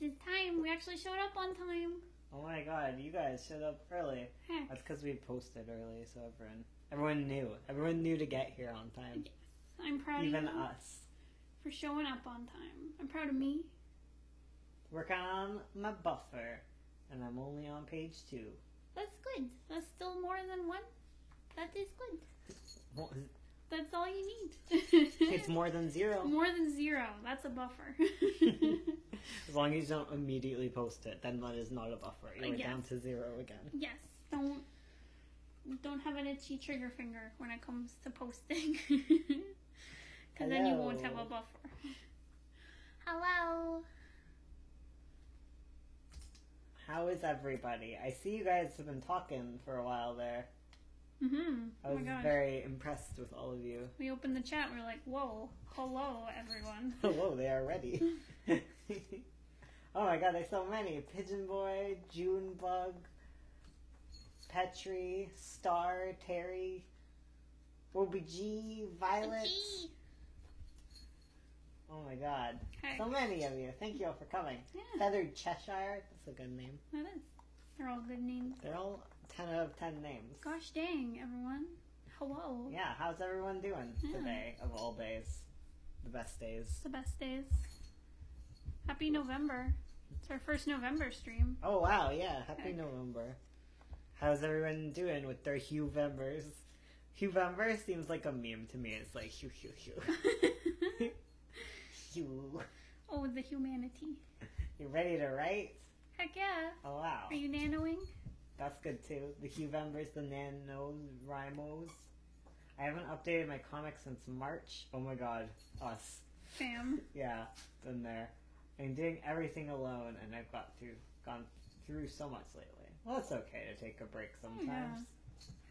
is time. We actually showed up on time. Oh my god, you guys showed up early. Heck. That's because we posted early, so everyone knew. Everyone knew to get here on time. Yes. I'm proud Even of you us. for showing up on time. I'm proud of me. Working on my buffer, and I'm only on page 2. That's good. That's still more than one. That is good. Well, That's all you need. it's more than 0. More than 0. That's a buffer. As long as you don't immediately post it, then that is not a buffer. You're Yes. down to 0 again. Yes. Don't have an itchy trigger finger when it comes to posting. Because then you won't have a buffer. Hello. How is everybody? I see you guys have been talking for a while there. Mm-hmm. I was very impressed with all of you. We opened the chat and we were like, whoa, hello, everyone. Hello, they are ready. Oh my god, there's so many. Pigeon Boy, Junebug, Petri, Star, Terry, OBG, Violet. Gee. Oh my god. Heck. So many of you. Thank you all for coming. Yeah. Feathered Cheshire. That's a good name. That is. They're all good names. They're all 10 out of 10 names. Gosh dang, everyone. Hello. Yeah, how's everyone doing Yeah. today of all days? The best days. The best days. Happy November. It's our first November stream. Oh wow, yeah. Happy Heck. November. How's everyone doing with their Hugh-vembers? Hugh-vember seems like a meme to me. It's like Hugh, Hugh, Hugh. Hugh. Oh, the humanity. You ready to write? Heck yeah. Oh wow. Are you nanoing? That's good too. The Hugh-vembers, the NaNoWriMos. I haven't updated my comics since March. Oh my god. Us. Fam. Yeah, been there. I'm doing everything alone, and I've gone through so much lately. Well, it's okay to take a break sometimes. Yeah.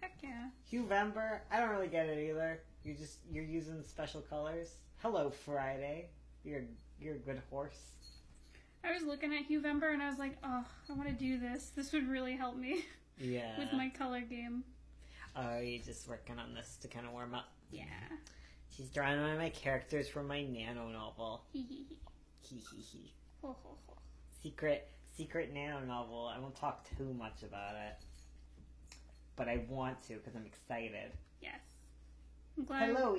Heck yeah. Hugh-vember, I don't really get it either. You're using special colors. Hello, Friday. You're a good horse. I was looking at Hugh-vember and I was like, oh, I want to do this. This would really help me Yeah. with my color game. You're just working on this to kind of warm up. Yeah. She's drawing one of my characters from my Nano novel. Hee hee hee. Hee hee hee. Ho ho ho. Secret Nano novel. I won't talk too much about it, but I want to because I'm excited. Yes. I'm glad. Hello,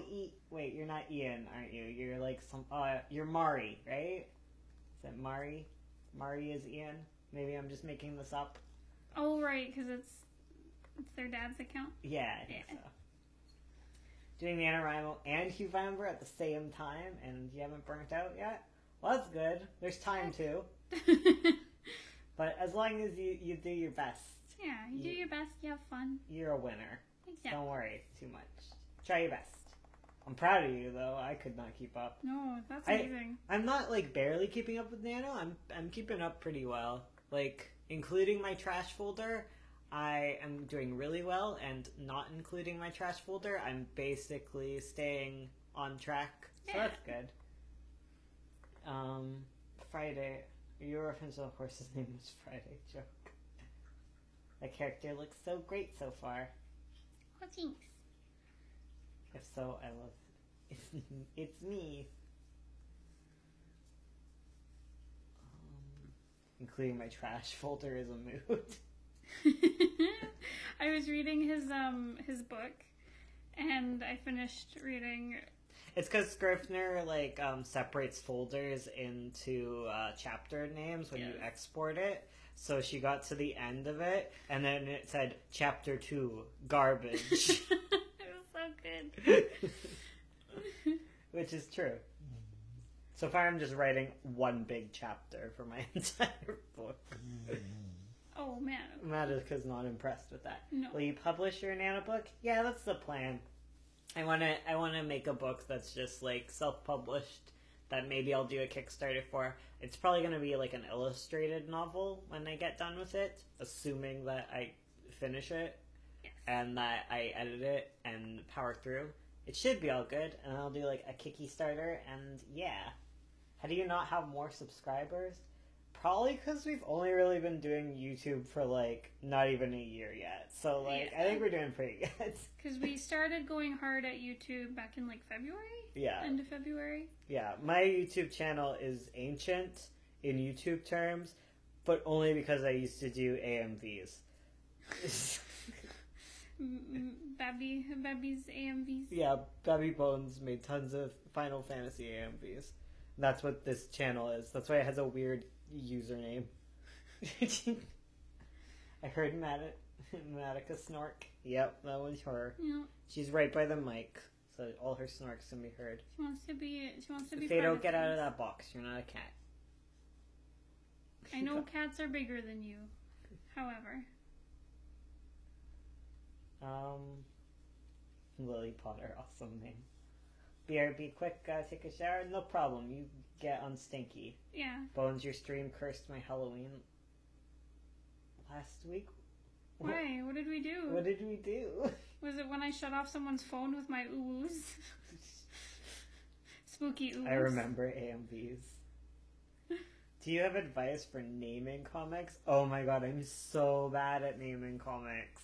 Wait, you're not Ian, aren't you? You're like you're Mari, right? Is that Mari? Mari is Ian? Maybe I'm just making this up. Oh, right, because it's their dad's account. Yeah, I think so. Doing NaNoWriMo and Hugh-vember at the same time, and you haven't burnt out yet? Well, that's good. There's time too. But as long as you do your best. Yeah, you do your best, you have fun. You're a winner. Exactly. Don't worry too much. Try your best. I'm proud of you, though. I could not keep up. No, that's amazing. I'm not, like, barely keeping up with Nano. I'm keeping up pretty well. Like, including my trash folder, I am doing really well, and not including my trash folder, I'm basically staying on track. So Yeah. that's good. Friday. Your offensive horse's name was Friday. Joke. That character looks so great so far. Oh, thanks. If so, I love it's me. Including my trash folder is a mood. I was reading his book, and I finished reading. It's because Scrivener separates folders into chapter names when you export it. So she got to the end of it, and then it said Chapter 2, Garbage. It was so good. Which is true. So far I'm just writing one big chapter for my entire book. Oh, man. Matt is not impressed with that. No. Will you publish your Nano book? Yeah, that's the plan. I wanna make a book that's just like self-published that maybe I'll do a Kickstarter for. It's probably gonna be like an illustrated novel when I get done with it, assuming that I finish it and that I edit it and power through. It should be all good, and I'll do like a Kickstarter, and yeah. How do you not have more subscribers? Probably because we've only really been doing YouTube for like not even a year yet. So like I think we're doing pretty good. Because we started going hard at YouTube back in like February? Yeah. End of February? Yeah. My YouTube channel is ancient. in YouTube terms, but only because I used to do AMVs. Babby's AMVs. Yeah, Babby Bones made tons of Final Fantasy AMVs. That's what this channel is. That's why it has a weird username. I heard Matica snork. Yep, that was her. Yeah. She's right by the mic, so all her snorks can be heard. She wants to be. Fado, get out of that box. You're not a cat. I know cats are bigger than you. However. Lily Potter, awesome name. BRB, quick, take a shower. No problem. You get unstinky. Yeah. Bones, your stream cursed my Halloween last week. Why? What did we do? What did we do? Was it when I shut off someone's phone with my oohs? Spooky oohs. I remember AMVs. Do you have advice for naming comics? Oh my god, I'm so bad at naming comics.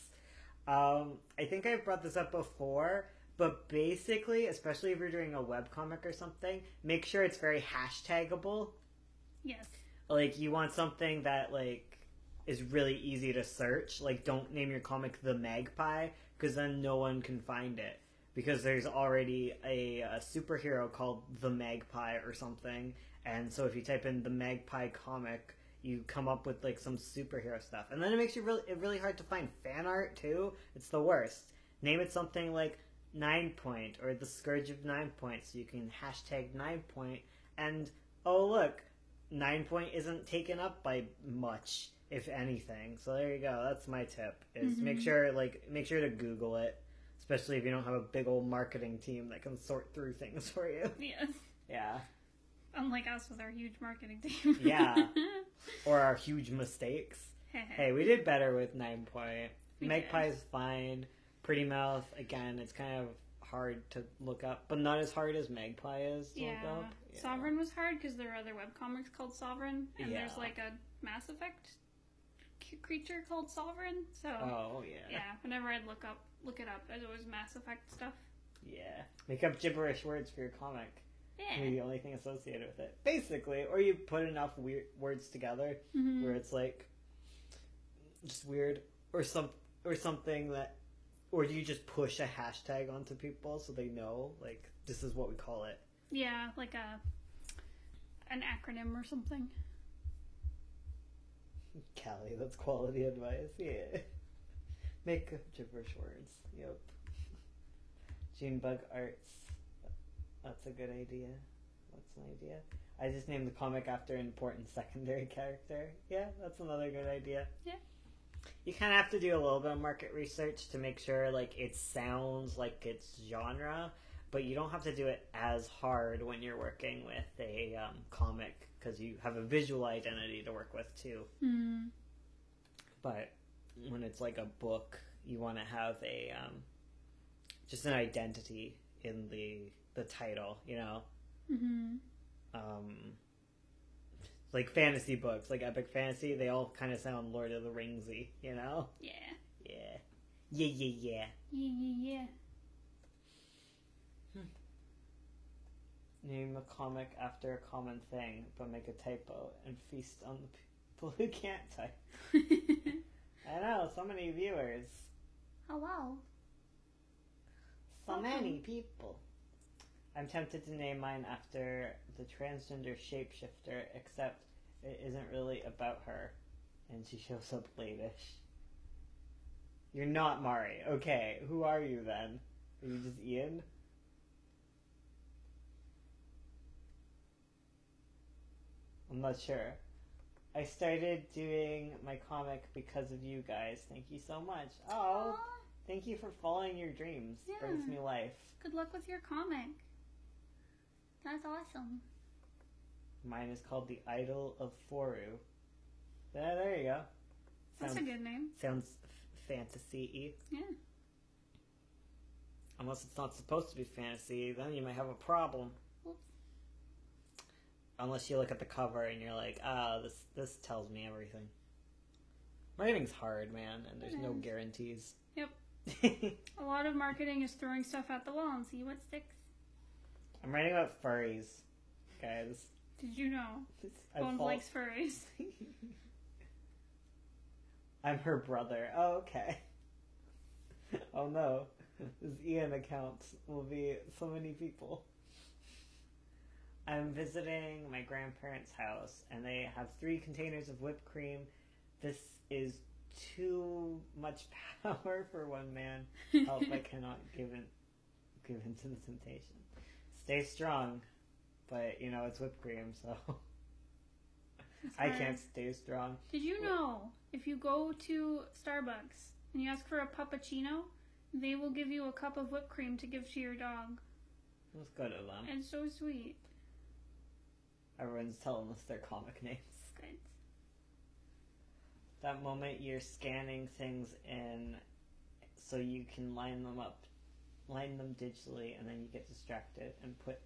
I think I've brought this up before, but basically, especially if you're doing a webcomic or something, make sure it's very hashtagable. Yes. Like, you want something that, like, is really easy to search. Like, don't name your comic The Magpie, because then no one can find it. Because there's already a superhero called The Magpie or something, and so if you type in The Magpie comic, you come up with, like, some superhero stuff. And then it makes you really hard to find fan art, too. It's the worst. Name it something like 9 Point or The Scourge of 9 Point, so you can hashtag 9 Point. And, oh, look, 9 Point isn't taken up by much, if anything. So there you go. That's my tip, is make sure to Google it, especially if you don't have a big old marketing team that can sort through things for you. Yes. Yeah. Unlike us with our huge marketing team. Yeah. Or our huge mistakes. Hey, we did better with 9 Point. Magpie's fine. Pretty Mouth, again, it's kind of hard to look up, but not as hard as Magpie is to look up. Yeah. Sovereign was hard because there are other webcomics called Sovereign, and there's like a Mass Effect creature called Sovereign. So yeah, whenever I'd look it up, there's always Mass Effect stuff. Yeah, make up gibberish words for your comic. Yeah, Maybe the only thing associated with it, basically, or you put enough weird words together where it's like just weird or something that. Or do you just push a hashtag onto people so they know, like, this is what we call it? Yeah, like an acronym or something. Callie, that's quality advice. Yeah. Make gibberish words. Yep. Junebug Arts. That's a good idea. That's an idea. I just named the comic after an important secondary character. Yeah, that's another good idea. Yeah. You kind of have to do a little bit of market research to make sure, like, it sounds like it's genre, but you don't have to do it as hard when you're working with a comic, because you have a visual identity to work with, too. Mm. But when it's like a book, you want to have a just an identity in the title, you know? Mm-hmm. Like fantasy books, like epic fantasy, they all kind of sound Lord of the Ringsy, you know? Yeah. Yeah. Yeah, yeah, yeah. Yeah, yeah, yeah. Name a comic after a common thing, but make a typo and feast on the people who can't type. I know, so many viewers. Hello. So many people. I'm tempted to name mine after the transgender shapeshifter, except it isn't really about her, and she shows up late-ish. You're not Mari. Okay, who are you then? Are you just Ian? I'm not sure. I started doing my comic because of you guys. Thank you so much. Oh, thank you for following your dreams. Yeah. Brings me life. Good luck with your comic. That's awesome. Mine is called The Idol of Foru. There you go. That's a good name. Sounds fantasy-y. Yeah. Unless it's not supposed to be fantasy, then you might have a problem. Oops. Unless you look at the cover and you're like, this tells me everything. Writing's hard, man, and there's no guarantees. Yep. A lot of marketing is throwing stuff at the wall and see what sticks. I'm writing about furries, guys. Did you know? Bones likes furries. I'm her brother. Oh, okay. Oh no. This Ian account will be so many people. I'm visiting my grandparents' house, and they have 3 containers of whipped cream. This is too much power for one man. Help, I cannot give in to the temptation. Stay strong, but, you know, it's whipped cream, so... I can't stay strong. Did you know, if you go to Starbucks and you ask for a puppuccino, they will give you a cup of whipped cream to give to your dog? That's good of them. And so sweet. Everyone's telling us their comic names. Good. That moment you're scanning things in so you can line them digitally, and then you get distracted and put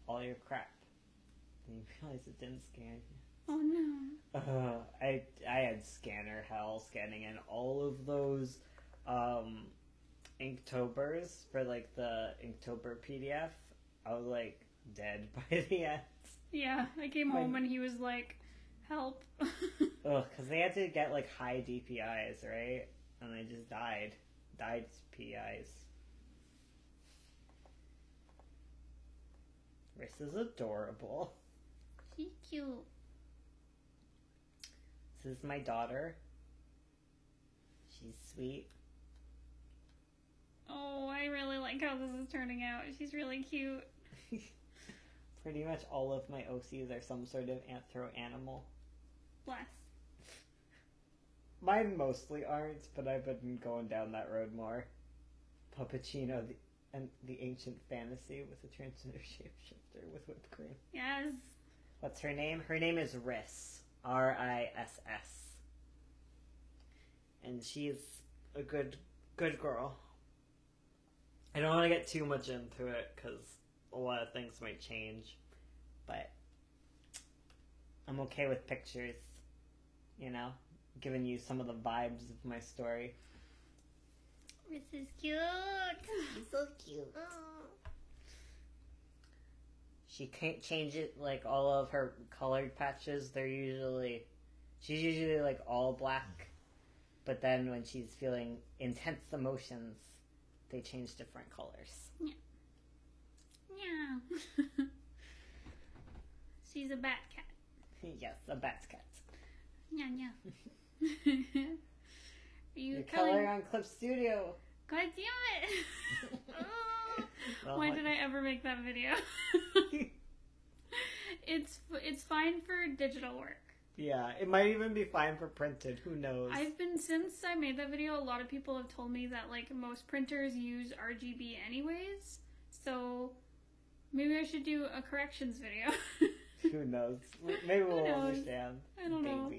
all your crap. And you realize it didn't scan you. Oh no. I had scanner hell scanning in all of those Inktober's for like the Inktober PDF. I was like dead by the end. Yeah, I came home and he was like, help. Because they had to get like high DPIs, right? And they just died. Died PIs. This is adorable. She's cute. This is my daughter. She's sweet. Oh, I really like how this is turning out. She's really cute. Pretty much all of my OCs are some sort of anthro animal. Bless. Mine mostly aren't, but I've been going down that road more. Puppuccino, the ancient fantasy with a transgender shapeshifter with whipped cream. Yes. What's her name? Her name is Riss. Riss. And she's a good girl. I don't want to get too much into it because a lot of things might change, but I'm okay with pictures, you know, giving you some of the vibes of my story. This is cute. She's so cute. Oh. She can't change it, like all of her colored patches, she's usually like all black, but then when she's feeling intense emotions, they change different colors. Yeah. Yeah. She's a bat cat. Yes, a bat cat. Yeah, yeah. You're coloring on Clip Studio. God damn it! Oh, why did I ever make that video? It's fine for digital work. Yeah, it might even be fine for printed. Who knows? Since I made that video, a lot of people have told me that like most printers use RGB anyways. So maybe I should do a corrections video. Who knows? Maybe we'll understand. I don't know.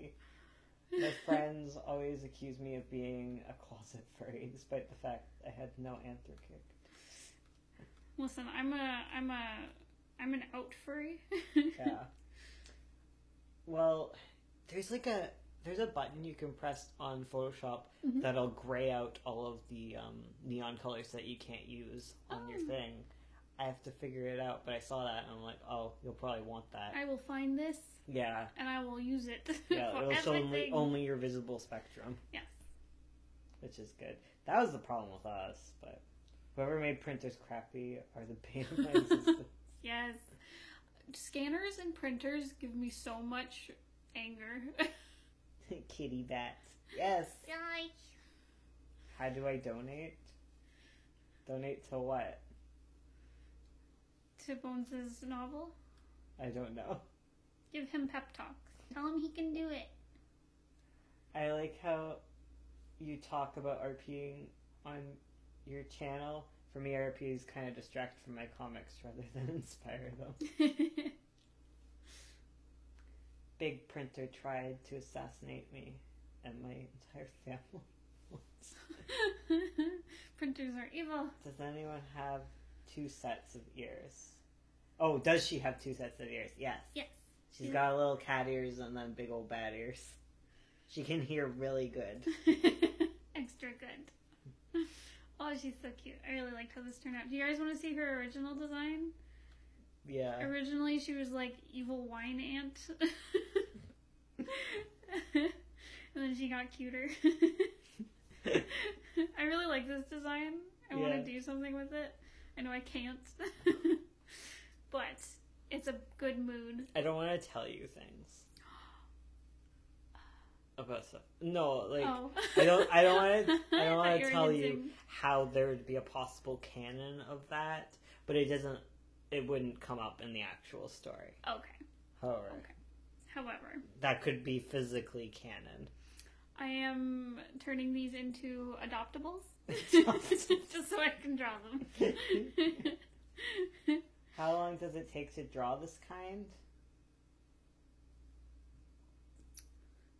My friends always accuse me of being a closet furry, despite the fact I had no anther kick. Listen, I'm an out furry. Yeah. Well, there's a button you can press on Photoshop that'll gray out all of the neon colors that you can't use on your thing. I have to figure it out, but I saw that and I'm like, oh, you'll probably want that. I will find this. Yeah. And I will use it. Yeah, it'll show only your visible spectrum. Yes. Which is good. That was the problem with us, but whoever made printers crappy are the pain of my existence. Yes. Scanners and printers give me so much anger. Kitty bats. Yes. Yikes. How do I donate? Donate to what? To Bones' novel? I don't know. Give him pep talks. Tell him he can do it. I like how you talk about RPing on your channel. For me, RPs kind of distract from my comics rather than inspire them. Big Printer tried to assassinate me and my entire family once. Printers are evil. Does anyone have 2 sets of ears? Oh, does she have 2 sets of ears? Yes. Yes. She's got little cat ears and then big old bat ears. She can hear really good. Extra good. Oh, she's so cute. I really liked how this turned out. Do you guys want to see her original design? Yeah. Originally, she was like evil wine ant. And then she got cuter. I really like this design. I want to do something with it. I know I can't. But it's a good mood. I don't want to tell you things. About stuff. No, like I don't want to tell you how there would be a possible canon of that, but it wouldn't come up in the actual story. Okay. However, that could be physically canon. I am turning these into adoptables just so I can draw them. How long does it take to draw this kind?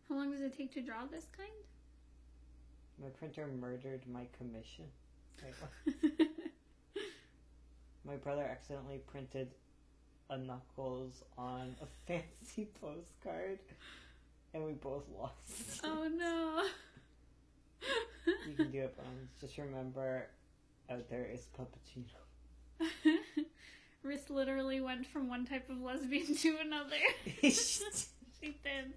How long does it take to draw this kind? My printer murdered my commission. My brother accidentally printed a Knuckles on a fancy postcard, and we both lost. Oh no. You can do it, Bones. Just remember, out there is Puppuccino. Riss literally went from one type of lesbian to another. She did.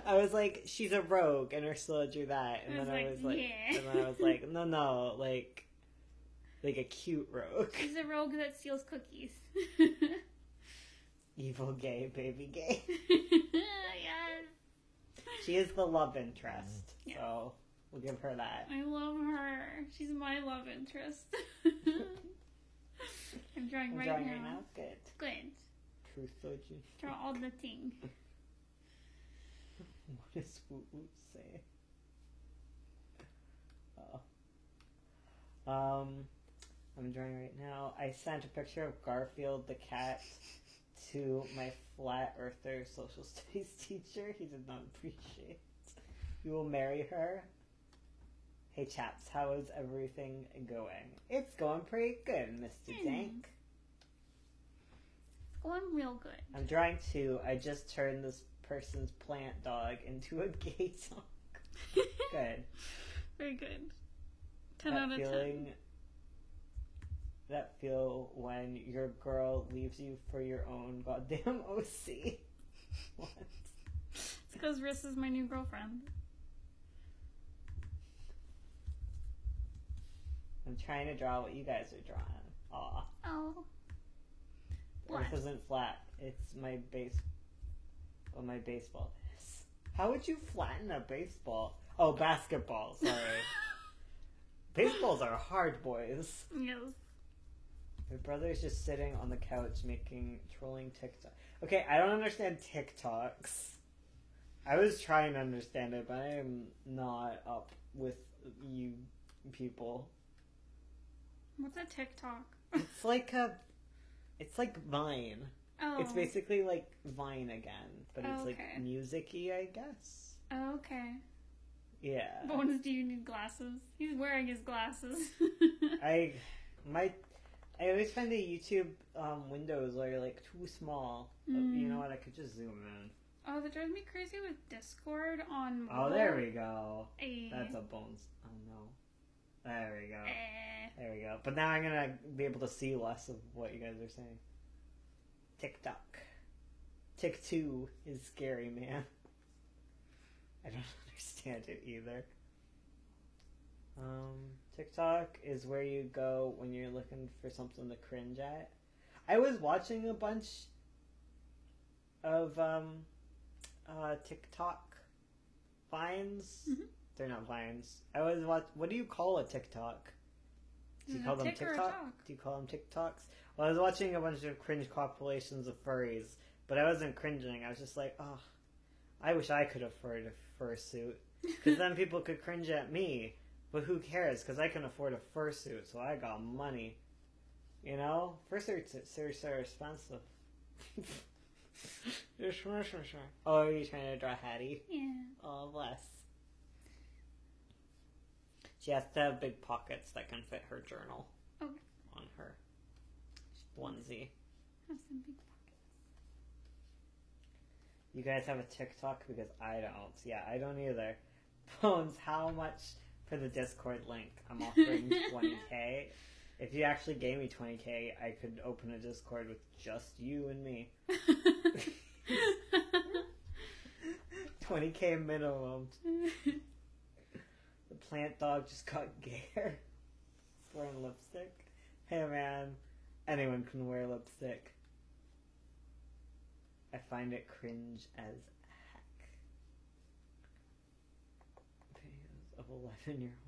I was like, she's a rogue, and Ursula drew that, and then I was like, no, like a cute rogue. She's a rogue that steals cookies. Evil gay, baby gay. Yes. She is the love interest, so we'll give her that. I love her. She's my love interest. I'm drawing right now. Good. Good. Truth Soju. Draw all the thing. What does Woot Woot say? I'm drawing right now. I sent a picture of Garfield the cat to my flat earther social studies teacher. He did not appreciate. You will marry her. Hey chaps, how is everything going? It's going pretty good, Mr. Dank. It's going real good. I'm drawing too. I just turned this person's plant dog into a gay dog. Good. Very good. 10 out of 10. That feel when your girl leaves you for your own goddamn OC. What? It's because Riss is my new girlfriend. I'm trying to draw what you guys are drawing. Aw. Oh. Earth isn't flat. It's my my baseball is. How would you flatten a baseball? Oh, basketball. Sorry. Baseballs are hard, boys. Yes. My brother's just sitting on the couch trolling TikTok. Okay, I don't understand TikToks. I was trying to understand it, but I am not up with you people. What's a TikTok? It's like Vine. Oh. It's basically like Vine again, but it's like music-y, I guess. Oh, okay. Yeah. Bones, do you need glasses? He's wearing his glasses. I always find the YouTube windows are like too small. You know what? I could just zoom in. Oh, that drives me crazy with Discord on mobile. Oh, there we go. Ay. That's a Bones. Oh no. There we go. There we go. But now I'm gonna be able to see less of what you guys are saying. TikTok. Tick2 is scary, man. I don't understand it either. TikTok is where you go when you're looking for something to cringe at. I was watching a bunch of TikTok vines. Mm-hmm. They're not vines. What do you call a TikTok? Do you call them TikTok? Do you call them TikToks? Well, I was watching a bunch of cringe compilations of furries, but I wasn't cringing. I was just like, oh, I wish I could afford a fursuit. Because then people could cringe at me. But who cares? Because I can afford a fursuit, so I got money. You know? Fursuits are expensive. Oh, are you trying to draw Hattie? Yeah. Oh, bless. She has to have big pockets that can fit her journal on her onesie. Have some big pockets. You guys have a TikTok? Because I don't. Yeah, I don't either. Bones, how much for the Discord link? I'm offering $20K. If you actually gave me 20K, I could open a Discord with just you and me. 20K minimum. The plant dog just got gayer. He's wearing lipstick. Hey man, anyone can wear lipstick. I find it cringe as heck. Videos of 11-year-olds.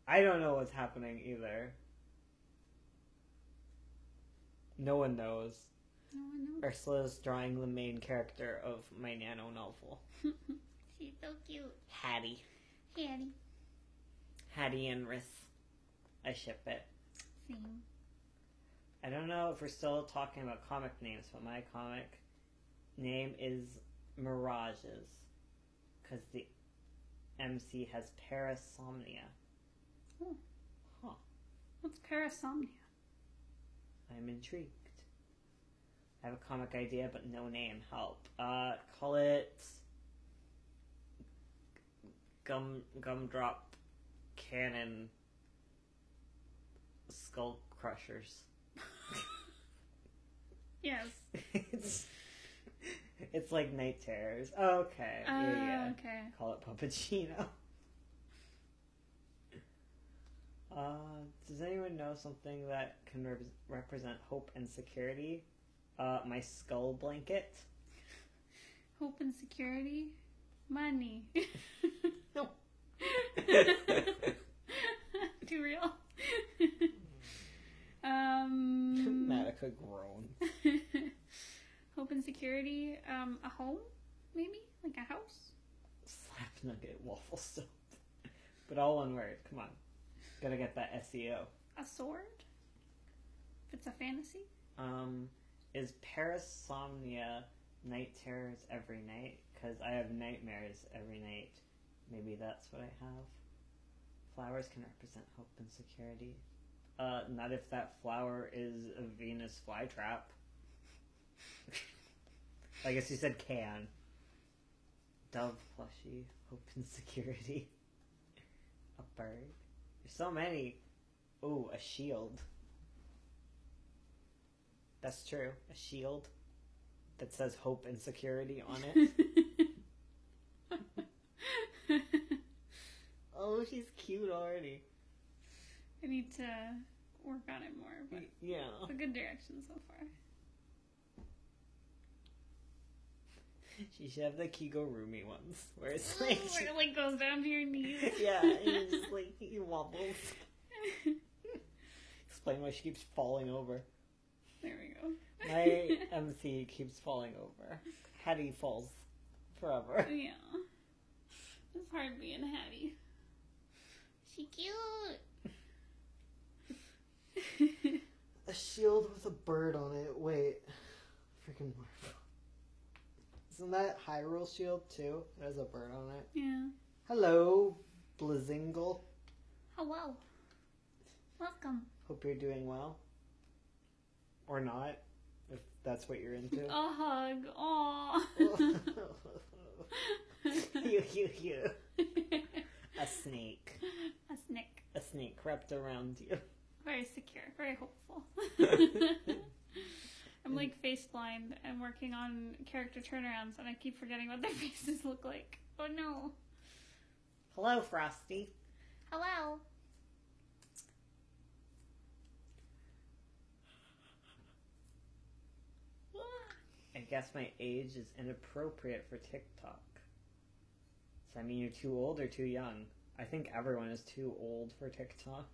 I don't know what's happening either. No one knows. No one knows. Ursula's drawing the main character of my Nano novel. She's so cute. Hattie. Hattie. Hattie and Riss. I ship it. Same. I don't know if we're still talking about comic names, but my comic name is Mirages. Because the MC has parasomnia. Oh. Huh. What's parasomnia? I'm intrigued. I have a comic idea, but no name. Help. Call it Gumdrop Cannon Skull Crushers. Yes. It's like Night Terrors. Okay. Yeah. Okay. Call it Puppuccino. Does anyone know something that can represent hope and security? My skull blanket. Hope and security? Money. No. Too real. Matica groans. Hope and security. A home? Maybe? Like a house? Slap nugget waffle soap. But all one word. Come on. Gotta get that SEO. A sword? If it's a fantasy? Is parasomnia night terrors every night? Because I have nightmares every night. Maybe that's what I have. Flowers can represent hope and security. Not if that flower is a Venus flytrap. I guess you said can. Dove plushie, hope and security. A bird. There's so many. Ooh, a shield. That's true. A shield that says hope and security on it. Oh, she's cute already. I need to work on it more, but yeah, it's a good direction so far. She should have the Kigurumi ones, where it's like... where it like goes down to your knees. Yeah, and you just like, he wobbles. Explain why she keeps falling over. There we go. My MC keeps falling over. Hattie falls forever. Yeah. It's hard being Hattie. She cute. A shield with a bird on it. Wait. Freaking Marvel. Isn't that Hyrule Shield too? It has a bird on it. Yeah. Hello, Blazingle. Hello. Welcome. Hope you're doing well. Or not, if that's what you're into. A hug. Aww. You. A snake. A snake. A snake wrapped around you. Very secure. Very hopeful. I'm like face blind and working on character turnarounds, and I keep forgetting what their faces look like. Oh no. Hello, Frosty. Hello. I guess my age is inappropriate for TikTok. So I mean, you're too old or too young? I think everyone is too old for TikTok.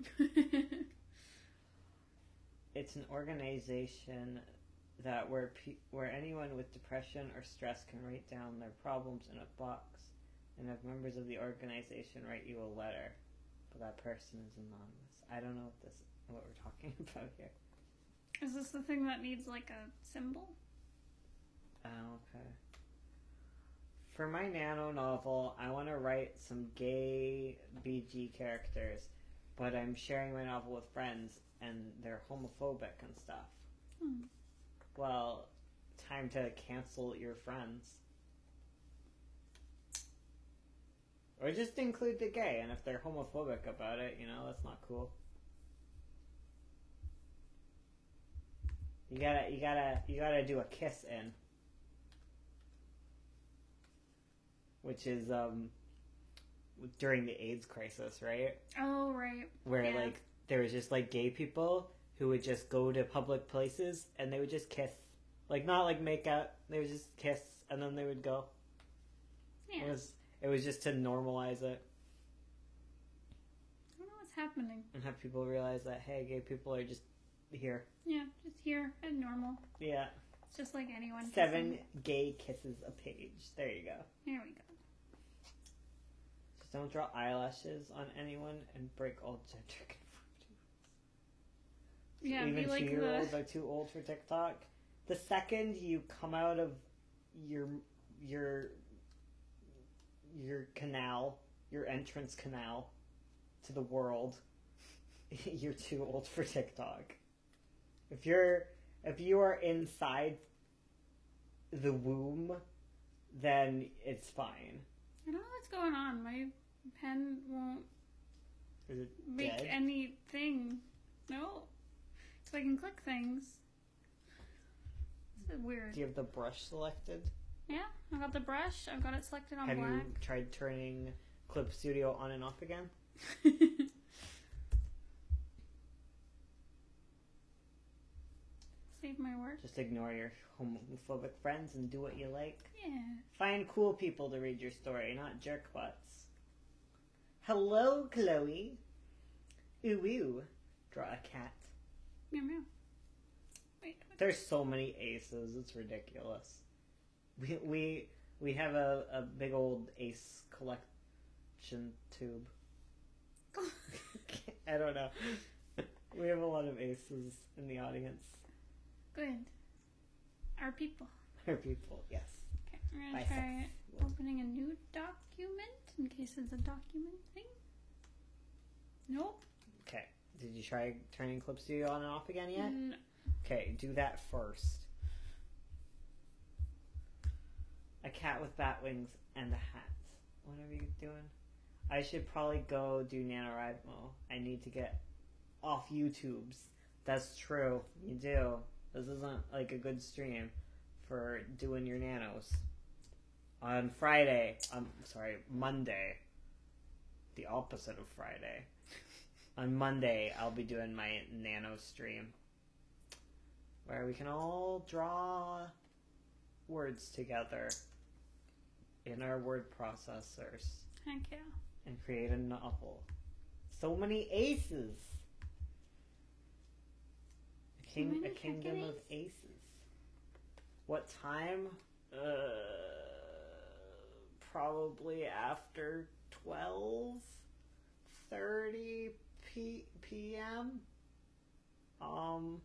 It's an organization that where anyone with depression or stress can write down their problems in a box, and have members of the organization write you a letter, but that person is anonymous. I don't know what we're talking about here. Is this the thing that needs like a symbol? Oh, okay. For my Nano novel, I want to write some gay BG characters, but I'm sharing my novel with friends, and they're homophobic and stuff. Well, time to cancel your friends. Or just include the gay, and if they're homophobic about it, that's not cool. You gotta do a kiss in. Which is, during the AIDS crisis, right? Oh, right. Where, like, there was just, like, gay people who would just go to public places and they would just kiss. Like, not, like, make out. They would just kiss and then they would go. Yeah. It was just to normalize it. I don't know what's happening. And have people realize that, hey, gay people are just here. Yeah, just here and normal. Yeah. It's just like anyone. 7 gay kisses a page. There you go. There we go. Just don't draw eyelashes on anyone and break all gender conformity. Yeah, even like 2-year-olds are too old for TikTok. The second you come out of your canal, your entrance canal to the world, you're too old for TikTok. If you are inside the womb, then it's fine. I don't know what's going on. My pen won't make dead? anything. No. So I can click things. This is weird. Do you have the brush selected? Yeah, I got the brush. I've got it selected on black. Have you tried turning Clip Studio on and off again? Save my work. Just ignore your homophobic friends and do what you like. Yeah. Find cool people to read your story, not jerk butts. Hello, Chloe. Ooh, ooh. Draw a cat. Meow, meow. Wait. There's so many aces. It's ridiculous. We have a big old ace collection tube. I don't know. We have a lot of aces in the audience. Good. Our people. Our people, yes. Okay, we're going to try opening a new document in case it's a document thing. Nope. Okay. Did you try turning Clip Studio on and off again yet? No. Okay, do that first. A cat with bat wings and a hat. What are you doing? I should probably go do NaNoWriMo. I need to get off YouTube's. That's true. You do. This isn't like a good stream for doing your nanos. On Friday, Monday. The opposite of Friday. On Monday, I'll be doing my nano stream. Where we can all draw words together in our word processors. Heck yeah. And create a novel. So many aces! A kingdom of aces. What time? Probably after 12:30 p.m. On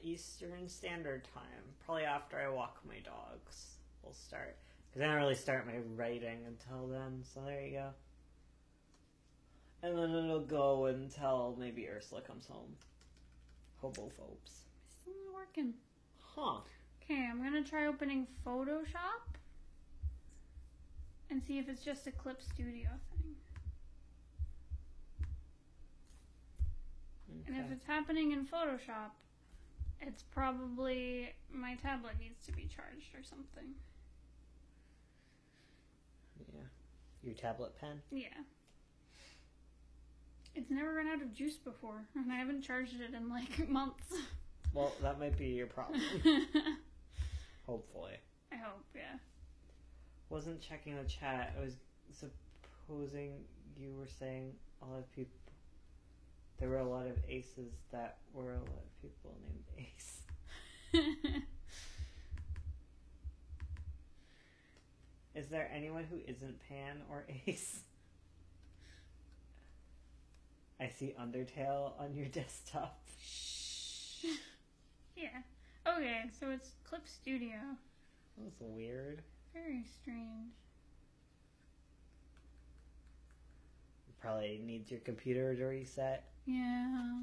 Eastern Standard Time. Probably after I walk my dogs, we'll start. Because I don't really start my writing until then, so there you go. And then it'll go until maybe Ursula comes home. Hobophobes. Still not working. Huh. Okay, I'm going to try opening Photoshop and see if it's just a Clip Studio thing. Okay. And if it's happening in Photoshop, it's probably my tablet needs to be charged or something. Yeah. Your tablet pen? Yeah. It's never run out of juice before, and I haven't charged it in like months. Well, that might be your problem. Hopefully. I hope, yeah. Wasn't checking the chat. I was supposing you were saying a lot of people. There were a lot of aces that were a lot of people named Ace. Is there anyone who isn't Pan or Ace? I see Undertale on your desktop. Yeah. Okay, so it's Clip Studio. That's weird. Very strange. You probably need your computer to reset. Yeah.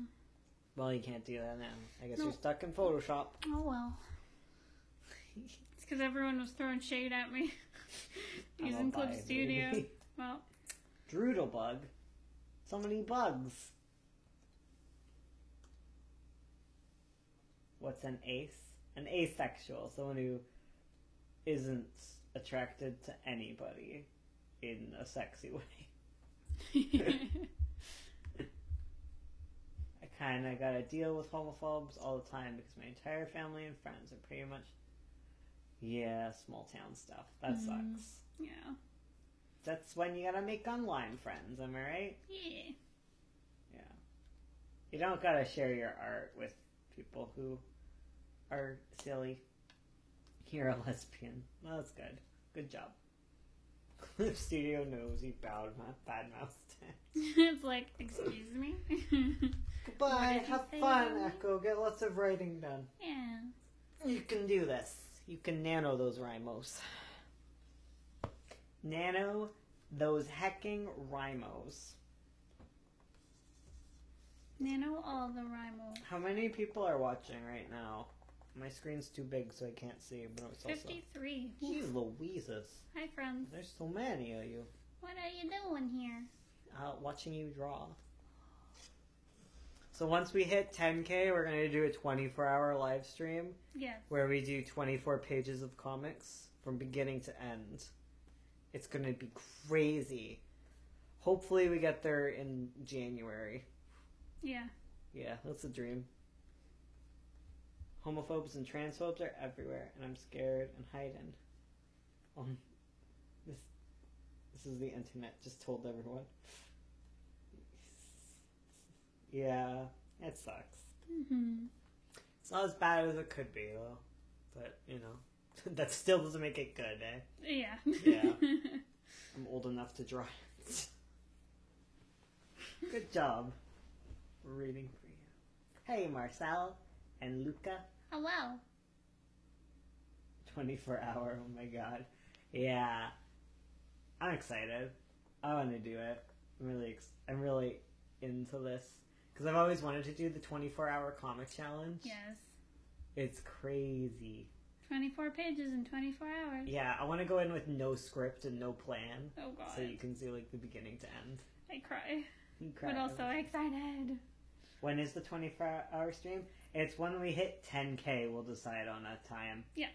Well, you can't do that now. I guess you're stuck in Photoshop. Oh well. It's because everyone was throwing shade at me using Clip Studio. Well, Droodlebug. So many bugs. What's an ace? An asexual. Someone who isn't attracted to anybody in a sexy way. I kind of gotta deal with homophobes all the time because my entire family and friends are pretty much, small town stuff. That sucks. Yeah. That's when you gotta make online friends, am I right? Yeah. Yeah. You don't gotta share your art with people who are silly. You're a lesbian. Well, that's good. Good job. Clip Studio knows you bad-mouthed. It's like, excuse me? Goodbye. Have fun, Echo. Get lots of writing done. Yeah. You can do this. You can nano those rhymos. Nano those hecking rhymos. Nano all the rhymos. How many people are watching right now? My screen's too big so I can't see, but it's 53. Also... Jeez Louises. Hi, friends. There's so many of you. What are you doing here? Watching you draw. So once we hit 10K, we're going to do a 24-hour live stream. Yes. Where we do 24 pages of comics from beginning to end. It's going to be crazy. Hopefully we get there in January. Yeah. Yeah, that's a dream. Homophobes and transphobes are everywhere, and I'm scared and hiding. This is the internet. Just told everyone. Yeah, it sucks. Mm-hmm. It's not as bad as it could be, though. But, that still doesn't make it good, eh? Yeah. Yeah. I'm old enough to draw it. Good job. We're reading for you. Hey, Marcel and Luca. Hello. 24-hour, oh my god. Yeah. I'm excited. I want to do it. I'm really into this. Because I've always wanted to do the 24-hour comic challenge. Yes. It's crazy. 24 pages in 24 hours. Yeah, I want to go in with no script and no plan. Oh god. So you can see the beginning to end. I cry. You cry. But also excited. When is the 24-hour stream? It's when we hit 10K, we'll decide on a time. Yeah.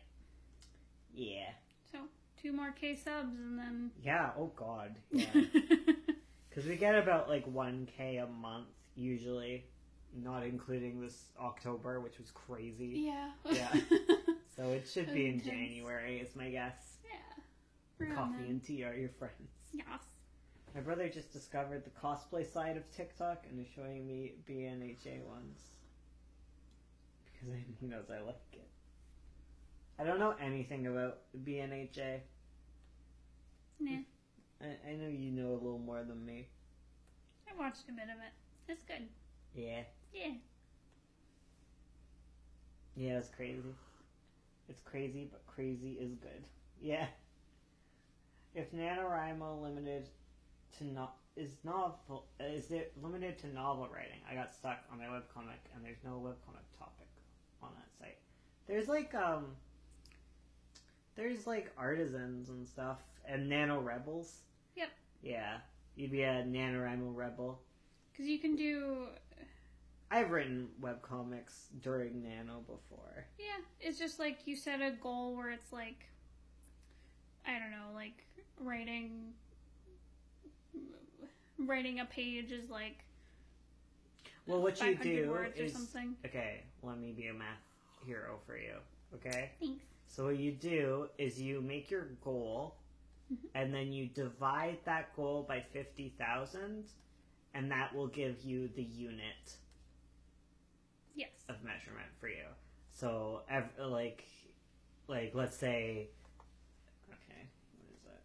Yeah. So, 2 more K subs and then... Yeah, oh god. Yeah. Because we get about 1K a month, usually. Not including this October, which was crazy. Yeah. Yeah. So it should be in January, is my guess. Yeah. Coffee and tea are your friends. Yes. My brother just discovered the cosplay side of TikTok and is showing me BNHA ones. Because he knows I like it. I don't know anything about BNHA. Nah. I know you know a little more than me. I watched a bit of it. It's good. Yeah. Yeah. Yeah, it's crazy. It's crazy, but crazy is good. Yeah. If NaNoWriMo is it limited to novel writing? I got stuck on my webcomic and there's no webcomic topic on that site. There's artisans and stuff and nano rebels. Yep. Yeah. You'd be a NaNoWriMo rebel. Because you can do... I've written webcomics during Nano before. Yeah, it's just you set a goal where it's I don't know, writing a page is well, what you do words is or something. Okay, let me be a math hero for you. Okay. Thanks. So what you do is you make your goal, and then you divide that goal by 50,000, and that will give you the unit. Yes. Of measurement for you. So, let's say, okay, what is that?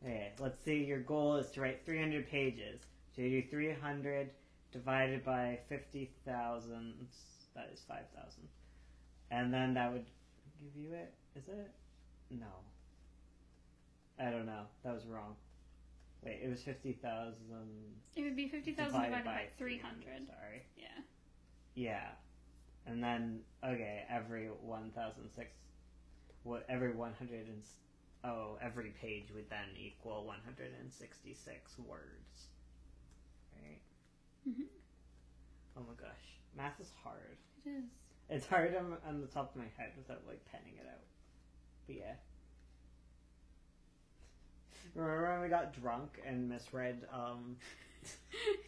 Okay, let's say your goal is to write 300 pages. So you do 300 divided by 50,000, that is 5,000. And then that would give you it, is it? No. I don't know, that was wrong. Wait, it was 50,000. It would be 50,000 divided by 300. Sorry. Yeah. Yeah. And then, okay, every 1,006, every 100 Oh, every page would then equal 166 words. Right? Mm-hmm. Oh my gosh. Math is hard. It is. It's hard on the top of my head without, like, penning it out. But yeah. Remember when we got drunk and misread,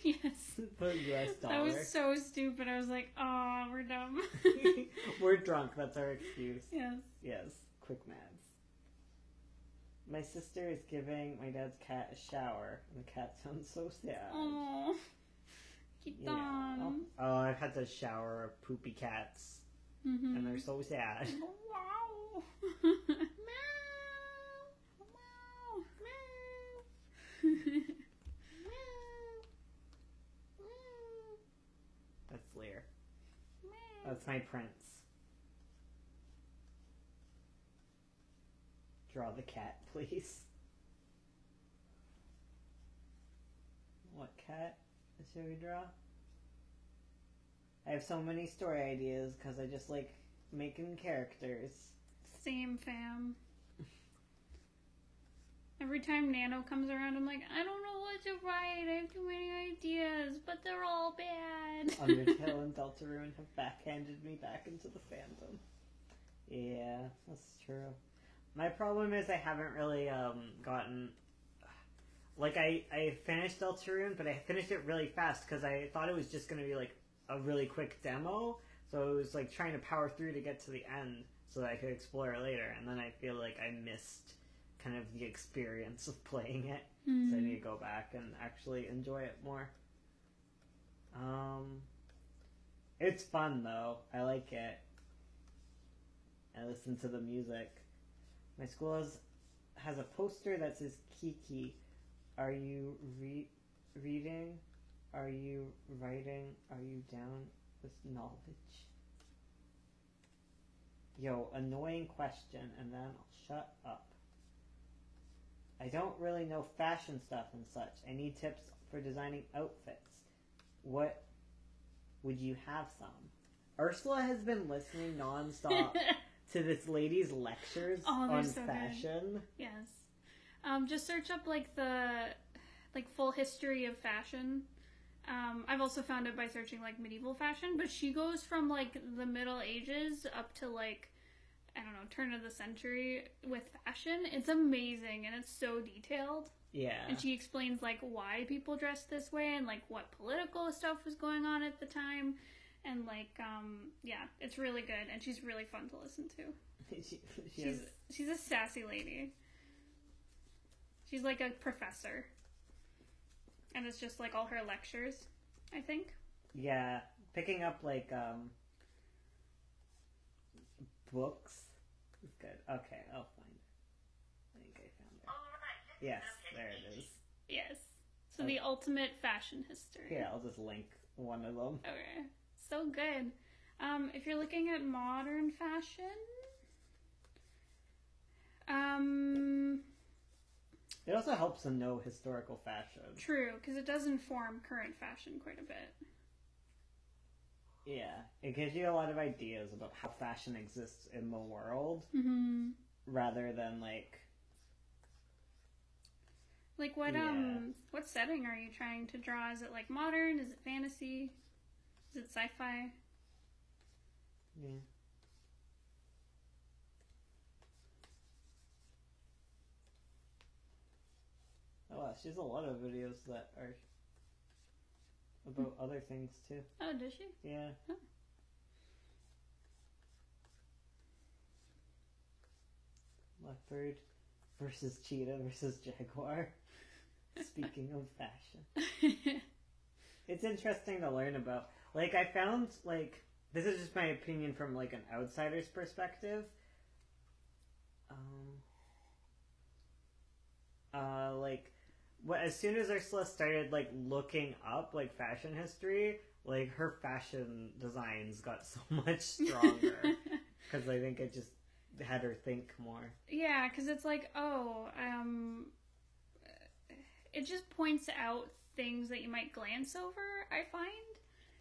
Yes. the US dollar? That was so stupid. I was like, oh, we're dumb. We're drunk. That's our excuse. Yes. Yes. Quick maths. My sister is giving my dad's cat a shower, and the cat sounds so sad. Oh. Keep on. Oh, I've had to shower poopy cats, and they're so sad. Wow. That's Lear. That's my prince. Draw the cat, please. What cat should we draw? I have so many story ideas because I just like making characters. Same, fam. Every time Nano comes around, I'm like, I don't know what to write. I have too many ideas, but they're all bad. Undertale and Deltarune have backhanded me back into the fandom. Yeah, that's true. My problem is I haven't really gotten... Like, I finished Deltarune, but I finished it really fast because I thought it was just going to be, like, a really quick demo. So it was, like, trying to power through to get to the end so that I could explore it later. And then I feel like I missed kind of the experience of playing it. So I need to go back and actually enjoy it more. It's fun, though. I like it. I listen to the music. My school has a poster that says Kiki. Are you reading? Are you writing? Are you down with knowledge? Yo, annoying question, and then I'll shut up. I don't really know fashion stuff and such. I need tips for designing outfits. What would you have some? Ursula has been listening nonstop to this lady's lectures on so fashion. Good. Yes. Just search up like the full history of fashion. I've also found it by searching like medieval fashion, but she goes from like the Middle Ages up to like, I don't know, turn of the century with fashion. It's amazing and it's so detailed. Yeah. And she explains like why people dressed this way and like what political stuff was going on at the time. And like, yeah, it's really good and she's really fun to listen to. She's a sassy lady. She's like a professor. And it's just like all her lectures, I think. Yeah. Picking up like books is good. Okay, I'll find it. I think I found it. Yes, there it is. Yes. So the ultimate fashion history. Yeah, I'll just link one of them. Okay. So good. If you're looking at modern fashion, it also helps to know historical fashion. True, because it does inform current fashion quite a bit. Yeah, it gives you a lot of ideas about how fashion exists in the world, rather than like what setting are you trying to draw? Is it like modern? Is it fantasy? Is it sci-fi? Yeah. Oh wow, she has a lot of videos that are about other things too. Oh, does she? Yeah. Oh. Leopard versus cheetah versus jaguar. Speaking of fashion. It's interesting to learn about. Like, I found, like, this is just my opinion from, like, an outsider's perspective. As soon as Ursula started, like, looking up, like, fashion history, like, her fashion designs got so much stronger. Because I think it just had her think more. Yeah, because it's like, it just points out things that you might glance over, I find.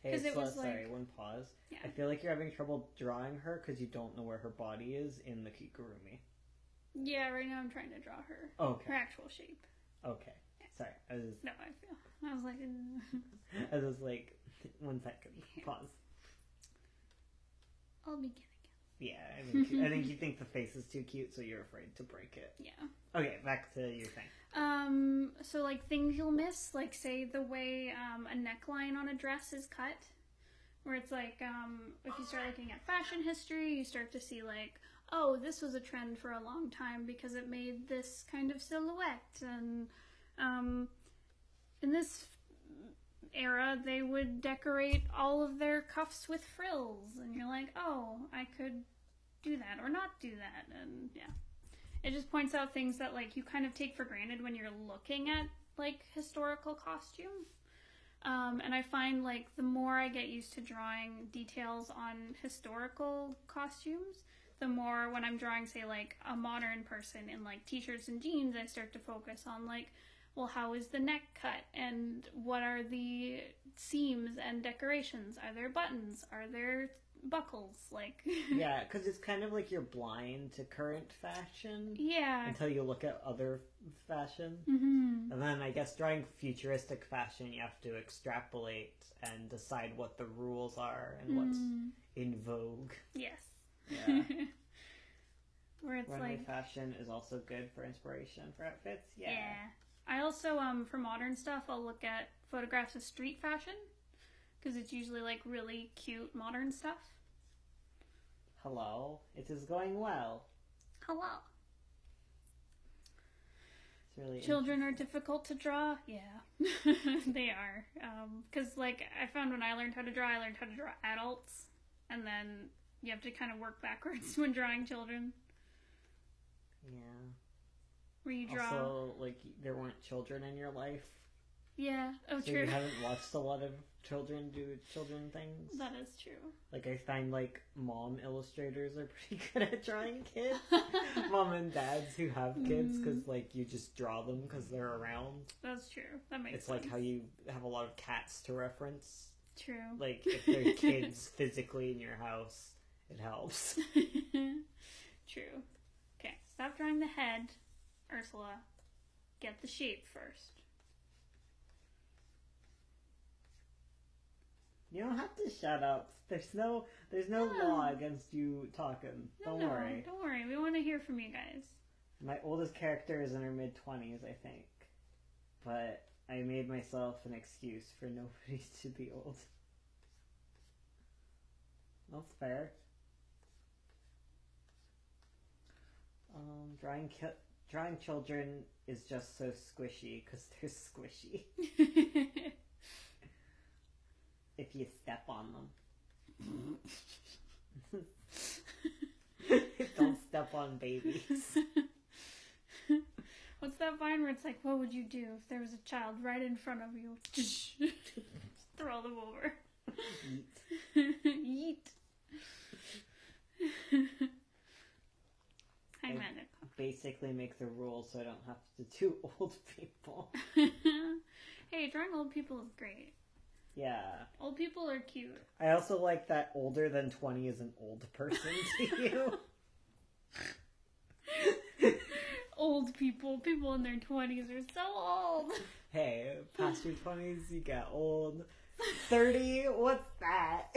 Hey, it was sorry, one pause. Yeah. I feel like you're having trouble drawing her because you don't know where her body is in the Kigurumi. Yeah, right now I'm trying to draw her. Okay. Her actual shape. Okay. Sorry. I was like, 1 second. Pause. I'll begin again. Yeah, I think you think the face is too cute, so you're afraid to break it. Yeah. Okay, back to your thing. So like things you'll miss, like say the way a neckline on a dress is cut, where it's like if you start looking at fashion history, you start to see like, oh, this was a trend for a long time because it made this kind of silhouette, and in this era they would decorate all of their cuffs with frills, and you're like, oh, I could do that or not do that. And yeah, it just points out things that like you kind of take for granted when you're looking at like historical costume. And I find like the more I get used to drawing details on historical costumes, the more when I'm drawing, say, like a modern person in like t-shirts and jeans, I start to focus on like, well, how is the neck cut, and what are the seams and decorations? Are there buttons? Are there buckles? Like yeah, because it's kind of like you're blind to current fashion. Yeah. Until you look at other fashion. Mm-hmm. And then I guess drawing futuristic fashion, you have to extrapolate and decide what the rules are and what's in vogue. Yes. Yeah. Where it's runway like fashion is also good for inspiration for outfits. Yeah. I also for modern stuff I'll look at photographs of street fashion because it's usually like really cute modern stuff. Hello, it is going well. Hello. It's really children are difficult to draw. Yeah. They are because like I found when I learned how to draw adults, and then you have to kind of work backwards when drawing children. Yeah. Where you draw. Also, like, there weren't children in your life. Yeah. Oh, so true. You haven't watched a lot of children do children things. That is true. Like, I find, like, mom illustrators are pretty good at drawing kids. Mom and dads who have kids, because, like, you just draw them because they're around. That's true. That makes sense. It's like how you have a lot of cats to reference. True. Like, if there are kids physically in your house, it helps. True. Okay, stop drawing the head, Ursula. Get the shape first. You don't have to shut up. There's no law against you talking. Don't worry. Don't worry. We want to hear from you guys. My oldest character is in her mid-20s, I think. But I made myself an excuse for nobody to be old. That's fair. Drawing children is just so squishy because they're squishy. If you step on them. Don't step on babies. What's that vine where it's like, what would you do if there was a child right in front of you? Throw them over. Yeet. I meant it. Basically make the rules so I don't have to do old people. Hey, drawing old people is great. Yeah. Old people are cute. I also like that older than 20 is an old person to you. Old people in their 20s are so old. Hey, past your 20s, you get old. 30, what's that?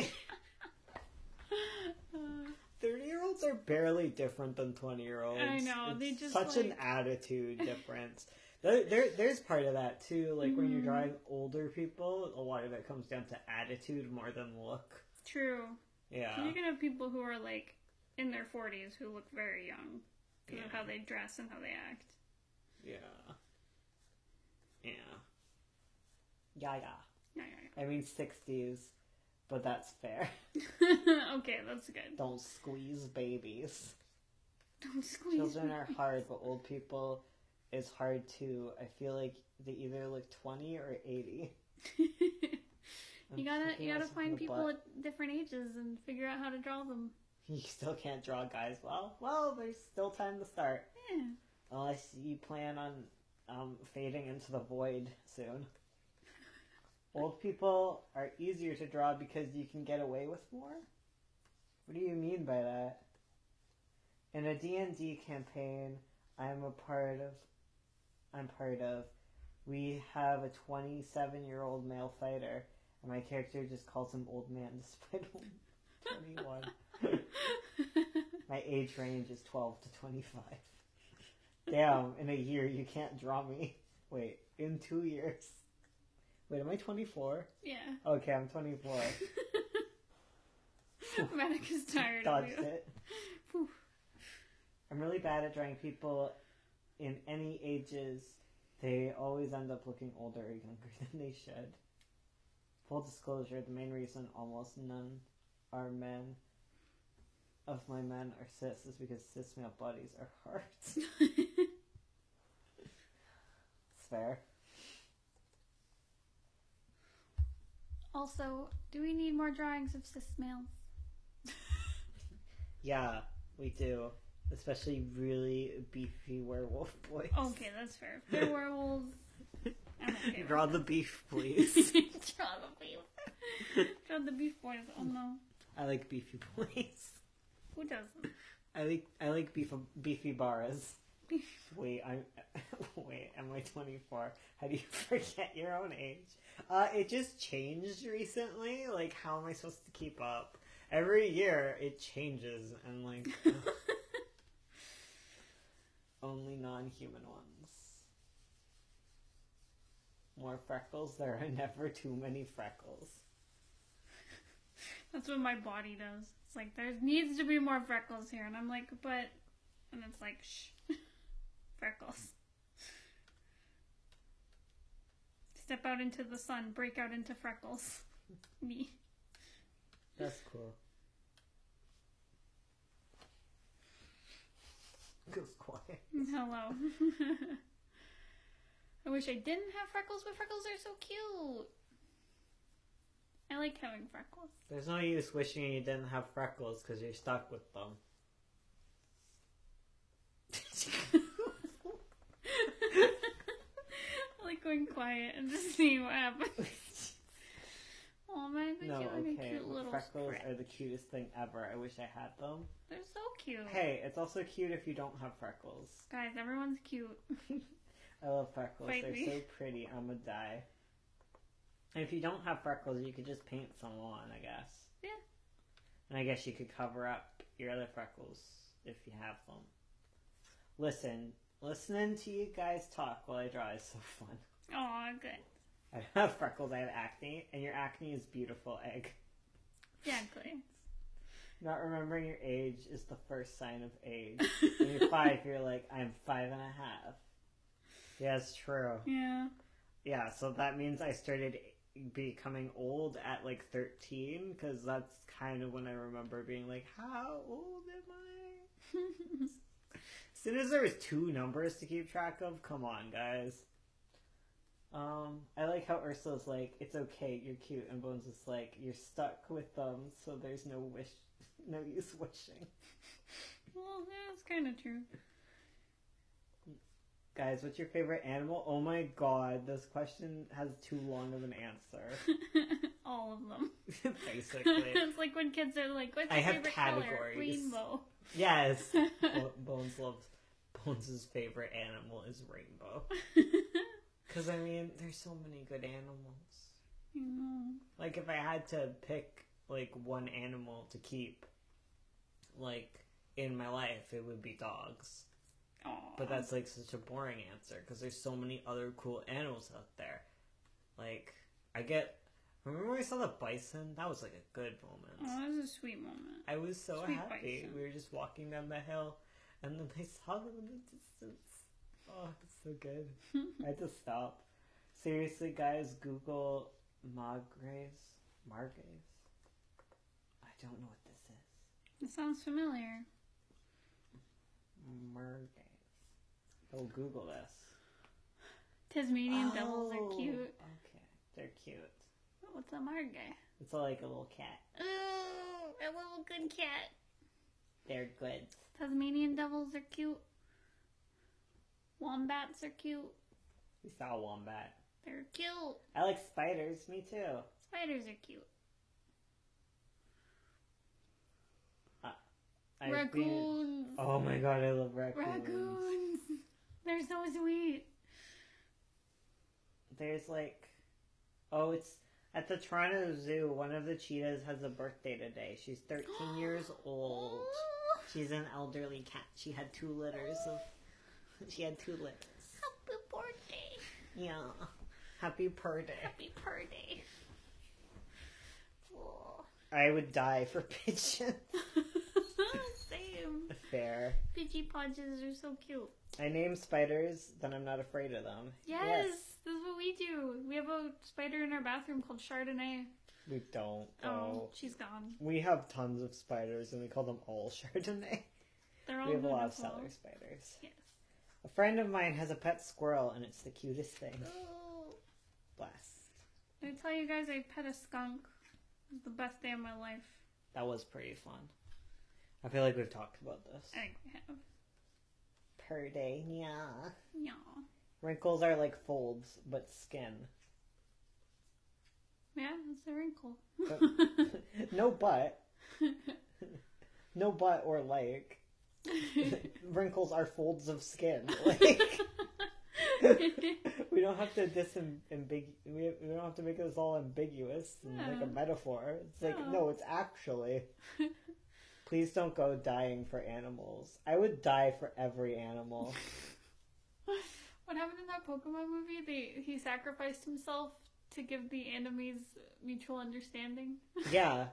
30-year-olds are barely different than 20-year-olds. I know, it's they just such an attitude difference. There's part of that too. Like when you're drawing older people, a lot of it comes down to attitude more than look. True. Yeah. So you can have people who are like in their 40s who look very young because of how they dress and how they act. Yeah. Yeah. I mean 60s, but that's fair. Okay, that's good. Don't squeeze babies. Don't squeeze. Children are hard, but old people is hard too. I feel like they either look 20 or 80. You gotta find people at different ages and figure out how to draw them. You still can't draw guys well. Well, there's still time to start. Yeah. Unless you plan on fading into the void soon. Old people are easier to draw because you can get away with more? What do you mean by that? In a D&D campaign, I'm part of. We have a 27-year-old male fighter, and my character just calls him old man despite I'm 21. My age range is 12 to 25. Damn, in a year you can't draw me. Wait, in 2 years. Wait, am I 24? Yeah. Okay, I'm 24. Medic is tired Dodged of you. it. I'm really bad at drawing people in any ages. They always end up looking older or younger than they should. Full disclosure, the main reason almost none are men of my men are cis is because cis male bodies are hard. It's fair. Also, do we need more drawings of cis males? Yeah, we do. Especially really beefy werewolf boys. Okay, that's fair. If they're werewolves, I'm okay. Draw the beef, please. Draw the beef. Draw the beef boys. Oh no. I like beefy boys. Who doesn't? I like beefy bars. Wait, am I 24? How do you forget your own age? It just changed recently. Like, how am I supposed to keep up? Every year it changes, and like only non-human ones. More freckles? There are never too many freckles. That's what my body does. It's like, there needs to be more freckles here. And I'm like, but... And it's like, shh. Freckles. Step out into the sun. Break out into freckles. Me. That's cool. Goes quiet. Hello. I wish I didn't have freckles, but freckles are so cute. I like having freckles. There's no use wishing you didn't have freckles because you're stuck with them. I like going quiet and just seeing what happens. Oh man, No, a okay. cute little Freckles script. are the cutest thing ever. I wish I had them. They're so cute. Hey, it's also cute if you don't have freckles. Guys, everyone's cute. I love freckles. Fight They're me. so pretty. I'ma die. And if you don't have freckles, you could just paint some on, I guess. Yeah. And I guess you could cover up your other freckles if you have them. Listening to you guys talk while I draw is so fun. Aw, good. I don't have freckles, I have acne, and your acne is beautiful, Egg. Exactly. Not remembering your age is the first sign of age. When you're 5, you're like, I'm 5.5. Yeah, it's true. Yeah. Yeah, so that means I started becoming old at like 13, because that's kind of when I remember being like, how old am I? As soon as there was 2 numbers to keep track of, come on, guys. I like how Ursula's like, it's okay, you're cute, and Bones is like, you're stuck with them, so there's no use wishing. Well, that's kind of true. Guys, what's your favorite animal? Oh my god, this question has too long of an answer. All of them. Basically. It's like when kids are like, what's your favorite color? Rainbow. Yes. Bones' favorite animal is rainbow. Because, I mean, there's so many good animals. Like, if I had to pick, like, one animal to keep, like, in my life, it would be dogs. Aww. But that's, like, such a boring answer, because there's so many other cool animals out there. Like, remember when I saw the bison? That was, like, a good moment. Oh, that was a sweet moment. I was so Sweet happy. bison. We were just walking down the hill, and then I saw them in the distance. Oh, it's so good. I had to stop. Seriously, guys, Google Margraves. I don't know what this is. It sounds familiar. Margraves. Oh, Google this. Tasmanian devils are cute. Okay, they're cute. What's a margay? It's like a little cat. Ooh, a little good cat. They're good. Tasmanian devils are cute. Wombats are cute. We saw a wombat. They're cute. I like spiders. Me too. Spiders are cute. Raccoons. Oh my god, I love raccoons. Raccoons. They're so sweet. There's like, oh, it's at the Toronto Zoo. One of the cheetahs has a birthday today. She's 13 years old. She's an elderly cat. She had 2 litters. Happy birthday. Yeah. Happy birthday. Happy birthday. I would die for pigeons. Same. Fair. Pidgey podges are so cute. I name spiders, then I'm not afraid of them. Yes, this is what we do. We have a spider in our bathroom called Chardonnay. We don't. Oh, she's gone. We have tons of spiders, and we call them all Chardonnay. They're all We have beautiful. a lot of cellar spiders. Yes. A friend of mine has a pet squirrel, and it's the cutest thing. Oh. Bless. I tell you guys, I pet a skunk. It was the best day of my life. That was pretty fun. I feel like we've talked about this. I think we have. Per day, yeah. Yeah. Wrinkles are like folds, but skin. Yeah, that's a wrinkle. No butt. No butt or like. Wrinkles are folds of skin. Like, we don't have to we don't have to make this all ambiguous and like a metaphor. It's like, no, it's actually. Please don't go dying for animals. I would die for every animal. What happened in that Pokemon movie? He sacrificed himself to give the enemies mutual understanding. Yeah.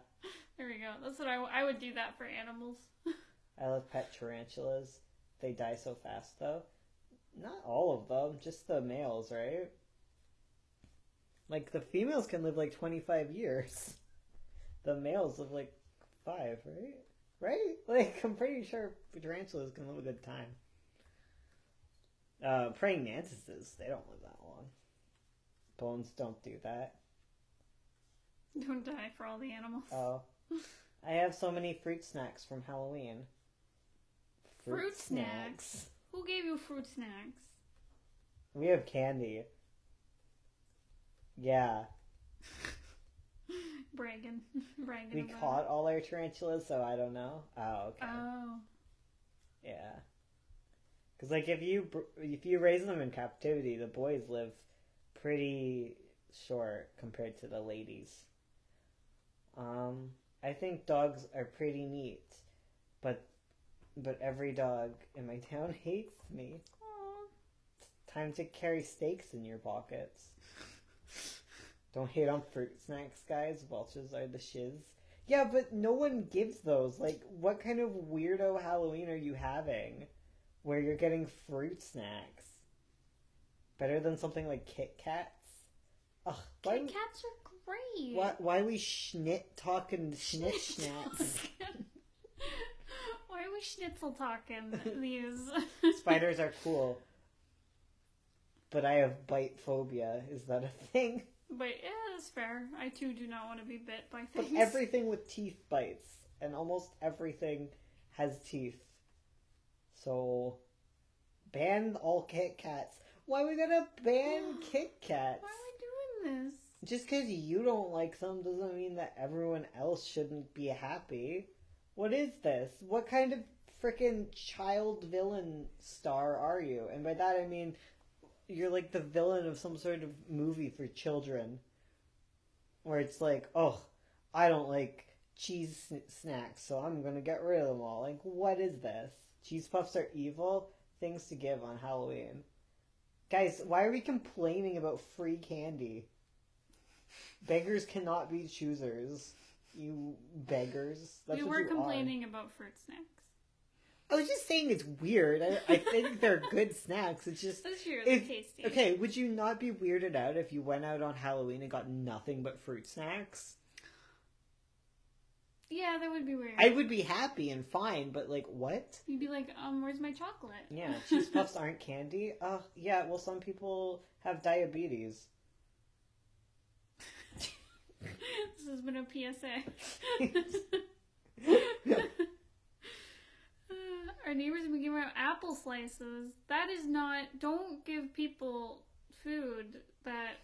There we go. That's what I would do that for animals. I love pet tarantulas. They die so fast, though. Not all of them, just the males, right? Like, the females can live like 25 years. The males live like 5, right? Right? Like, I'm pretty sure tarantulas can live a good time. Praying mantises, they don't live that long. Bones don't do that. Don't die for all the animals. Oh. I have so many fruit snacks from Halloween. Fruit snacks? Who gave you fruit snacks? We have candy. Yeah. Bragging. We caught all our tarantulas, so I don't know. Oh, okay. Oh. Yeah. Because, like, if you raise them in captivity, the boys live pretty short compared to the ladies. I think dogs are pretty neat, but every dog in my town hates me. Aww. It's time to carry stakes in your pockets. Don't hate on fruit snacks, guys. Welch's are the shiz. Yeah, but no one gives those. Like, what kind of weirdo Halloween are you having where you're getting fruit snacks? Better than something like Kit Kats? Ugh, Kit Kats are great. Why are we talking schnitz-schnats? Why are we schnitzel talking these? Spiders are cool. But I have bite phobia. Is that a thing? But yeah, that's fair. I too do not want to be bit by things. But everything with teeth bites. And almost everything has teeth. So, ban all Kit Kats. Why we gotta ban Kit Kats? Why are we doing this? Just because you don't like them doesn't mean that everyone else shouldn't be happy. What is this? What kind of frickin' child villain star are you? And by that I mean, you're like the villain of some sort of movie for children. Where it's like, oh, I don't like cheese snacks, so I'm gonna get rid of them all. Like, what is this? Cheese puffs are evil? Things to give on Halloween. Guys, why are we complaining about free candy? Beggars cannot be choosers. You beggars. We were complaining about fruit snacks. I was just saying it's weird. I think they're good snacks. It's just... That's true. They're tasty. Okay, would you not be weirded out if you went out on Halloween and got nothing but fruit snacks? Yeah, that would be weird. I would be happy and fine, but like, what? You'd be like, where's my chocolate? Yeah, cheese puffs aren't candy? Yeah, well, some people have diabetes. This has been a PSA. Our neighbors have been giving out apple slices. That is not... Don't give people food that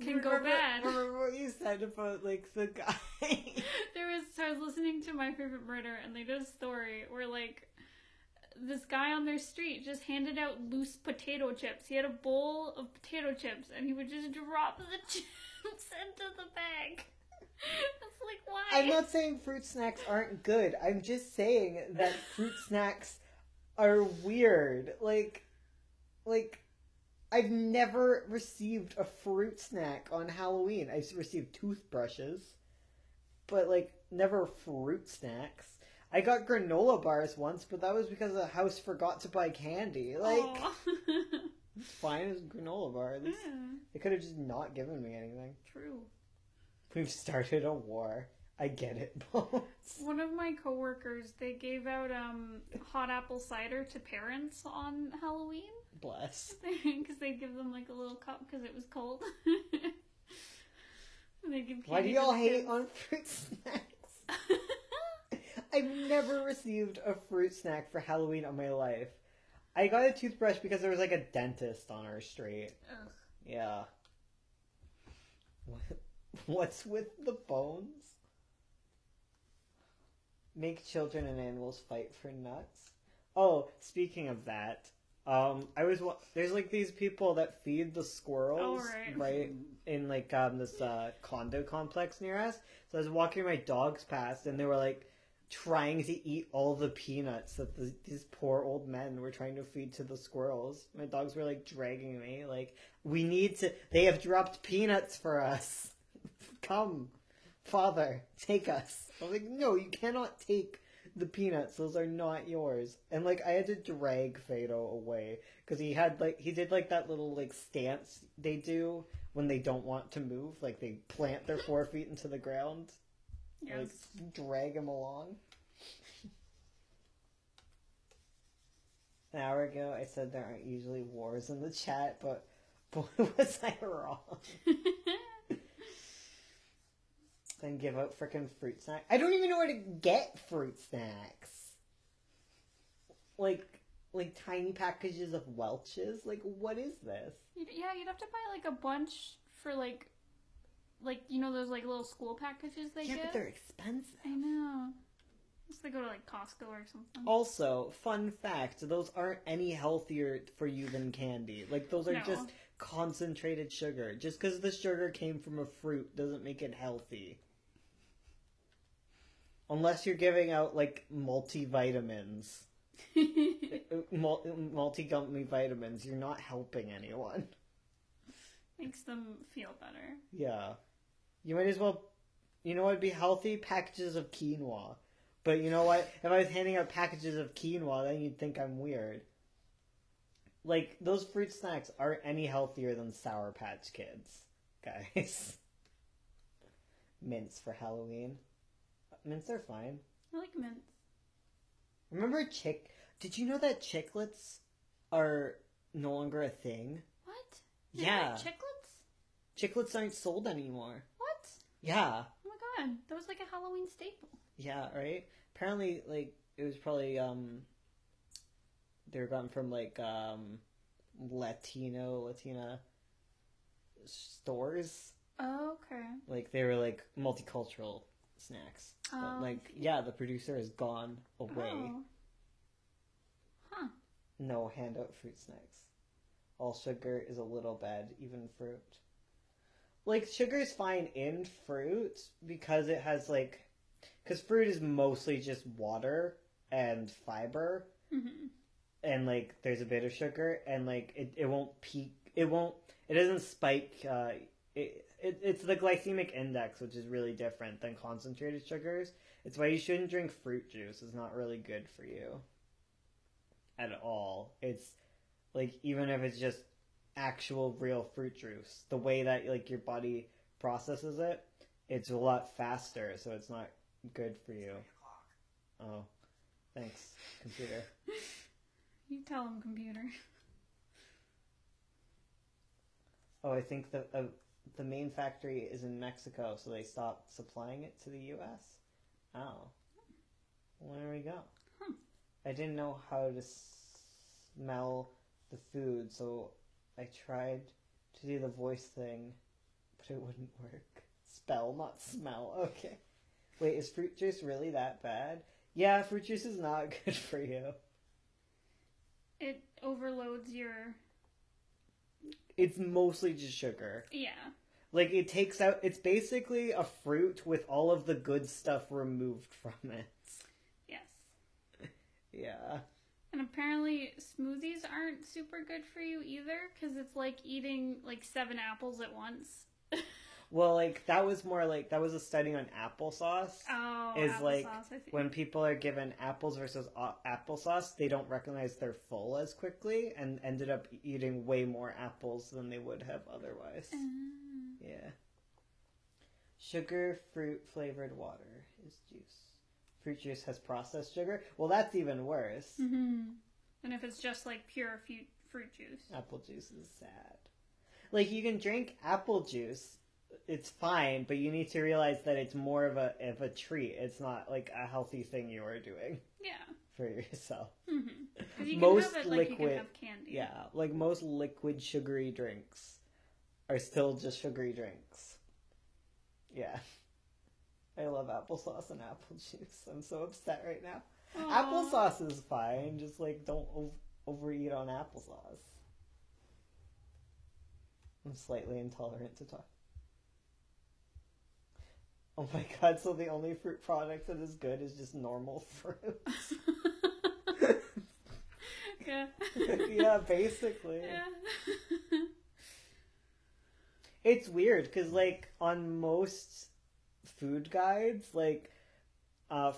can go bad. Remember what you said about, like, the guy? There was... So So I was listening to My Favorite Murder, and they did a story where, like, this guy on their street just handed out loose potato chips. He had a bowl of potato chips, and he would just drop the chips into the bag. It's like, why? I'm not saying fruit snacks aren't good. I'm just saying that fruit snacks are weird. Like, I've never received a fruit snack on Halloween. I've received toothbrushes, but, like, never fruit snacks. I got granola bars once, but that was because the house forgot to buy candy. Like, it's fine as a granola bar. At least they could have just not given me anything. True. We've started a war. I get it, Bones. One of my coworkers, they gave out hot apple cider to parents on Halloween. Bless. Because they give them like a little cup because it was cold. They give Why do y'all hate on fruit snacks? I've never received a fruit snack for Halloween in my life. I got a toothbrush because there was like a dentist on our street. Ugh. Yeah. What's with the bones? Make children and animals fight for nuts. Oh, speaking of that, there's like these people that feed the squirrels right in like this condo complex near us. So I was walking my dogs past, and they were like trying to eat all the peanuts that these poor old men were trying to feed to the squirrels. My dogs were like dragging me, like, they have dropped peanuts for us. Come, father, take us. I was like, no, you cannot take the peanuts. Those are not yours. And like, I had to drag Fado away because he did like that little like stance they do when they don't want to move. Like they plant their forefeet into the ground. Yes. Like drag him along. An hour ago, I said there aren't usually wars in the chat, but boy, was I wrong. Then give out frickin' fruit snacks. I don't even know where to get fruit snacks. Like tiny packages of Welch's? Like, what is this? Yeah, you'd have to buy like a bunch for like you know those like little school packages they get? Yeah, but they're expensive. I know. Unless they go to like Costco or something. Also, fun fact, those aren't any healthier for you than candy. Like, those are just concentrated sugar. Just because the sugar came from a fruit doesn't make it healthy. Unless you're giving out, like, multivitamins. Multi-gummy vitamins. You're not helping anyone. Makes them feel better. Yeah. You might as well... You know what would be healthy? Packages of quinoa. But you know what? If I was handing out packages of quinoa, then you'd think I'm weird. Like, those fruit snacks aren't any healthier than Sour Patch Kids, guys. Mints for Halloween. Mints are fine. I like mints. Remember Did you know that chiclets are no longer a thing? What? Yeah. Like chiclets? Chiclets aren't sold anymore. What? Yeah. Oh my god, that was like a Halloween staple. Yeah, right? Apparently, like, it was probably, they were gotten from, like, Latina stores. Oh, okay. Like, they were, like, multicultural snacks. But, like, yeah, the producer is gone away. Oh. Huh. No handout fruit snacks. All sugar is a little bad, even fruit. Like, sugar is fine in fruit because it has, like... Because fruit is mostly just water and fiber. Mm-hmm. And, like, there's a bit of sugar. And, like, it won't peak... It doesn't spike... It's the glycemic index, which is really different than concentrated sugars. It's why you shouldn't drink fruit juice. It's not really good for you. At all. It's, like, even if it's just actual real fruit juice, the way that, like, your body processes it, it's a lot faster, so it's not good for you. Oh, thanks, computer. You tell him, computer. Oh, I think the main factory is in Mexico, so they stopped supplying it to the U.S. Oh, well, there we go. I didn't know how to smell the food, so I tried to do the voice thing, but it wouldn't work. Spell, not smell. Okay. Wait, is fruit juice really that bad? Yeah, fruit juice is not good for you. It overloads your... It's mostly just sugar. Yeah. Like, it takes out... It's basically a fruit with all of the good stuff removed from it. Yes. Yeah. And apparently smoothies aren't super good for you either, because it's like eating like 7 apples at once. Well, like, that was a study on applesauce. Oh, is applesauce, like, I see. when people are given apples versus applesauce, they don't recognize they're full as quickly and ended up eating way more apples than they would have otherwise. Yeah. Sugar, fruit flavored water is juice. Fruit juice has processed sugar. Well, that's even worse. Mm-hmm. And if it's just like pure fruit juice. Apple juice is sad. Like, you can drink apple juice, it's fine, but you need to realize that it's more of a treat. It's not like a healthy thing you are doing. Yeah. For yourself. Mm-hmm. Because you Most can have it like liquid, you can have candy. Yeah, like most liquid sugary drinks are still just sugary drinks. Yeah. I love applesauce and apple juice. I'm so upset right now. Aww. Applesauce is fine, just like don't overeat on applesauce. I'm slightly intolerant to talk. Oh my god, so the only fruit product that is good is just normal fruits. Yeah. Yeah, basically. Yeah. It's weird, because, like, on most food guides, like,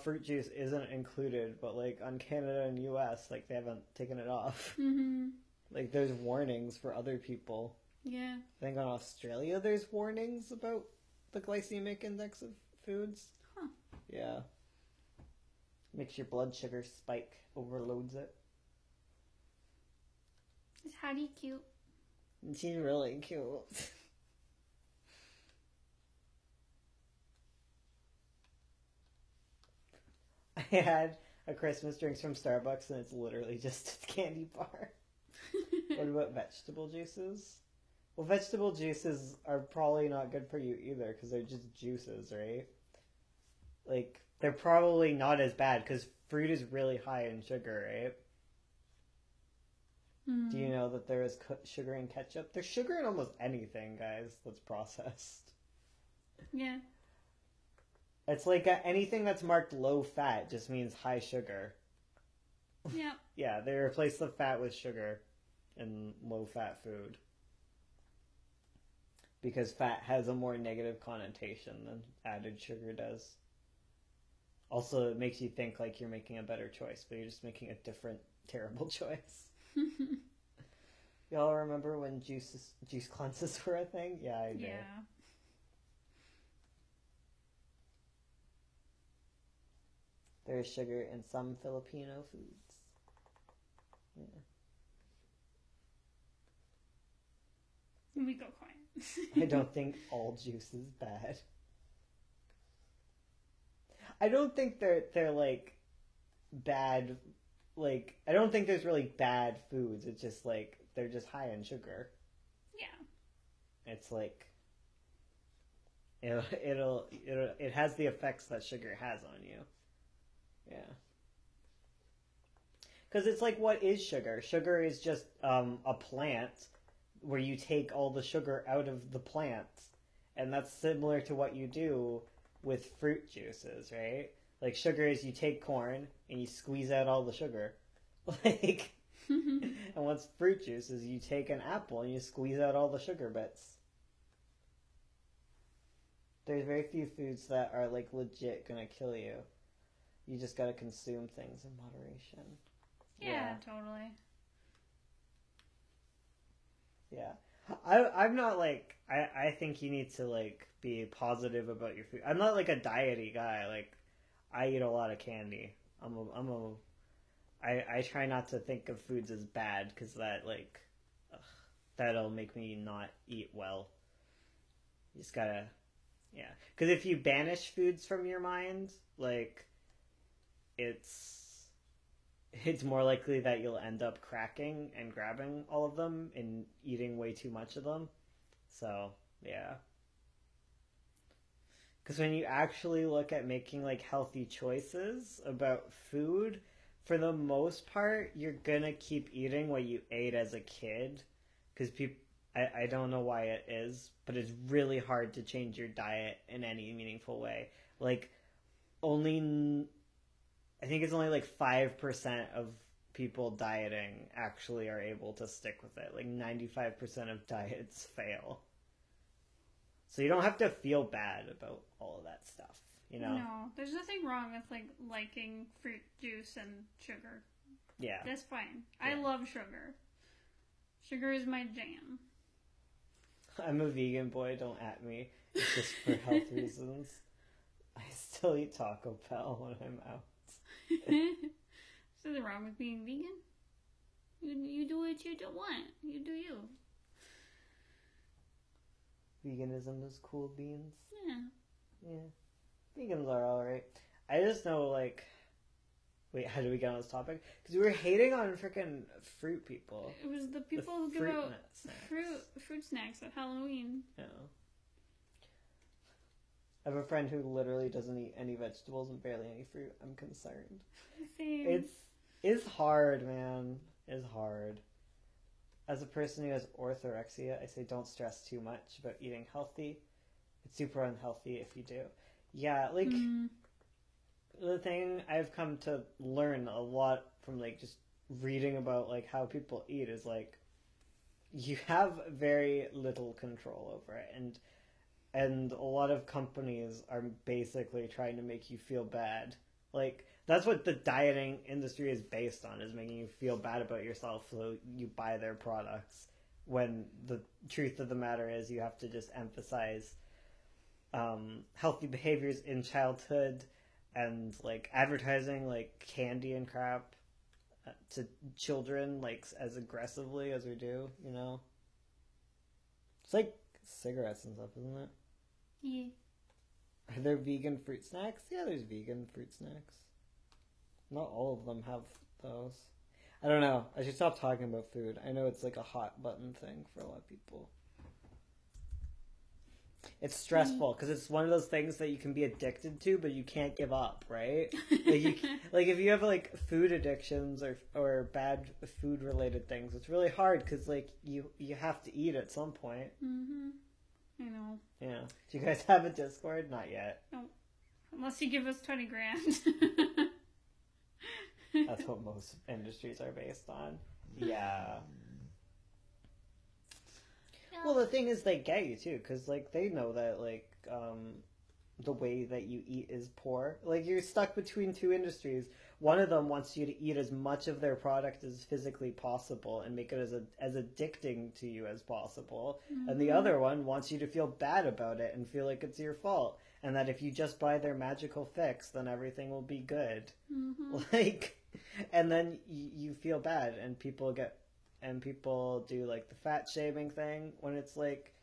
fruit juice isn't included, but, like, on Canada and US, like, they haven't taken it off. Mm-hmm. Like, there's warnings for other people. Yeah. I think on Australia there's warnings about the glycemic index of foods. Huh. Yeah. Makes your blood sugar spike, overloads it. Is Hattie cute? She's really cute. I had a Christmas drinks from Starbucks and it's literally just a candy bar. What about vegetable juices? Well, vegetable juices are probably not good for you either because they're just juices, right? Like, they're probably not as bad because fruit is really high in sugar, right? Mm. Do you know that there is sugar in ketchup? There's sugar in almost anything, guys, that's processed. Yeah. It's like anything that's marked low fat just means high sugar. Yeah. Yeah, they replace the fat with sugar in low fat food. Because fat has a more negative connotation than added sugar does. Also, it makes you think like you're making a better choice, but you're just making a different, terrible choice. Y'all remember when juice cleanses were a thing? Yeah, I do. Yeah. There is sugar in some Filipino foods. Yeah. We go quiet. I don't think all juice is bad. I don't think they're like bad. Like, I don't think there's really bad foods. It's just like they're just high in sugar. Yeah. It's like it has the effects that sugar has on you. Yeah. Because it's like, what is sugar? Sugar is just a plant where you take all the sugar out of the plant. And that's similar to what you do with fruit juices, right? Like, sugar is you take corn and you squeeze out all the sugar. Like, and what's fruit juice is you take an apple and you squeeze out all the sugar bits. There's very few foods that are, like, legit gonna kill you. You just gotta consume things in moderation. Yeah, totally. Yeah. I'm not like, I think you need to like be positive about your food. I'm not like a diety guy. Like, I eat a lot of candy. I try not to think of foods as bad because that like, that'll make me not eat well. You just gotta, yeah. Because if you banish foods from your mind, like, it's more likely that you'll end up cracking and grabbing all of them and eating way too much of them. So, yeah. Because when you actually look at making like healthy choices about food, for the most part, you're gonna keep eating what you ate as a kid. Because I don't know why it is, but it's really hard to change your diet in any meaningful way. Like, I think it's only like 5% of people dieting actually are able to stick with it. Like 95% of diets fail. So you don't have to feel bad about all of that stuff, you know? No, there's nothing wrong with like liking fruit juice and sugar. Yeah. That's fine. Yeah. I love sugar. Sugar is my jam. I'm a vegan boy, don't at me. It's just for health reasons. I still eat Taco Bell when I'm out. There's nothing wrong with being vegan. You do what you don't want. You do you. Veganism is cool beans. Yeah. Yeah. Vegans are alright. I just know, like... Wait, how did we get on this topic? Because we were hating on freaking fruit people. It was the people who give out fruit snacks at Halloween. Yeah. I have a friend who literally doesn't eat any vegetables and barely any fruit. I'm concerned. Same. It's hard, man. It's hard. As a person who has orthorexia, I say don't stress too much about eating healthy. It's super unhealthy if you do. Yeah, like, the thing I've come to learn a lot from, like, just reading about, like, how people eat is, like, you have very little control over it. And a lot of companies are basically trying to make you feel bad. Like, that's what the dieting industry is based on, is making you feel bad about yourself so you buy their products. When the truth of the matter is you have to just emphasize healthy behaviors in childhood and, like, advertising, like, candy and crap to children, like, as aggressively as we do, you know? It's like cigarettes and stuff, isn't it? Yeah. Are there vegan fruit snacks? Yeah, there's vegan fruit snacks. Not all of them have those. I don't know. I should stop talking about food. I know it's like a hot button thing for a lot of people. It's stressful because it's one of those things that you can be addicted to, but you can't give up, right? Like if you have like food addictions or bad food related things, it's really hard because like you have to eat at some point. Mm-hmm. I know. Yeah. Do you guys have a Discord? Not yet. No. Unless you give us 20 grand. That's what most industries are based on. Yeah. Well, the thing is, they get you too, because like they know that like the way that you eat is poor. Like you're stuck between two industries. One of them wants you to eat as much of their product as physically possible and make it as addicting to you as possible. Mm-hmm. And the other one wants you to feel bad about it and feel like it's your fault. And that if you just buy their magical fix, then everything will be good. Mm-hmm. Like, and then you feel bad, and people do like the fat shaming thing when it's like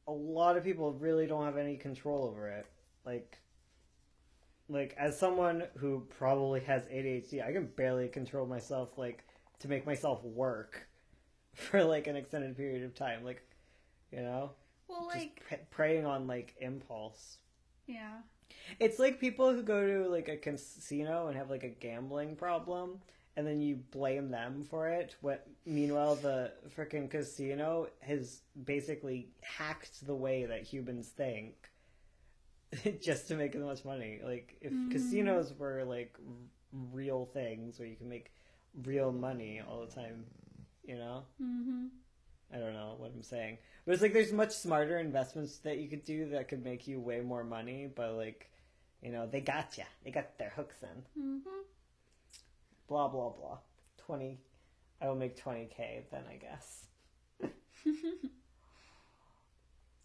a lot of people really don't have any control over it. Like as someone who probably has ADHD, I can barely control myself, like, to make myself work for like an extended period of time. Like, you know, well, like preying on like impulse. Yeah. It's like people who go to like a casino and have like a gambling problem, and then you blame them for it. Meanwhile, the frickin' casino has basically hacked the way that humans think just to make as much money. Like, if casinos were like real things where you can make real money all the time, you know? Mm-hmm. I don't know what I'm saying. But it's like there's much smarter investments that you could do that could make you way more money, but like, you know, they got ya. They got their hooks in. Mm-hmm. Blah, blah, blah. I will make 20K then, I guess.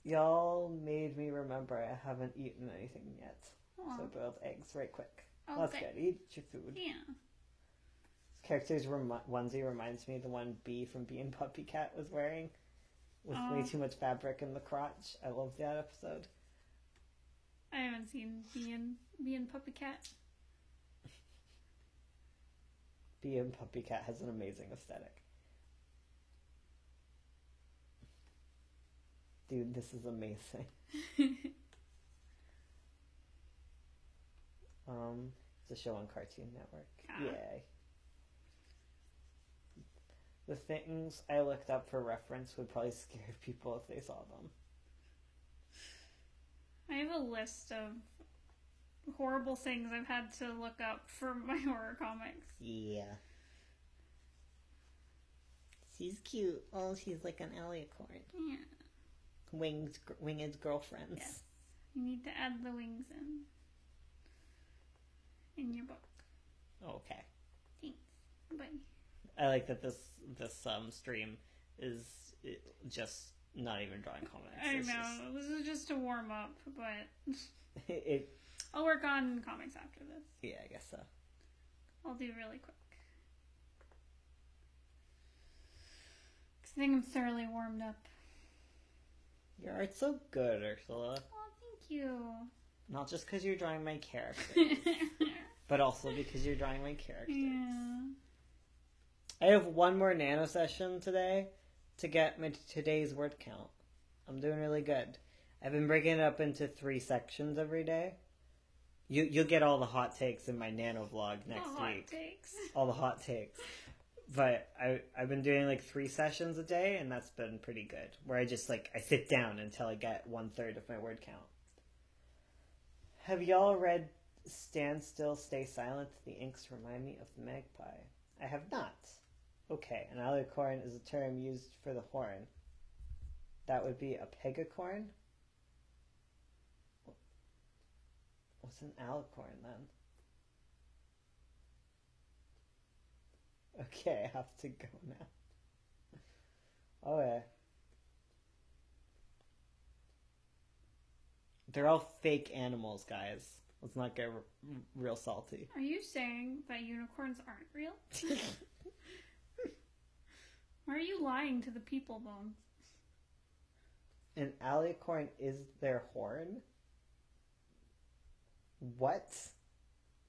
Y'all made me remember I haven't eaten anything yet. Aww. So I boiled eggs right quick. Okay. That's good. Eat your food. Yeah. This character's onesie reminds me of the one Bee from Bee and Puppy Cat was wearing. With way too much fabric in the crotch. I love that episode. I haven't seen Bee and Puppy Cat. Bee and Puppy Cat has an amazing aesthetic. Dude, this is amazing. It's a show on Cartoon Network. Ah. Yay. The things I looked up for reference would probably scare people if they saw them. I have a list of horrible things I've had to look up for my horror comics. Yeah. She's cute. Oh, she's like an alicorn. Yeah. Winged girlfriends. Yes. You need to add the wings in your book. Okay. Thanks. Bye. I like that this stream is just not even drawing comics. I know. This is just a warm up, but it. I'll work on comics after this. Yeah, I guess so. I'll do really quick. Because I think I'm thoroughly warmed up. Your art's so good, Ursula. Oh, thank you. Not just because you're drawing my characters, but also because you're drawing my characters. Yeah. I have one more nano session today to get my today's word count. I'm doing really good. I've been breaking it up into 3 sections every day. You'll get all the hot takes in my nano vlog next week. Hot takes. All the hot takes. But I've been doing like 3 sessions a day, and that's been pretty good. Where I just I sit down until I get 1/3 of my word count. Have y'all read Stand Still, Stay Silent? The inks remind me of the magpie. I have not. Okay, an alicorn is a term used for the horn. That would be a pegacorn? What's an alicorn then? Okay, I have to go now. Okay. They're all fake animals, guys. Let's not get real salty. Are you saying that unicorns aren't real? Why are you lying to the people, Bones? An alicorn is their horn? What?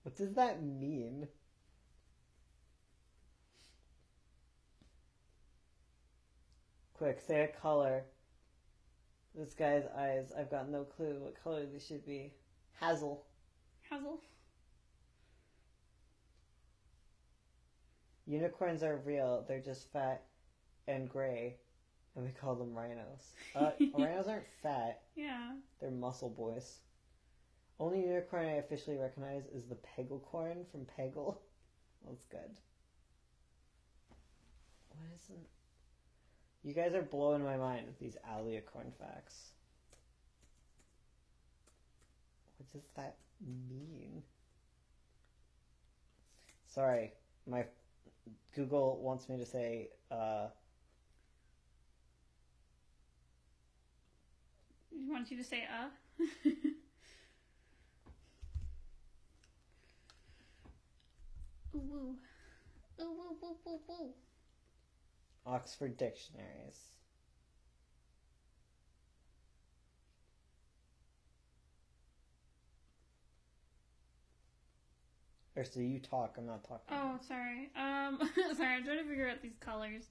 What does that mean? Quick, say a color. This guy's eyes, I've got no clue what color they should be. Hazel. Hazel? Unicorns are real, they're just fat and gray, and we call them rhinos. Rhinos aren't fat. Yeah. They're muscle boys. Only unicorn I officially recognize is the Pegelcorn from Peggle. That's good. What isn't... You guys are blowing my mind with these alicorn facts. What does that mean? Sorry, my Google wants me to say, He wants you to say, Ooh, ooh, ooh, ooh, ooh, ooh. Oxford Dictionaries. Or so you talk, I'm not talking. Oh, sorry. Sorry, I'm trying to figure out these colors.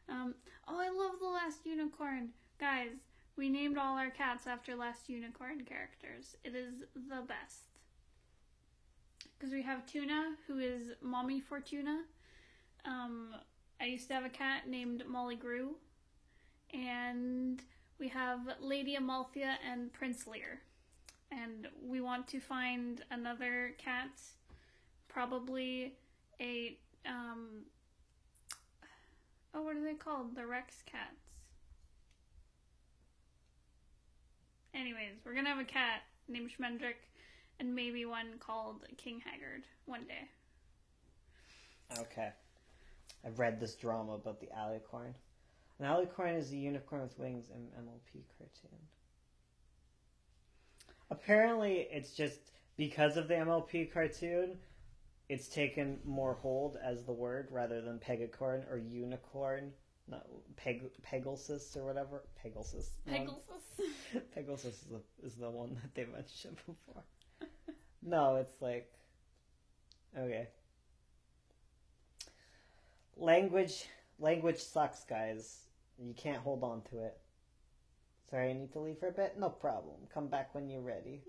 Oh, I love the Last Unicorn. Guys, we named all our cats after Last Unicorn characters. It is the best. Because we have Tuna, who is Mommy Fortuna. I used to have a cat named Molly Grew. And we have Lady Amalthea and Prince Lear. And we want to find another cat, probably a, what are they called? The Rex cats. Anyways, we're gonna have a cat named Schmendrick, and maybe one called King Haggard one day. Okay. I've read this drama about the alicorn. An alicorn is a unicorn with wings in MLP cartoon. Apparently, it's just because of the MLP cartoon, it's taken more hold as the word rather than pegacorn or unicorn. No, Pegasus or whatever. Pegasus. Pegasus is the one that they mentioned before. No, it's like... Okay. Language sucks, guys. You can't hold on to it. Sorry, I need to leave for a bit? No problem. Come back when you're ready.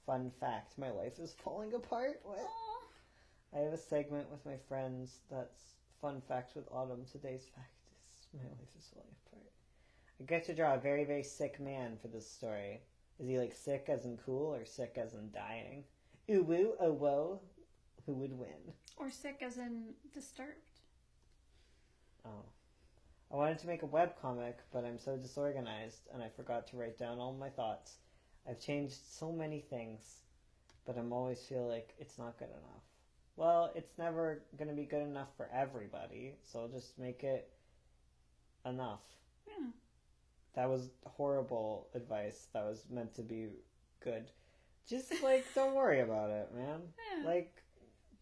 Fun fact, my life is falling apart. What? Aww. I have a segment with my friends that's fun fact with Autumn. Today's fact is my life is falling apart. I get to draw a very, very sick man for this story. Is he like sick as in cool or sick as in dying? Ooh woo, oh whoa. Who would win? Or sick as in disturbed. Oh. I wanted to make a webcomic, but I'm so disorganized and I forgot to write down all my thoughts. I've changed so many things, but I'm always feel like it's not good enough. Well, it's never going to be good enough for everybody, so just make it enough. Yeah. That was horrible advice. That was meant to be good. Just, like, don't worry about it, man. Yeah. Like,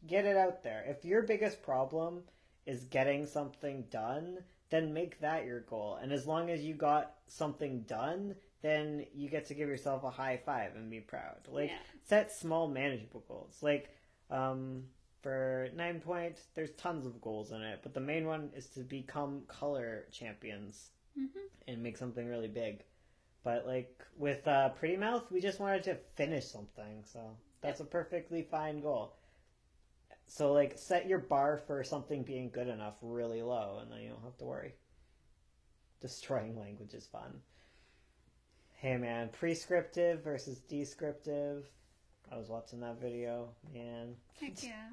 get it out there. If your biggest problem is getting something done, then make that your goal. And as long as you got something done, then you get to give yourself a high five and be proud. Like, set small, manageable goals. Like, for 9 Point, there's tons of goals in it, but the main one is to become color champions and make something really big. But, like, with Pretty Mouth, we just wanted to finish something, so that's a perfectly fine goal. So, like, set your bar for something being good enough really low, and then you don't have to worry. Destroying language is fun. Hey, man, prescriptive versus descriptive. I was watching that video, man. Heck yeah.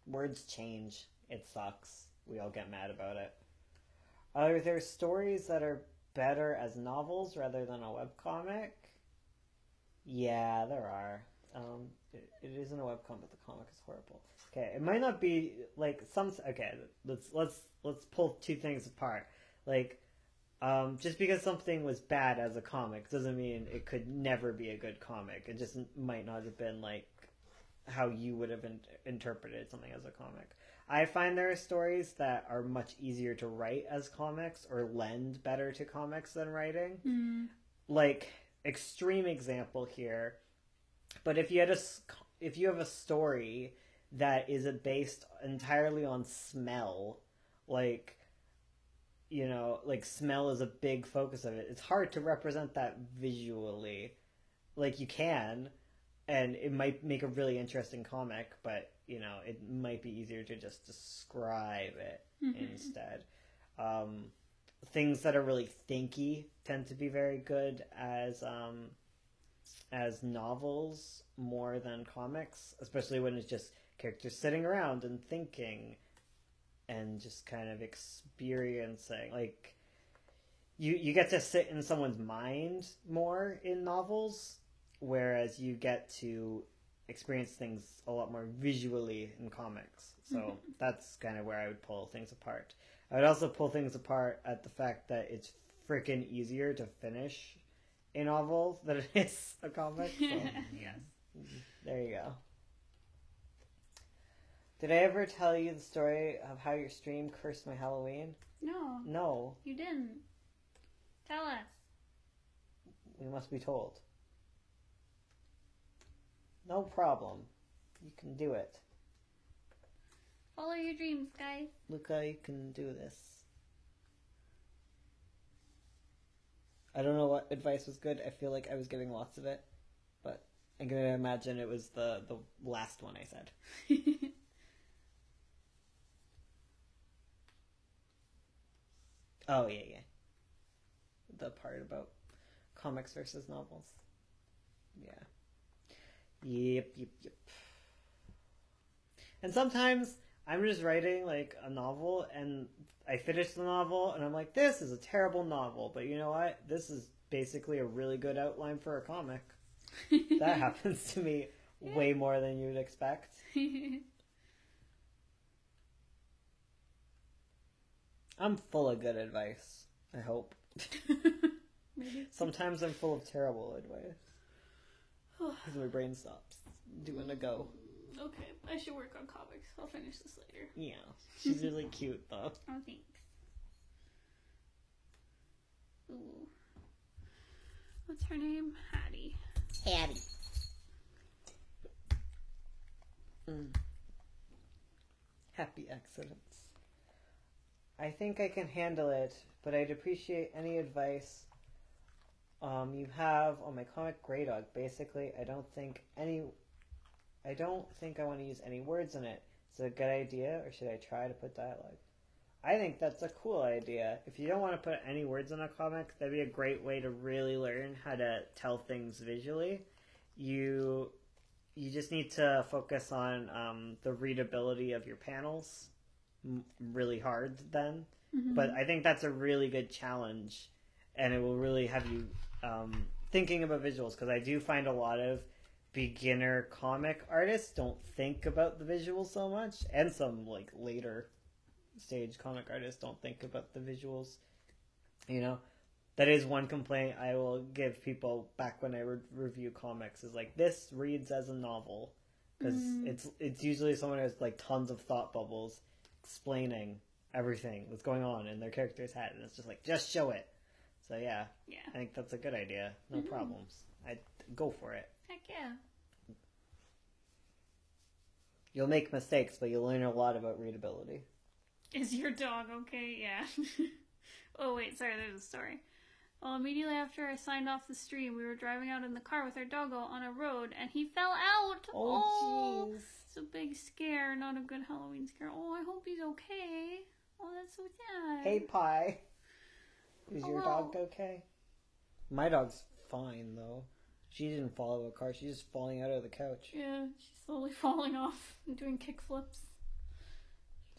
Words change. It sucks. We all get mad about it. Are there stories that are better as novels rather than a webcomic? Yeah, there are. It isn't a webcomic, but the comic is horrible. Okay, it might not be like some. Okay, let's pull two things apart. Like, just because something was bad as a comic doesn't mean it could never be a good comic. It just might not have been like how you would have interpreted something as a comic. I find there are stories that are much easier to write as comics or lend better to comics than writing. Like, extreme example here, but if you have a story that is based entirely on smell, like, you know, like smell is a big focus of it, it's hard to represent that visually. Like, you can, and it might make a really interesting comic, but, you know, it might be easier to just describe it instead. Things that are really thinky tend to be very good as novels more than comics, especially when it's just characters sitting around and thinking and just kind of experiencing. Like, you get to sit in someone's mind more in novels, whereas you get to experience things a lot more visually in comics. So that's kind of where I would pull things apart. I would also pull things apart at the fact that it's freaking easier to finish a novel than it is a comic. So, yes. There you go. Did I ever tell you the story of how your stream cursed my Halloween? No. No. You didn't. Tell us. We must be told. No problem. You can do it. Follow your dreams, guys. Luca, you can do this. I don't know what advice was good. I feel like I was giving lots of it, but I'm going to imagine it was the last one I said. Oh, yeah. The part about comics versus novels. Yeah. Yep. And sometimes I'm just writing, like, a novel, and I finish the novel, and I'm like, this is a terrible novel, but you know what? This is basically a really good outline for a comic. That happens to me way more than you'd expect. I'm full of good advice, I hope. Maybe. Sometimes I'm full of terrible advice. Because my brain stops doing a go. Okay, I should work on comics. I'll finish this later. Yeah, she's really cute, though. Oh, thanks. Ooh. What's her name? Hattie. Happy accidents. I think I can handle it, but I'd appreciate any advice you have on my comic Grey Dog. Basically, I don't think I want to use any words in it. Is it a good idea, or should I try to put dialogue? I think that's a cool idea. If you don't want to put any words in a comic, that'd be a great way to really learn how to tell things visually. You just need to focus on the readability of your panels really hard then. Mm-hmm. But I think that's a really good challenge, and it will really have you thinking about visuals, because I do find a lot of beginner comic artists don't think about the visuals so much, and some like later stage comic artists don't think about the visuals. You know, that is one complaint I will give people back when I review comics, is like, this reads as a novel, because it's usually someone who has like tons of thought bubbles explaining everything that's going on in their character's head, and it's just like, just show it. So yeah, I think that's a good idea. No problems. I'd go for it. Heck yeah. You'll make mistakes, but you'll learn a lot about readability. Is your dog okay? Yeah. Oh, wait, sorry, there's a story. Well, immediately after I signed off the stream, we were driving out in the car with our doggo on a road, and he fell out. Oh, jeez. It's a big scare, not a good Halloween scare. Oh, I hope he's okay. Oh, that's so sad. Hey, Pie. Is your dog okay? My dog's fine, though. She didn't fall out of a car. She's just falling out of the couch. Yeah, she's slowly falling off and doing kickflips.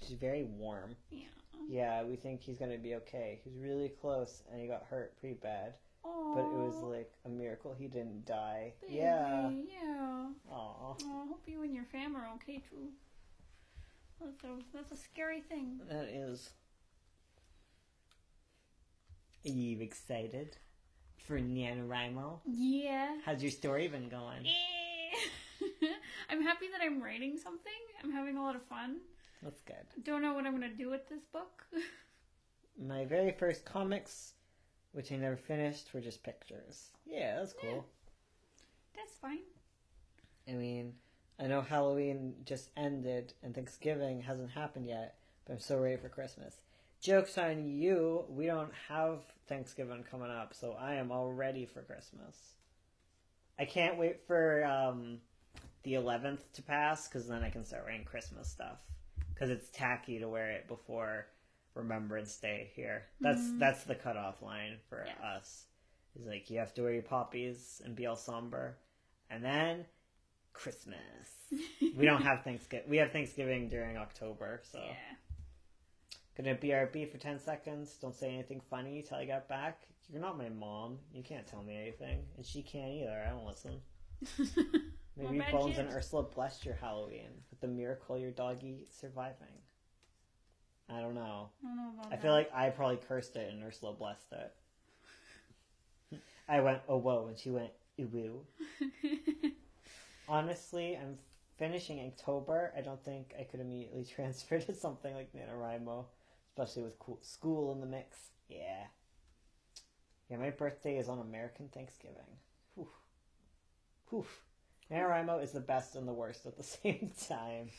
She's very warm. Yeah. Yeah, we think he's going to be okay. He's really close, and he got hurt pretty bad. Aww. But it was like a miracle he didn't die. Baby, yeah. Yeah. Aww. I hope you and your family are okay, too. That's a scary thing. That is. Are you excited for NaNoWriMo? Yeah. How's your story been going? I'm happy that I'm writing something. I'm having a lot of fun. That's good. Don't know what I'm going to do with this book. My very first comics, which I never finished, were just pictures. Yeah, that's cool. Yeah. That's fine. I mean, I know Halloween just ended and Thanksgiving hasn't happened yet, but I'm so ready for Christmas. Joke's on you, we don't have Thanksgiving coming up, so I am all ready for Christmas. I can't wait for the 11th to pass, because then I can start writing Christmas stuff. Because it's tacky to wear it before Remembrance Day here. That's the cutoff line for us. It's like, you have to wear your poppies and be all somber. And then Christmas. We don't have Thanksgiving. We have Thanksgiving during October, so. Yeah. Gonna BRB for 10 seconds. Don't say anything funny till I get back. You're not my mom. You can't tell me anything. And she can't either. I don't listen. Maybe Bones and Ursula blessed your Halloween with the miracle your doggy surviving. I don't know. I don't know about that. I feel like I probably cursed it and Ursula blessed it. I went, oh whoa, and she went, ooh. Honestly, I'm finishing October. I don't think I could immediately transfer to something like NaNoWriMo, especially with school in the mix. Yeah. Yeah, my birthday is on American Thanksgiving. Whew. Whew. NaNoWriMo is the best and the worst at the same time.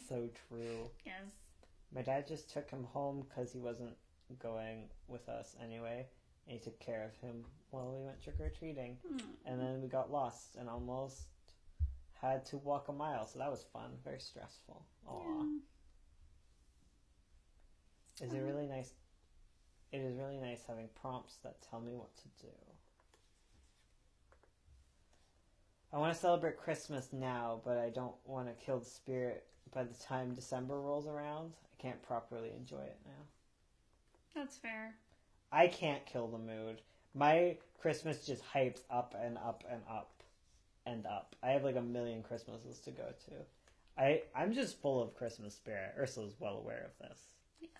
So true. Yes. My dad just took him home because he wasn't going with us anyway. And he took care of him while we went trick-or-treating. And then we got lost and almost had to walk a mile. So that was fun. Very stressful. Aww. Yeah. It is really nice having prompts that tell me what to do. I want to celebrate Christmas now, but I don't want to kill the spirit by the time December rolls around. I can't properly enjoy it now. That's fair. I can't kill the mood. My Christmas just hypes up and up and up and up. I have like a million Christmases to go to. I'm just full of Christmas spirit. Ursula's well aware of this. Yes.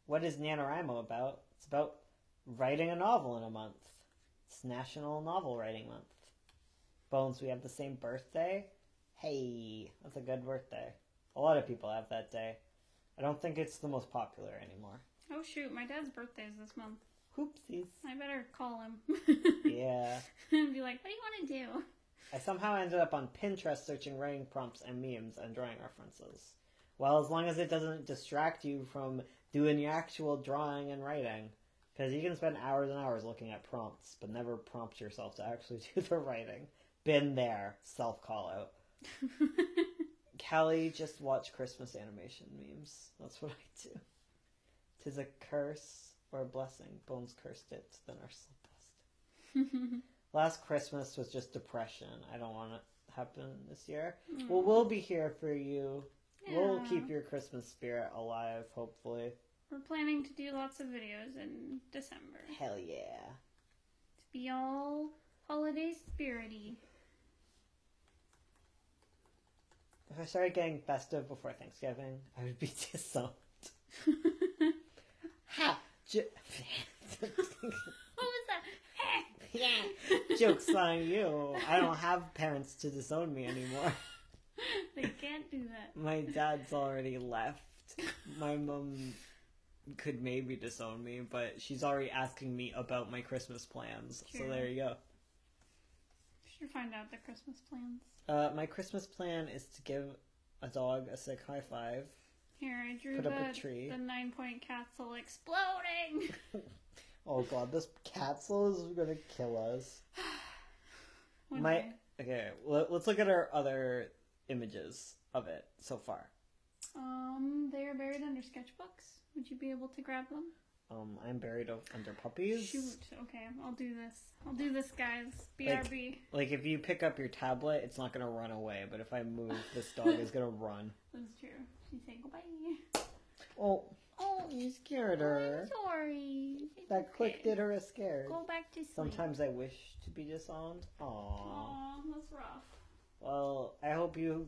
What is NaNoWriMo about? It's about writing a novel in a month. It's National Novel Writing Month. Bones, we have the same birthday? Hey, that's a good birthday. A lot of people have that day. I don't think it's the most popular anymore. Oh shoot, my dad's birthday is this month. Oopsies. I better call him. Yeah. And be like, what do you want to do? I somehow ended up on Pinterest searching writing prompts and memes and drawing references. Well, as long as it doesn't distract you from doing the actual drawing and writing. Because you can spend hours and hours looking at prompts, but never prompt yourself to actually do the writing. Been there. Self-call out. Callie, just watch Christmas animation memes. That's what I do. 'Tis a curse or a blessing. Bones cursed it, then are so blessed. Last Christmas was just depression. I don't want it to happen this year. Well, we'll be here for you. Yeah. We'll keep your Christmas spirit alive, hopefully. We're planning to do lots of videos in December. Hell yeah. To be all holiday spirity. If I started getting festive before Thanksgiving, I would be disowned. Ha! What was that? Yeah. Joke's on you. I don't have parents to disown me anymore. They can't do that. My dad's already left. My mom could maybe disown me, but she's already asking me about my Christmas plans. True. So there you go. Should find out the Christmas plans. My Christmas plan is to give a dog a sick high five. Here, I drew the 9-point capsule exploding. Oh god, this capsule is gonna kill us. Okay, let's look at our other images of it so far. They are buried under sketchbooks. Would you be able to grab them? I'm buried under puppies. Shoot, okay, I'll do this, guys. BRB. Like if you pick up your tablet, it's not gonna run away, but if I move, this dog is gonna run. That's true. She's saying goodbye. Oh, you scared her. I'm sorry. That click did her a scared. Go back to sleep. Sometimes I wish to be disowned. Aww, that's rough. Well, I hope you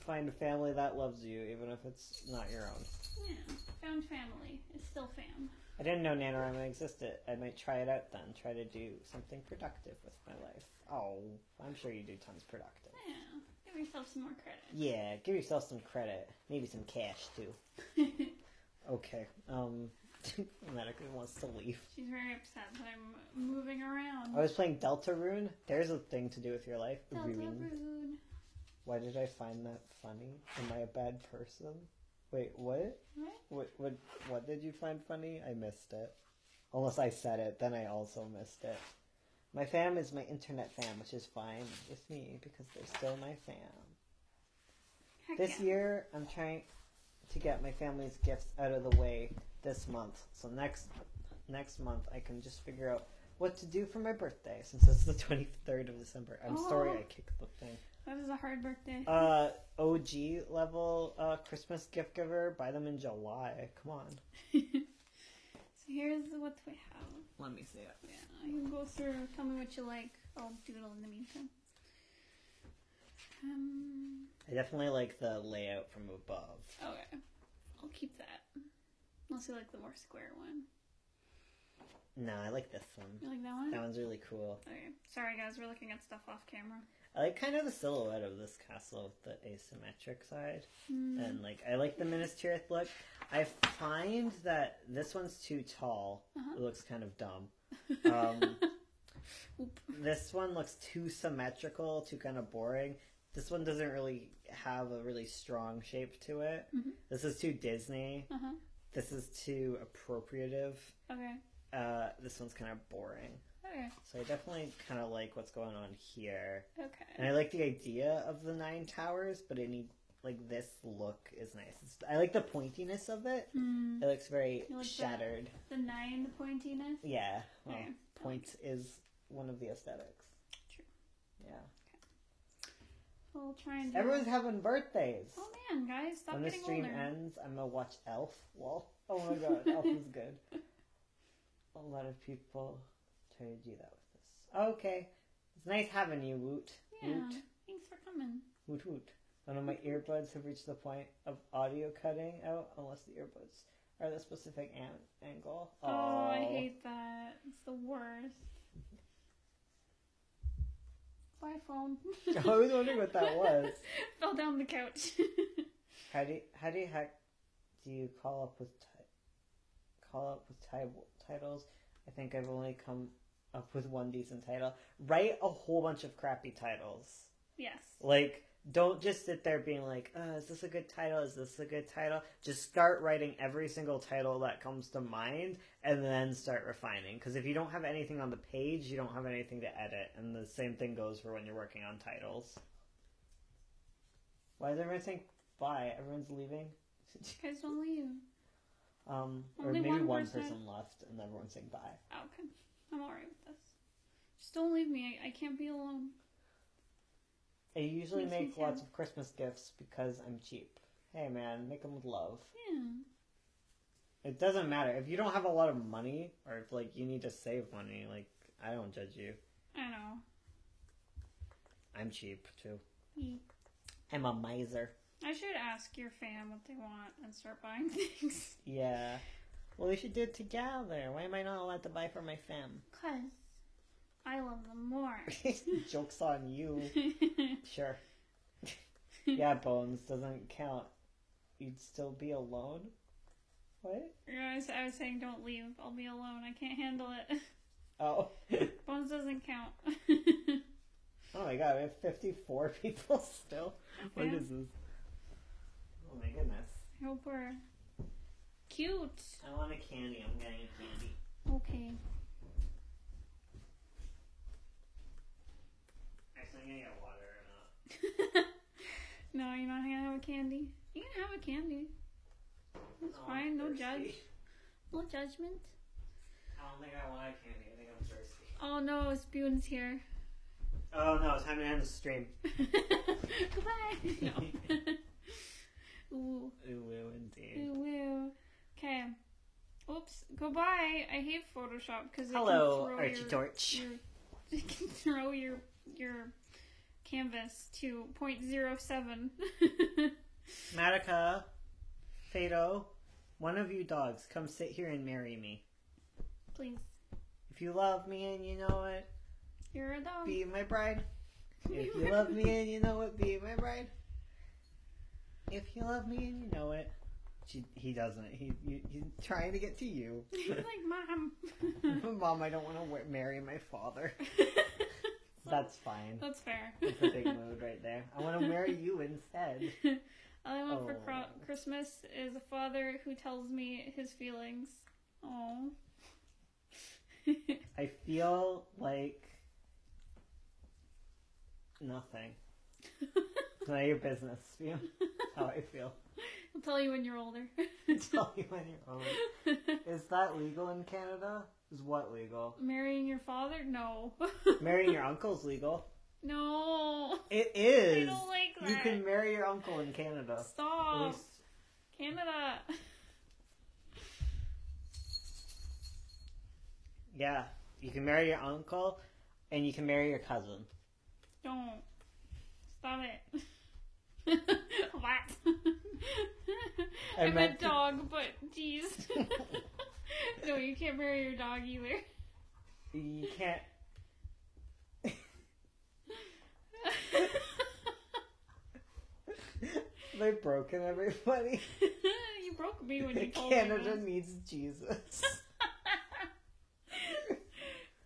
find a family that loves you, even if it's not your own. Yeah, found family. It's still fam. I didn't know NaNoWriMo existed. I might try it out then. Try to do something productive with my life. Oh, I'm sure you do tons productive. Yeah, give yourself some more credit. Yeah, give yourself some credit. Maybe some cash, too. Okay, Medically wants to leave. She's very upset that I'm moving around. I was playing Deltarune. There's a thing to do with your life. Deltarune. Why did I find that funny? Am I a bad person? Wait, what? What did you find funny? I missed it. Unless I said it, then I also missed it. My fam is my internet fam, which is fine with me because they're still my fam. Heck This yeah. year, I'm trying to get my family's gifts out of the way this month. So next month, I can just figure out what to do for my birthday, since it's the 23rd of December. I'm sorry I kicked the thing. That is a hard birthday. OG level Christmas gift giver. Buy them in July. Come on. So here's what we have. Let me see it. Yeah, you can go through. Tell me what you like. I'll doodle in the meantime. I definitely like the layout from above. Okay. I'll keep that. Unless you like the more square one. No, I like this one. You like that one? That one's really cool. Okay. Sorry guys, we're looking at stuff off camera. I like kind of the silhouette of this castle with the asymmetric side. And like I like the Minas Tirith look. I find that this one's too tall. It looks kind of dumb. This one looks too symmetrical, too kind of boring. This one doesn't really have a really strong shape to it. This is too Disney. This is too appropriative. Okay. This one's kind of boring. Okay. So I definitely kind of like what's going on here. Okay. And I like the idea of the 9 towers, but this look is nice. I like the pointiness of it. It looks very like shattered. The 9 pointiness? Yeah. Well, okay. Point is one of the aesthetics. True. Yeah. We'll try and Everyone's having birthdays. Oh man, guys, stop when the getting stream older. ends, I'm gonna watch Elf. Well, oh my god, Elf is good. A lot of people try to do that with this. Okay. It's nice having you, Woot. Yeah, Woot. thanks for coming. Woot woot. None of my earbuds have reached the point of audio cutting out unless the earbuds are the specific angle. Oh, I hate that. It's the worst. Bye, phone. I was wondering what that was. Fell down the couch. How the heck do you call up with titles? I think I've only come up with one decent title. Write a whole bunch of crappy titles. Yes. Like Don't just sit there being like, is this a good title? Is this a good title? Just start writing every single title that comes to mind and then start refining. Because if you don't have anything on the page, you don't have anything to edit. And the same thing goes for when you're working on titles. Why is everyone saying bye? Everyone's leaving? Guys, don't leave. Or Only maybe one person person left and everyone's saying bye. Oh, okay. I'm alright with this. Just don't leave me. I can't be alone. I usually Makes me make sad. lots of Christmas gifts because I'm cheap. Hey man, make them with love. Yeah. It doesn't matter. If you don't have a lot of money, or if like you need to save money, like I don't judge you. I know. I'm cheap too. Yeah. I'm a miser. I should ask your fam what they want and start buying things. Yeah. Well, we should do it together. Why am I not allowed to buy for my fam? 'Cause I love them more. Joke's on you. Sure. Yeah, Bones doesn't count. You'd still be alone? What? I was saying don't leave. I'll be alone. I can't handle it. Oh. Bones doesn't count. Oh my god, we have 54 people still. What Yeah. is this? Oh my goodness. I hope we're cute. I want a candy. I'm getting a candy. Okay. Actually, I'm gonna get water or not. No, you're not gonna have a candy. You can have a candy. It's No, fine. I'm No thirsty. No judgment. I don't think I want a candy. I think I'm thirsty. Oh no, Spoon's here. Oh no, it's time to end the stream. Goodbye. No. Ooh. Ooh, indeed. Ooh. Okay. Oops. Goodbye. I hate Photoshop because Hello, can Archie Torch. It can throw your canvas to 0.07. Matica, Fado, one of you dogs, come sit here and marry me. Please. If you love me and you know it, You're a dog. be my bride. If you love me and you know it, be my bride. If you love me and you know it. He doesn't. He's trying to get to you. He's like, Mom. Mom, I don't want to marry my father. That's fine. That's fair. That's a big mood right there. I want to marry you instead. All I want for Oh. Christmas is a father who tells me his feelings. Oh. I feel like nothing. It's none of your business. You know how I feel. I'll tell you when you're older. Tell you when you're old. Is that legal in Canada? Is what legal? Marrying your father? No. Marrying your uncle's legal. No. It is. I don't like that. You can marry your uncle in Canada. At Stop. least- Canada. Yeah. You can marry your uncle and you can marry your cousin. Don't. Stop it. What? I meant to- dog, but jeez. No, you can't marry your dog either. You can't. They're broken, everybody. You broke me when you told Canada me needs Jesus. this.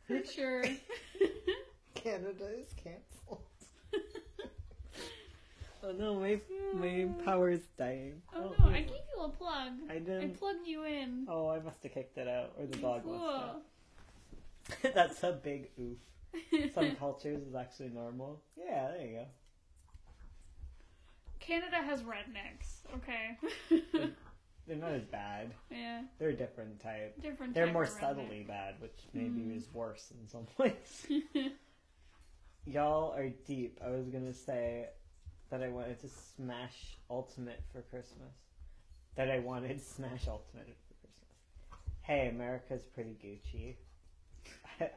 For sure. Canada is canceled. Oh no, my power is dying. Oh no, I gave you a plug. I I didn't. plugged you in. Oh, I must have kicked it out, or the dog must Cool. have. That's a big oof. Some cultures is actually normal. Yeah, there you go. Canada has rednecks, okay? They're not as bad. Yeah, They're a different type. different They're type more of redneck. subtly bad, which maybe is worse in some ways. Y'all are deep. I was gonna say that I wanted to smash Ultimate for Christmas. That I wanted Smash Ultimate for Christmas. Hey, America's pretty Gucci.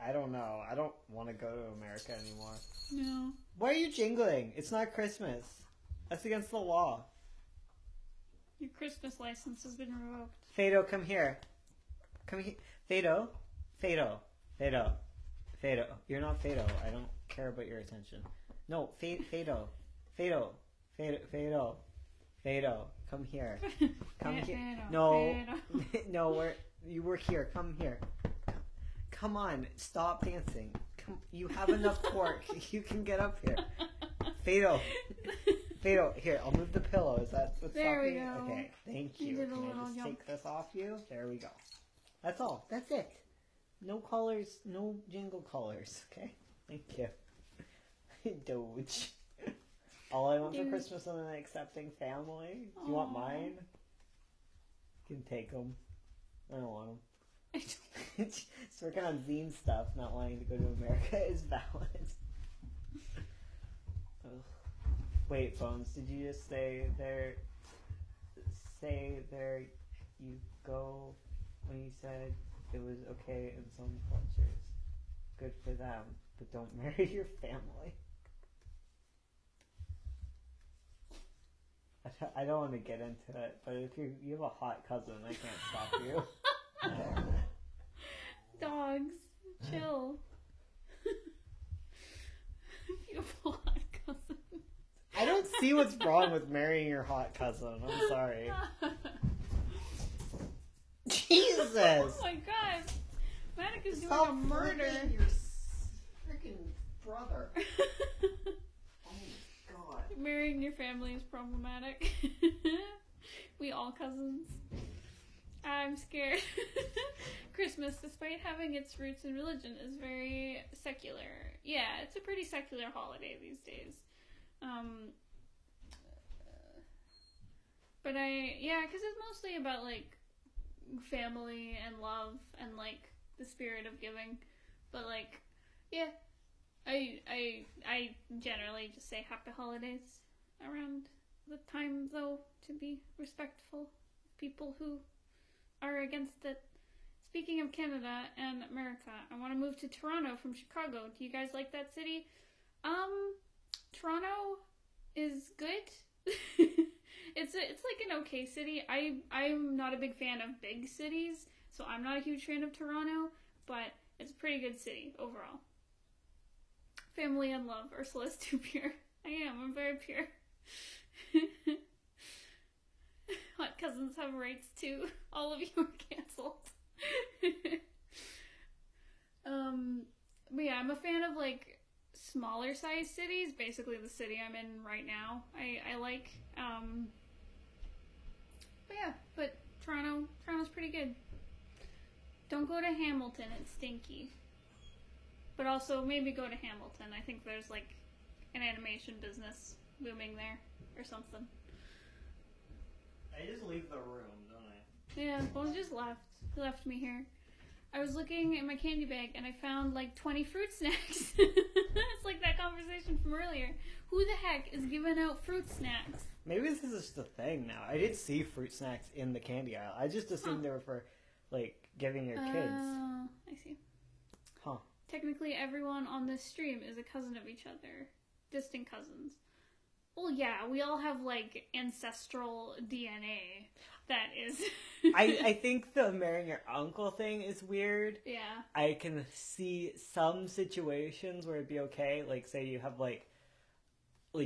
I don't know. I don't want to go to America anymore. No. Why are you jingling? It's not Christmas. That's against the law. Your Christmas license has been revoked. Fado, come here. Come here. Fado. Fado. Fado. Fado. You're not Fado. I don't care about your attention. No, Fado. Fado. Fado. Fado. Fado. Come here. Come here. Fado. No. Fado. No, you were here. Come here. Come on. Stop dancing. Come. You have enough torque. You can get up here. Fatal. Fatal. Here, I'll move the pillow. Is that what's There we stopping you? go. Okay, thank you. You did a Can I little just jump. take this off you? There we go. That's all. That's it. No collars, no jingle collars. Okay? Thank you. Doge. All I want for Christmas is an accepting family. Do you want mine? You can take them. I don't want them. It's working on zine stuff, not wanting to go to America is valid. Wait, Bones, did you just say there you go when you said it was okay in some cultures? Good for them, but don't marry your family. I don't want to get into it, but if you have a hot cousin, I can't stop you. Dogs, chill. Beautiful hot cousin. I don't see what's wrong with marrying your hot cousin. I'm sorry. Jesus! Oh my god. Matic is doing a murder. Your freaking brother. Oh my god. Marrying your family is problematic. We all cousins. I'm scared. Christmas, despite having its roots in religion, is very secular. Yeah, it's a pretty secular holiday these days. But because it's mostly about, like, family and love and, like, the spirit of giving. But, like, yeah, I generally just say happy holidays around the time, though, to be respectful of people who are against it. Speaking of Canada and America, I want to move to Toronto from Chicago. Do you guys like that city? Toronto is good. It's like an okay city. I'm not a big fan of big cities, so I'm not a huge fan of Toronto, but it's a pretty good city overall. Family and love. Ursula's too pure. I'm very pure. Hot cousins have rights too. All of you are canceled. But yeah, I'm a fan of like smaller size cities. Basically, the city I'm in right now, I like. But Toronto's pretty good. Don't go to Hamilton; it's stinky. But also maybe go to Hamilton. I think there's like an animation business booming there or something. I just leave the room, don't I? Yeah, Bones just left. He left me here. I was looking in my candy bag and I found like 20 fruit snacks. It's like that conversation from earlier. Who the heck is giving out fruit snacks? Maybe this is just a thing now. I did see fruit snacks in the candy aisle. I just assumed they were for, like, giving your kids. I see. Huh. Technically, everyone on this stream is a cousin of each other. Distant cousins. Well, yeah, we all have, like, ancestral DNA that is... I think the marrying your uncle thing is weird. Yeah. I can see some situations where it'd be okay. Like, say you have, like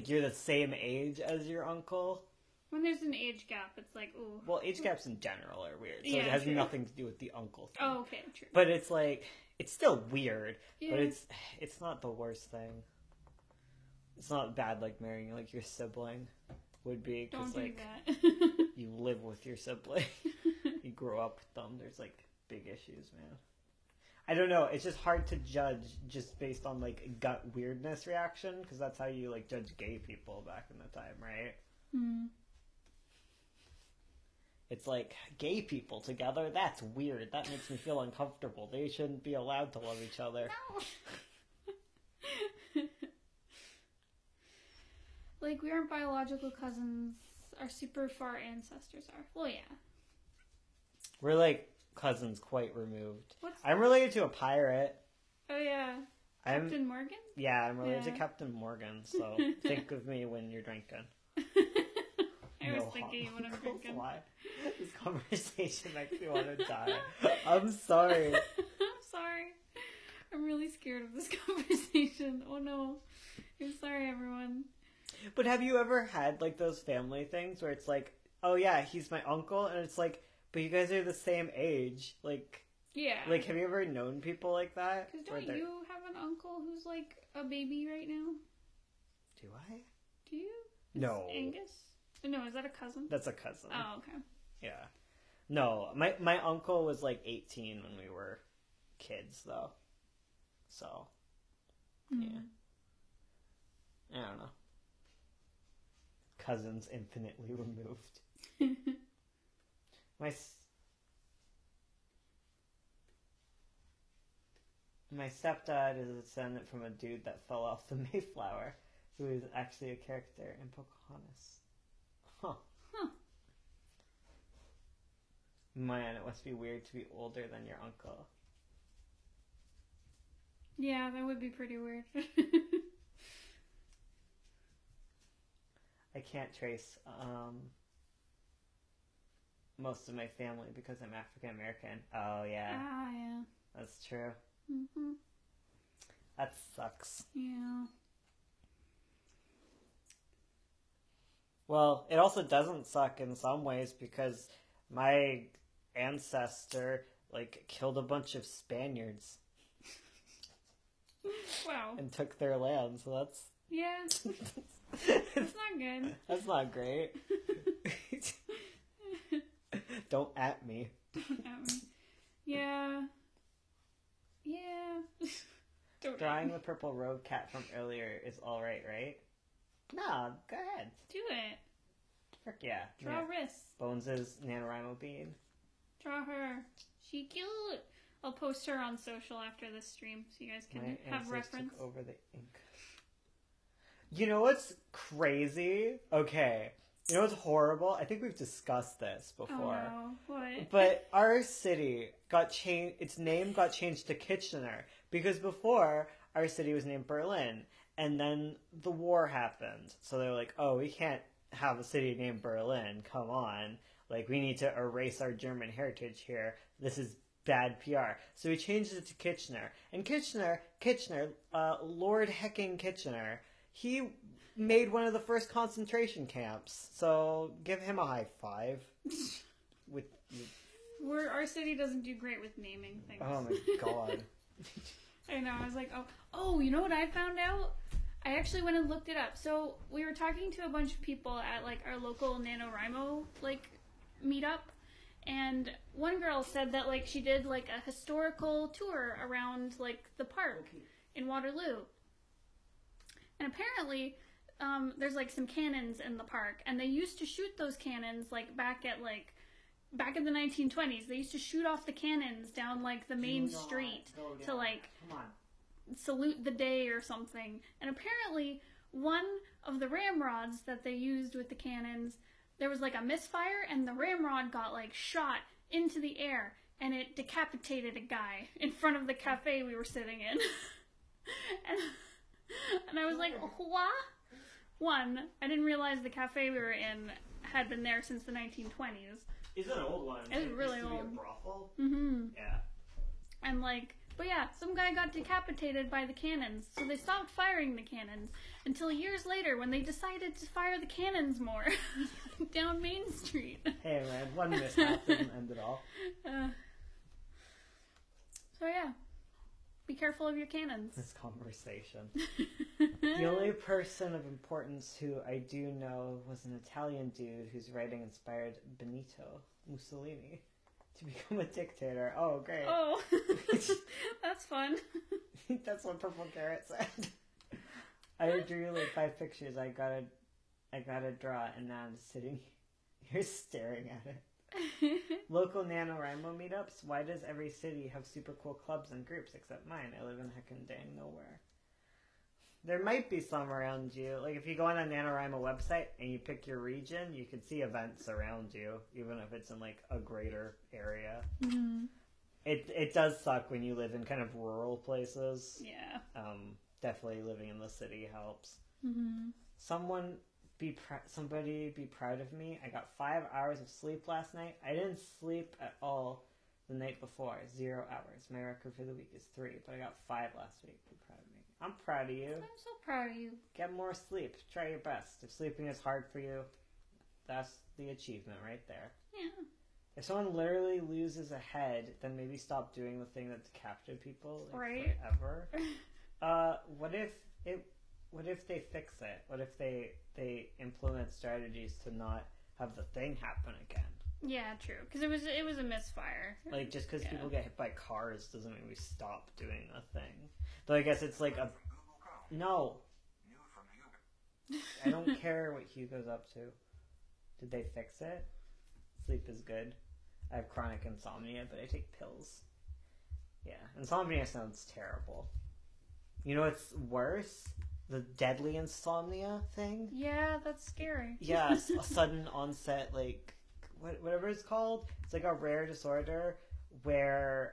you're the same age as your uncle. When there's an age gap, it's like, ooh. Well, age gaps in general are weird. So Yeah, it has true. nothing to do with the uncle thing. Oh, okay, true. But it's like, it's still weird. Yeah. But it's not the worst thing. It's not bad like marrying like your sibling would be. Don't do like, that. you live with your sibling. You grow up with them. There's like big issues, man. I don't know. It's just hard to judge just based on like gut weirdness reaction, because that's how you like judge gay people back in the time, right? Hmm. It's like, gay people together? That's weird. That makes me feel uncomfortable. They shouldn't be allowed to love each other. No. Like, we aren't biological cousins. Our super far ancestors are. Well, yeah. We're like cousins quite removed. What's... I'm related to a pirate. Oh, yeah. Captain Morgan? Yeah, I'm related to Yeah. Captain Morgan, so think of me when you're drinking. I was thinking when I'm drinking. Why? This conversation makes me want to die. I'm sorry. I'm sorry. I'm really scared of this conversation. Oh no. I'm sorry, everyone. But have you ever had like those family things where it's like, oh yeah, he's my uncle, and it's like, but you guys are the same age, like. Yeah. Like, have you ever known people like that? Because don't you have an uncle who's like a baby right now? Do I? Do you? No. Angus? No, is that a cousin? That's a cousin. Oh, okay. Yeah. No, my uncle was like 18 when we were kids, though. So, yeah. I don't know. Cousins infinitely removed. My stepdad is a descendant from a dude that fell off the Mayflower, who is actually a character in Pocahontas. Huh. Man, it must be weird to be older than your uncle. Yeah, that would be pretty weird. I can't trace most of my family because I'm African American. Oh, yeah. Ah, yeah. That's true. Mm-hmm. That sucks. Yeah. Well, it also doesn't suck in some ways because my ancestor, like, killed a bunch of Spaniards. Wow. And took their land, so that's... Yeah. That's not good. That's not great. Don't at me. Yeah. Yeah. Drawing the purple road cat from earlier is alright, right? No, go ahead. Do it. Frick yeah. Draw wrists. Bones' NaNoWriMo bean. Draw her. She cute. I'll post her on social after this stream so you guys can have reference. Took over the ink. You know what's crazy? Okay. You know what's horrible? I think we've discussed this before. Oh, no. What? But our city got changed. Its name got changed to Kitchener because before our city was named Berlin, and then the war happened. So they're like, "Oh, we can't have a city named Berlin. Come on, like we need to erase our German heritage here. This is bad PR." So we changed it to Kitchener, and Kitchener, Lord Hecking Kitchener. He made one of the first concentration camps, so give him a high five. Our city doesn't do great with naming things. Oh my god. I know, I was like, oh, you know what I found out? I actually went and looked it up. So we were talking to a bunch of people at like our local NaNoWriMo like meetup, and one girl said that like she did like a historical tour around like the park in Waterloo. And apparently, there's like some cannons in the park, and they used to shoot those cannons like back in the 1920s. They used to shoot off the cannons down like the main street to like salute the day or something. And apparently, one of the ramrods that they used with the cannons, there was like a misfire, and the ramrod got like shot into the air, and it decapitated a guy in front of the cafe we were sitting in. And I was like, what? One, I didn't realize the cafe we were in had been there since the 1920s. It's an old one. It was really old. It used to be a brothel. Mm-hmm. Yeah. And like, but yeah, some guy got decapitated by the cannons, so they stopped firing the cannons until years later when they decided to fire the cannons more down Main Street. Hey man, one mishap doesn't end it all. So yeah. Be careful of your cannons. This conversation. The only person of importance who I do know was an Italian dude whose writing inspired Benito Mussolini to become a dictator. Oh, great. Oh, that's fun. That's what Purple Carrot said. I drew like 5 pictures I gotta draw, and now I'm sitting here staring at it. Local NaNoWriMo meetups. Why does every city have super cool clubs and groups except mine? I live in heckin' dang nowhere. There might be some around you. Like if you go on a NaNoWriMo website and you pick your region, you can see events around you, even if it's in like a greater area. Mm-hmm. It does suck when you live in kind of rural places. Yeah. Definitely living in the city helps. Mm-hmm. Somebody be proud of me. I got 5 hours of sleep last night. I didn't sleep at all the night before. 0 hours. My record for the week is 3, but I got 5 last week. Be proud of me. I'm proud of you. I'm so proud of you. Get more sleep. Try your best. If sleeping is hard for you, that's the achievement right there. Yeah. If someone literally loses a head, then maybe stop doing the thing that decapitated people right. forever. What if it what if they fix it? What if they implement strategies to not have the thing happen again? Yeah, true. Because it was a misfire. Like, just because people get hit by cars doesn't mean we stop doing a thing. Though I guess it's like a... No. I don't care what Hugo's up to. Did they fix it? Sleep is good. I have chronic insomnia, but I take pills. Yeah, insomnia sounds terrible. You know what's worse? The deadly insomnia thing? Yeah, that's scary. Yeah, a sudden onset, like, whatever it's called. It's like a rare disorder where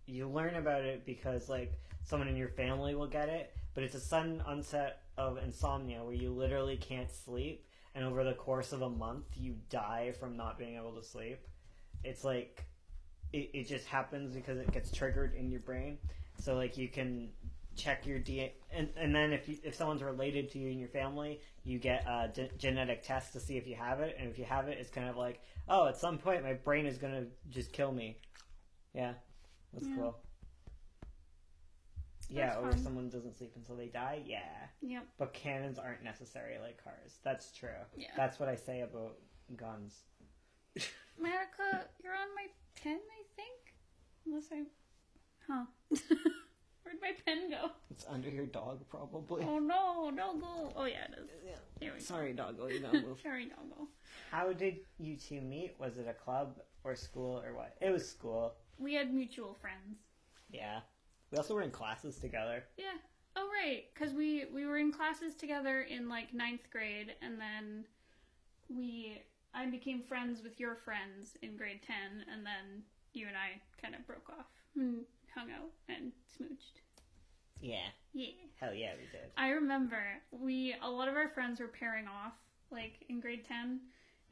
you learn about it because, like, someone in your family will get it, but it's a sudden onset of insomnia where you literally can't sleep, and over the course of a month, you die from not being able to sleep. It's like, it just happens because it gets triggered in your brain. So, like, you can check your DNA, and then if someone's related to you in your family, you get a genetic test to see if you have it, and if you have it, it's kind of like, oh, at some point my brain is going to just kill me. Yeah, that's cool. Yeah, or someone doesn't sleep until they die. Yeah. Yep. But cannons aren't necessary like cars. That's true. Yeah. That's what I say about guns. Marika, you're on my pen, I think? Unless I... Huh. Where'd my pen go? It's under your dog, probably. Oh no, doggo. Oh yeah, it is. Yeah. Here we go. Sorry, doggo, you don't move. Sorry, doggo. How did you two meet? Was it a club or school or what? It was school. We had mutual friends. Yeah. We also were in classes together. Yeah. Oh, right. Because we were in classes together in, like, 9th grade, and then I became friends with your friends in grade 10, and then you and I kind of broke off and hung out and smooched. Yeah. Yeah. Hell yeah, we did. I remember a lot of our friends were pairing off, like, in grade 10,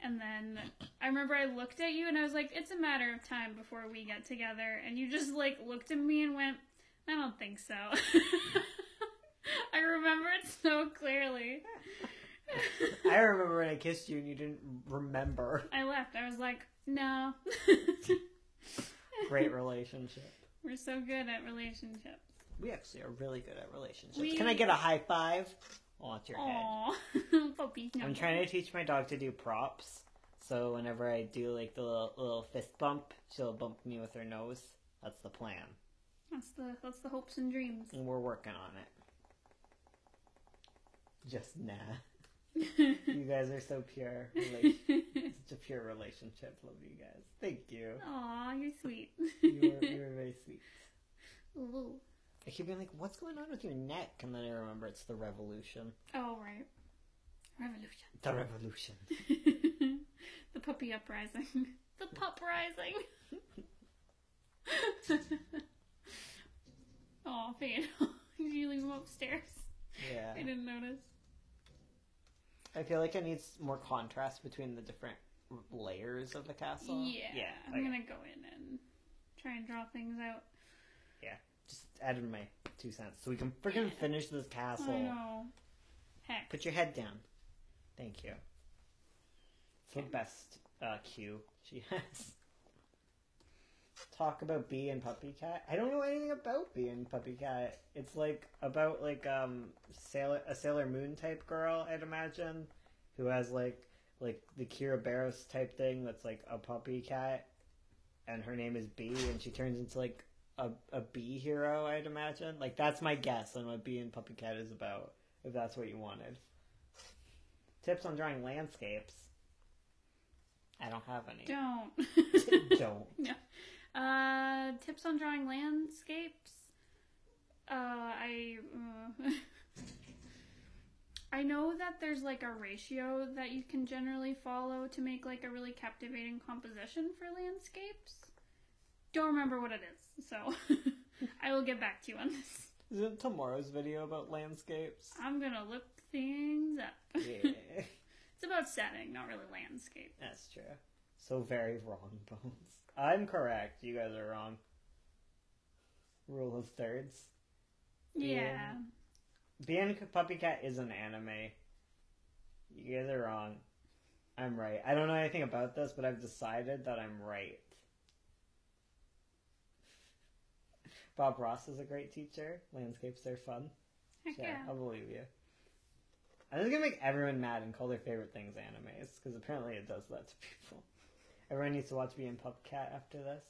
and then I remember I looked at you, and I was like, it's a matter of time before we get together, and you just, like, looked at me and went, I don't think so. I remember it so clearly. I remember when I kissed you and you didn't remember. I left. I was like, no. Great relationship. We're so good at relationships. We actually are really good at relationships. Can I get a high five? Oh, it's your head. Puppy. I'm trying to teach my dog to do props. So whenever I do like the little fist bump, she'll bump me with her nose. That's the plan. That's the hopes and dreams. And we're working on it. Just nah. You guys are so pure. Such a pure relationship. Love you guys. Thank you. Aw, you're sweet. You were very sweet. Ooh. I keep being like, what's going on with your neck? And then I remember it's the revolution. Oh, right. Revolution. The revolution. The puppy uprising. The pup rising. Oh, Fane. Did you leave him upstairs? Yeah. I didn't notice. I feel like it needs more contrast between the different layers of the castle. Yeah. I'm gonna go in and try and draw things out. Yeah. Just added my 2 cents so we can freaking finish this castle. I know. Heck. Put your head down. Thank you. It's the best cue she has. Talk about Bee and Puppy Cat. I don't know anything about Bee and Puppy Cat. It's like about like a Sailor Moon type girl, I'd imagine, who has like the Kira Barros type thing that's like a puppy cat, and her name is Bee, and she turns into like a bee hero, I'd imagine. Like that's my guess on what Bee and Puppy Cat is about, if that's what you wanted. Tips on drawing landscapes. I don't have any. Don't. Don't. No. Tips on drawing landscapes. I know that there's like a ratio that you can generally follow to make like a really captivating composition for landscapes. Don't remember what it is, so I will get back to you on this. Isn't tomorrow's video about landscapes? I'm gonna look things up. Yeah. It's about setting, not really landscape. That's true. So very wrong, Bones. I'm correct. You guys are wrong. Rule of thirds. Yeah. Being a Puppy Cat is an anime. You guys are wrong. I'm right. I don't know anything about this, but I've decided that I'm right. Bob Ross is a great teacher. Landscapes are fun. Heck Sure, yeah. I'll believe you. I'm just gonna make everyone mad and call their favorite things animes, because apparently it does that to people. Everyone needs to watch Me and Pup Cat after this.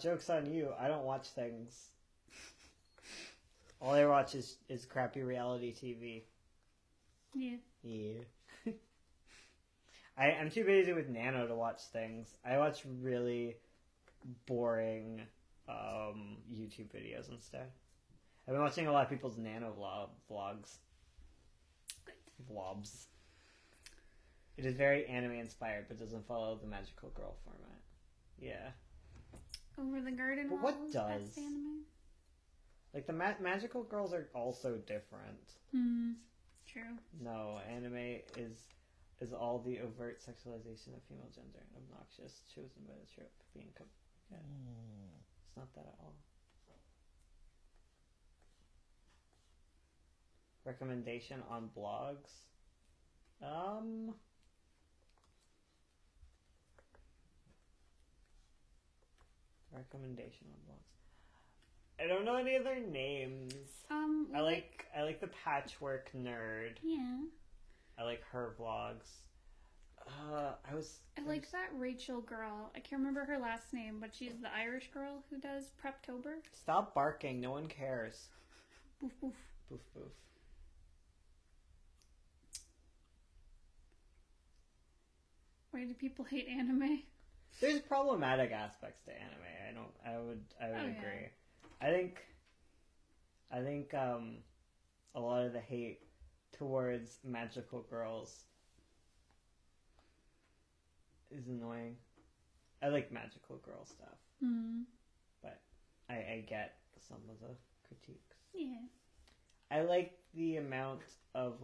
Joke's on you, I don't watch things. All I watch is crappy reality TV. Yeah. Yeah. I'm too busy with Nano to watch things. I watch really boring YouTube videos instead. I've been watching a lot of people's Nano vlogs. Vlogs. It is very anime inspired, but doesn't follow the magical girl format. Yeah. Over the garden But walls. what does? That's the anime. Like, the magical girls are also different. True. No, anime is all the overt sexualization of female gender and obnoxious, chosen by the trope being yeah. It's not that at all. Recommendation on blogs? Recommendation on blogs. I don't know any other names. I like the Patchwork Nerd. Yeah. I like her vlogs. I like that Rachel girl. I can't remember her last name, but she's the Irish girl who does Preptober. Stop barking. No one cares. Boof boof. Boof boof. Why do people hate anime? There's problematic aspects to anime. I would agree. I think a lot of the hate towards magical girls is annoying. I like magical girl stuff. Mm. But I get some of the critiques. Yeah. I like the amount of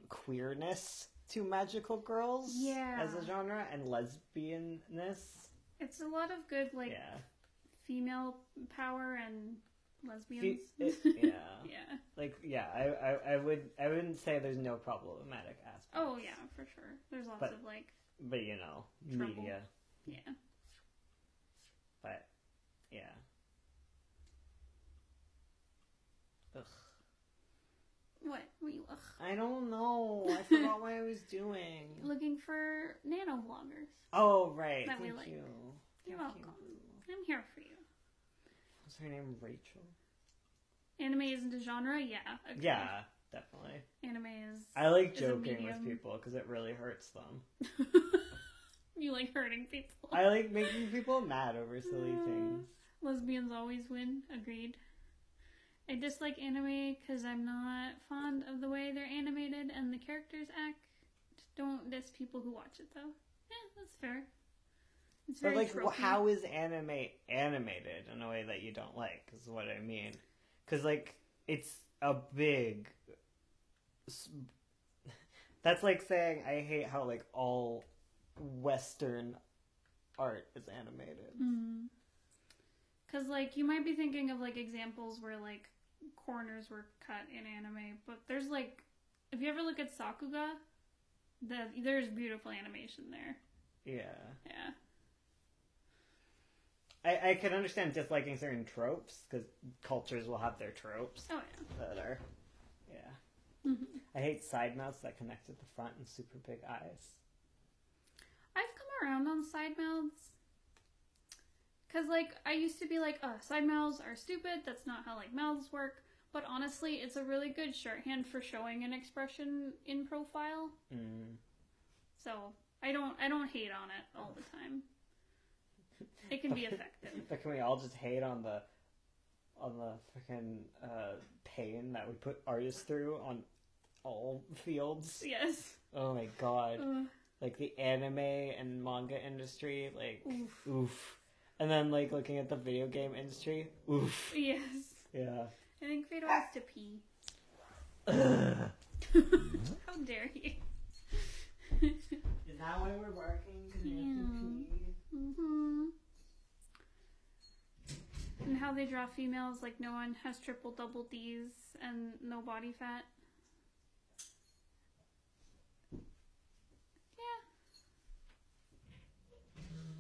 queerness to magical girls as a genre and lesbianness. It's a lot of good female power and lesbians. Yeah. I wouldn't say there's no problematic aspects. Oh yeah, for sure. There's lots of But trouble. media. Yeah. But yeah. Ugh. What? Were you I don't know. I forgot what I was doing. looking for nano vloggers? Oh right. That we Thank like. you. You're Thank welcome. you. I'm here for you. What's her name? Rachel? Anime isn't a genre? Yeah. Okay. Yeah, definitely. Anime is... I like is a joking medium. with people because it really hurts them. You like hurting people. I like making people mad over silly things. Lesbians always win. Agreed. I dislike anime because I'm not fond of the way they're animated and the characters act. Don't diss people who watch it, though. Yeah, that's fair. It's But very tropey. how is anime animated in a way that you don't like? Is what I mean. Because it's a big. That's like saying I hate how all Western art is animated. Because you might be thinking of examples where corners were cut in anime, but there's if you ever look at Sakuga, there's beautiful animation there. Yeah. Yeah. I can understand disliking certain tropes, because cultures will have their tropes. Oh, yeah. That are, I hate side mouths that connect at the front and super big eyes. I've come around on side mouths. Because, I used to be side mouths are stupid, that's not how, mouths work. But honestly, it's a really good shorthand for showing an expression in profile. So, I don't hate on it all the time. It can be effective. But can we all just hate on the freaking pain that we put artists through on all fields? Yes. Oh my god. The anime and manga industry, oof. And then looking at the video game industry, oof. Yes. Yeah. I think Fado has to pee. How dare you? Is that why we're barking? Because we have to pee? And how they draw females no one has triple double D's and no body fat.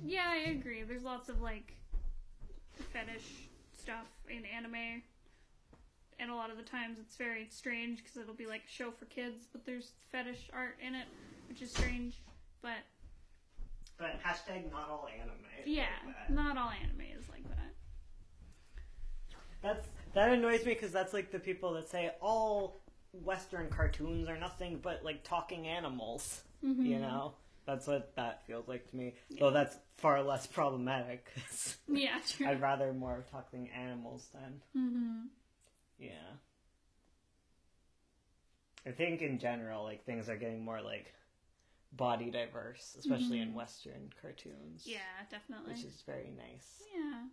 Yeah, I agree. There's lots of fetish stuff in anime. And a lot of the times it's very strange because it'll be like a show for kids, but there's fetish art in it, which is strange. But hashtag not all anime. Yeah, like not all anime is like that. That annoys me because that's like the people that say all Western cartoons are nothing but like talking animals. Mm-hmm. You know? That's what that feels like to me. Yeah. Though that's far less problematic. Yeah, true. I'd rather more talking animals than. Mm-hmm. Yeah. I think in general, like, things are getting more, like, body diverse, especially in Western cartoons. Yeah, definitely. Which is very nice. Yeah.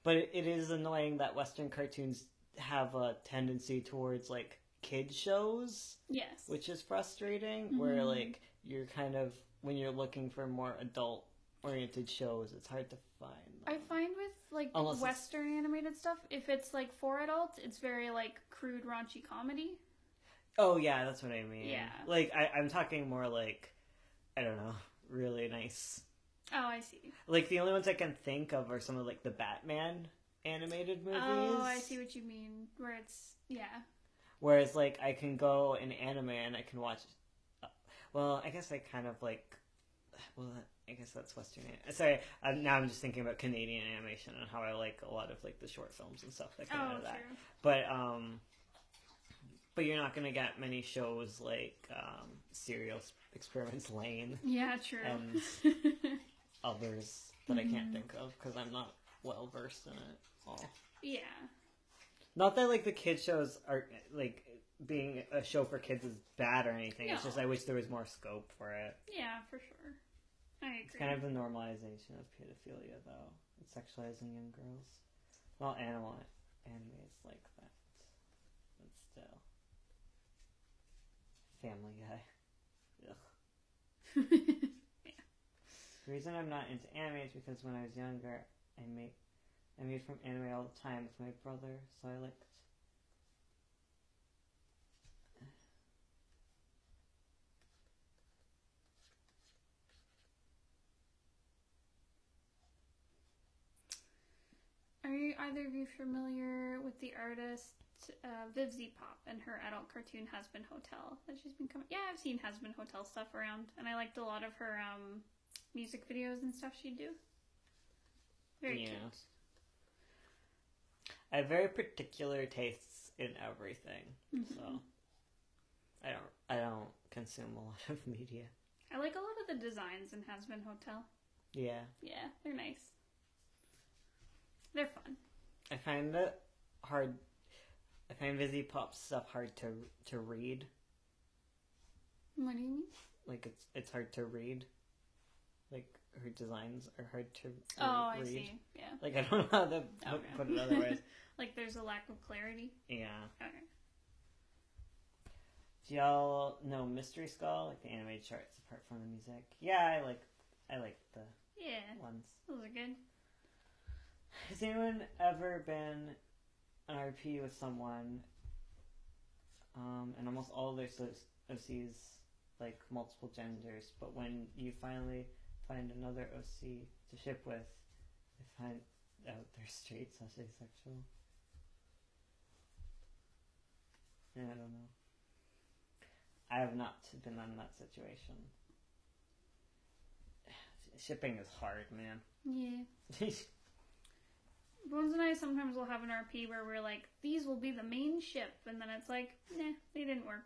But it is annoying that Western cartoons have a tendency towards, like, kid shows. Yes. Which is frustrating, where, like, you're kind of, when you're looking for more adult-oriented shows, it's hard to find them. I find with, like, Western animated stuff, if it's, like, for adults, it's very, like, crude, raunchy comedy. Oh, yeah, that's what I mean. Yeah. Like, I'm talking more, like, I don't know, really nice. Oh, I see. Like, the only ones I can think of are some of, like, the Batman animated movies. Oh, I see what you mean. Where it's, yeah. Whereas, like, I can go in anime and I can watch... well, I guess I kind of, like... Well, I guess that's Western. Sorry, now I'm just thinking about Canadian animation and how I like a lot of like the short films and stuff that come out of that. But you're not gonna get many shows like Serial Experiments Lane. Yeah, true. And others that I can't think of because I'm not well versed in it all. Yeah. Not that like the kids shows are like being a show for kids is bad or anything. No. It's just I wish there was more scope for it. Yeah, for sure. I agree. It's kind of the normalization of pedophilia, though. It's sexualizing young girls. Well, anime is like that. But still. Family Guy. Ugh. Yeah. The reason I'm not into anime is because when I was younger, I made from anime all the time with my brother, so I liked... Are either of you familiar with the artist Vivzy Pop and her adult cartoon Has-Been Hotel that she's been coming? Yeah, I've seen Has-Been Hotel stuff around, and I liked a lot of her music videos and stuff she'd do. Very cute. I have very particular tastes in everything, so I don't consume a lot of media. I like a lot of the designs in Has-Been Hotel. Yeah. Yeah, they're nice. They're fun. I find it hard. I find Vivzy Pop's stuff hard to read. What do you mean? Like it's hard to read. Like her designs are hard to read. Oh, I see. Yeah. Like I don't know how to put it otherwise. Like there's a lack of clarity. Yeah. Okay. Do y'all know Mystery Skull, like the animated charts apart from the music? Yeah, I like the ones. Those are good. Has anyone ever been an RP with someone, and almost all of their OCs, like, multiple genders, but when you finally find another OC to ship with, they find out they're straight / asexual? Yeah, I don't know. I have not been in that situation. Shipping is hard, man. Yeah. Bones and I sometimes will have an RP where we're like, these will be the main ship, and then it's like, nah, they didn't work.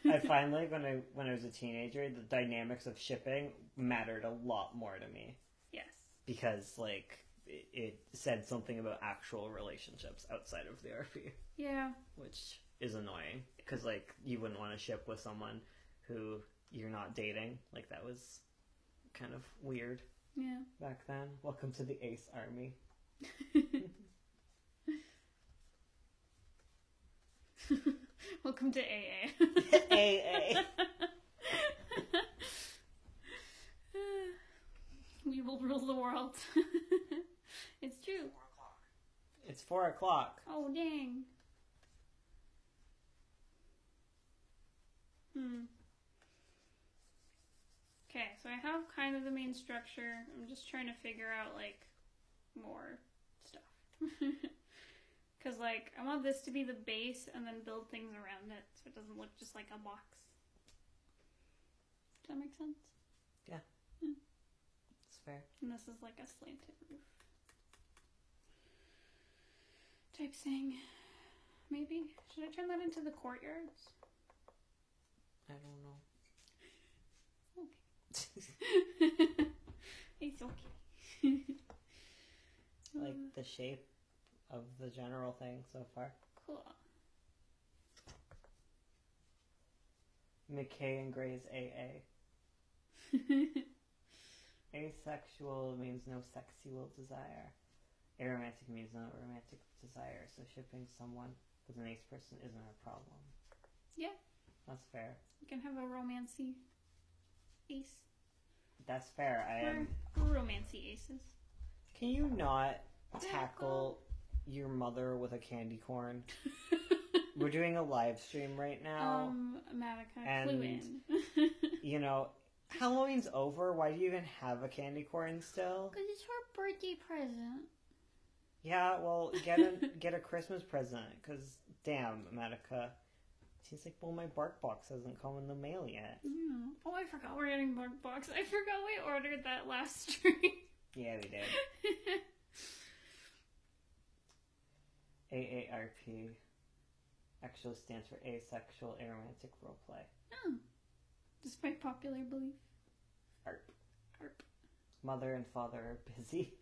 I find like when I was a teenager, the dynamics of shipping mattered a lot more to me. Yes. Because like it said something about actual relationships outside of the RP. Yeah. Which is annoying because like you wouldn't want to ship with someone who you're not dating. Like that was kind of weird. Yeah. Back then. Welcome to the Ace Army. Welcome to AA. AA. We will rule the world. It's true. It's 4:00. Oh, dang. Okay, so I have kind of the main structure. I'm just trying to figure out, like, more stuff. Because, like, I want this to be the base and then build things around it so it doesn't look just like a box. Does that make sense? Yeah. Hmm. It's fair. And this is like a slanted roof type thing. Maybe. Should I turn that into the courtyards? I don't know. Okay. It's okay. Like the shape of the general thing so far. Cool. McKay and Gray's AA. Asexual means no sexual desire. Aromantic means no romantic desire. So shipping someone with an ace person isn't a problem. Yeah. That's fair. You can have a romancy ace. That's fair. We're romancy aces. Can you not tackle your mother with a candy corn? We're doing a live stream right now. Matica, clue in. You know, Halloween's over. Why do you even have a candy corn still? Because it's her birthday present. Yeah, well, get a Christmas present. Because, damn, Matica. She's like, well, my bark box hasn't come in the mail yet. Mm. Oh, I forgot we're getting bark box. I forgot we ordered that last stream. Yeah, we did. AARP actually stands for asexual aromantic roleplay. Oh. Despite popular belief. ARP. ARP. Mother and father are busy.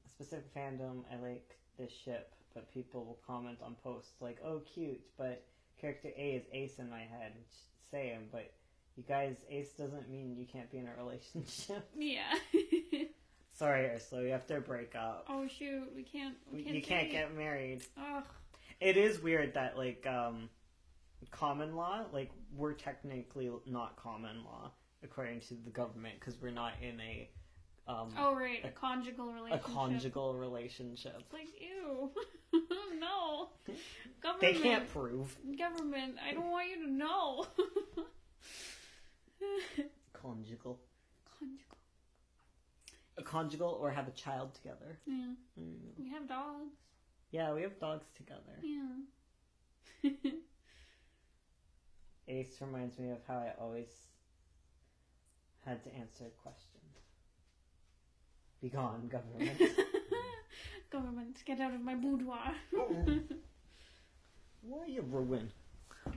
A specific fandom, I like this ship, but people will comment on posts like, oh, cute, but character A is ace in my head. Same, but you guys, ace doesn't mean you can't be in a relationship. Yeah. Sorry, Ursula, we have to break up. Oh, shoot, we can't you can't get married. Ugh. It is weird that, like, common law, like, we're technically not common law, according to the government, because we're not in a... a conjugal relationship. A conjugal relationship. It's like, ew. No. Government. They can't prove. Government, I don't want you to know. Conjugal. Conjugal. A conjugal or have a child together. Yeah. We have dogs. Yeah, we have dogs together. Yeah. Ace reminds me of how I always had to answer a question. Be gone, government. Government, get out of my boudoir. What are you ruin?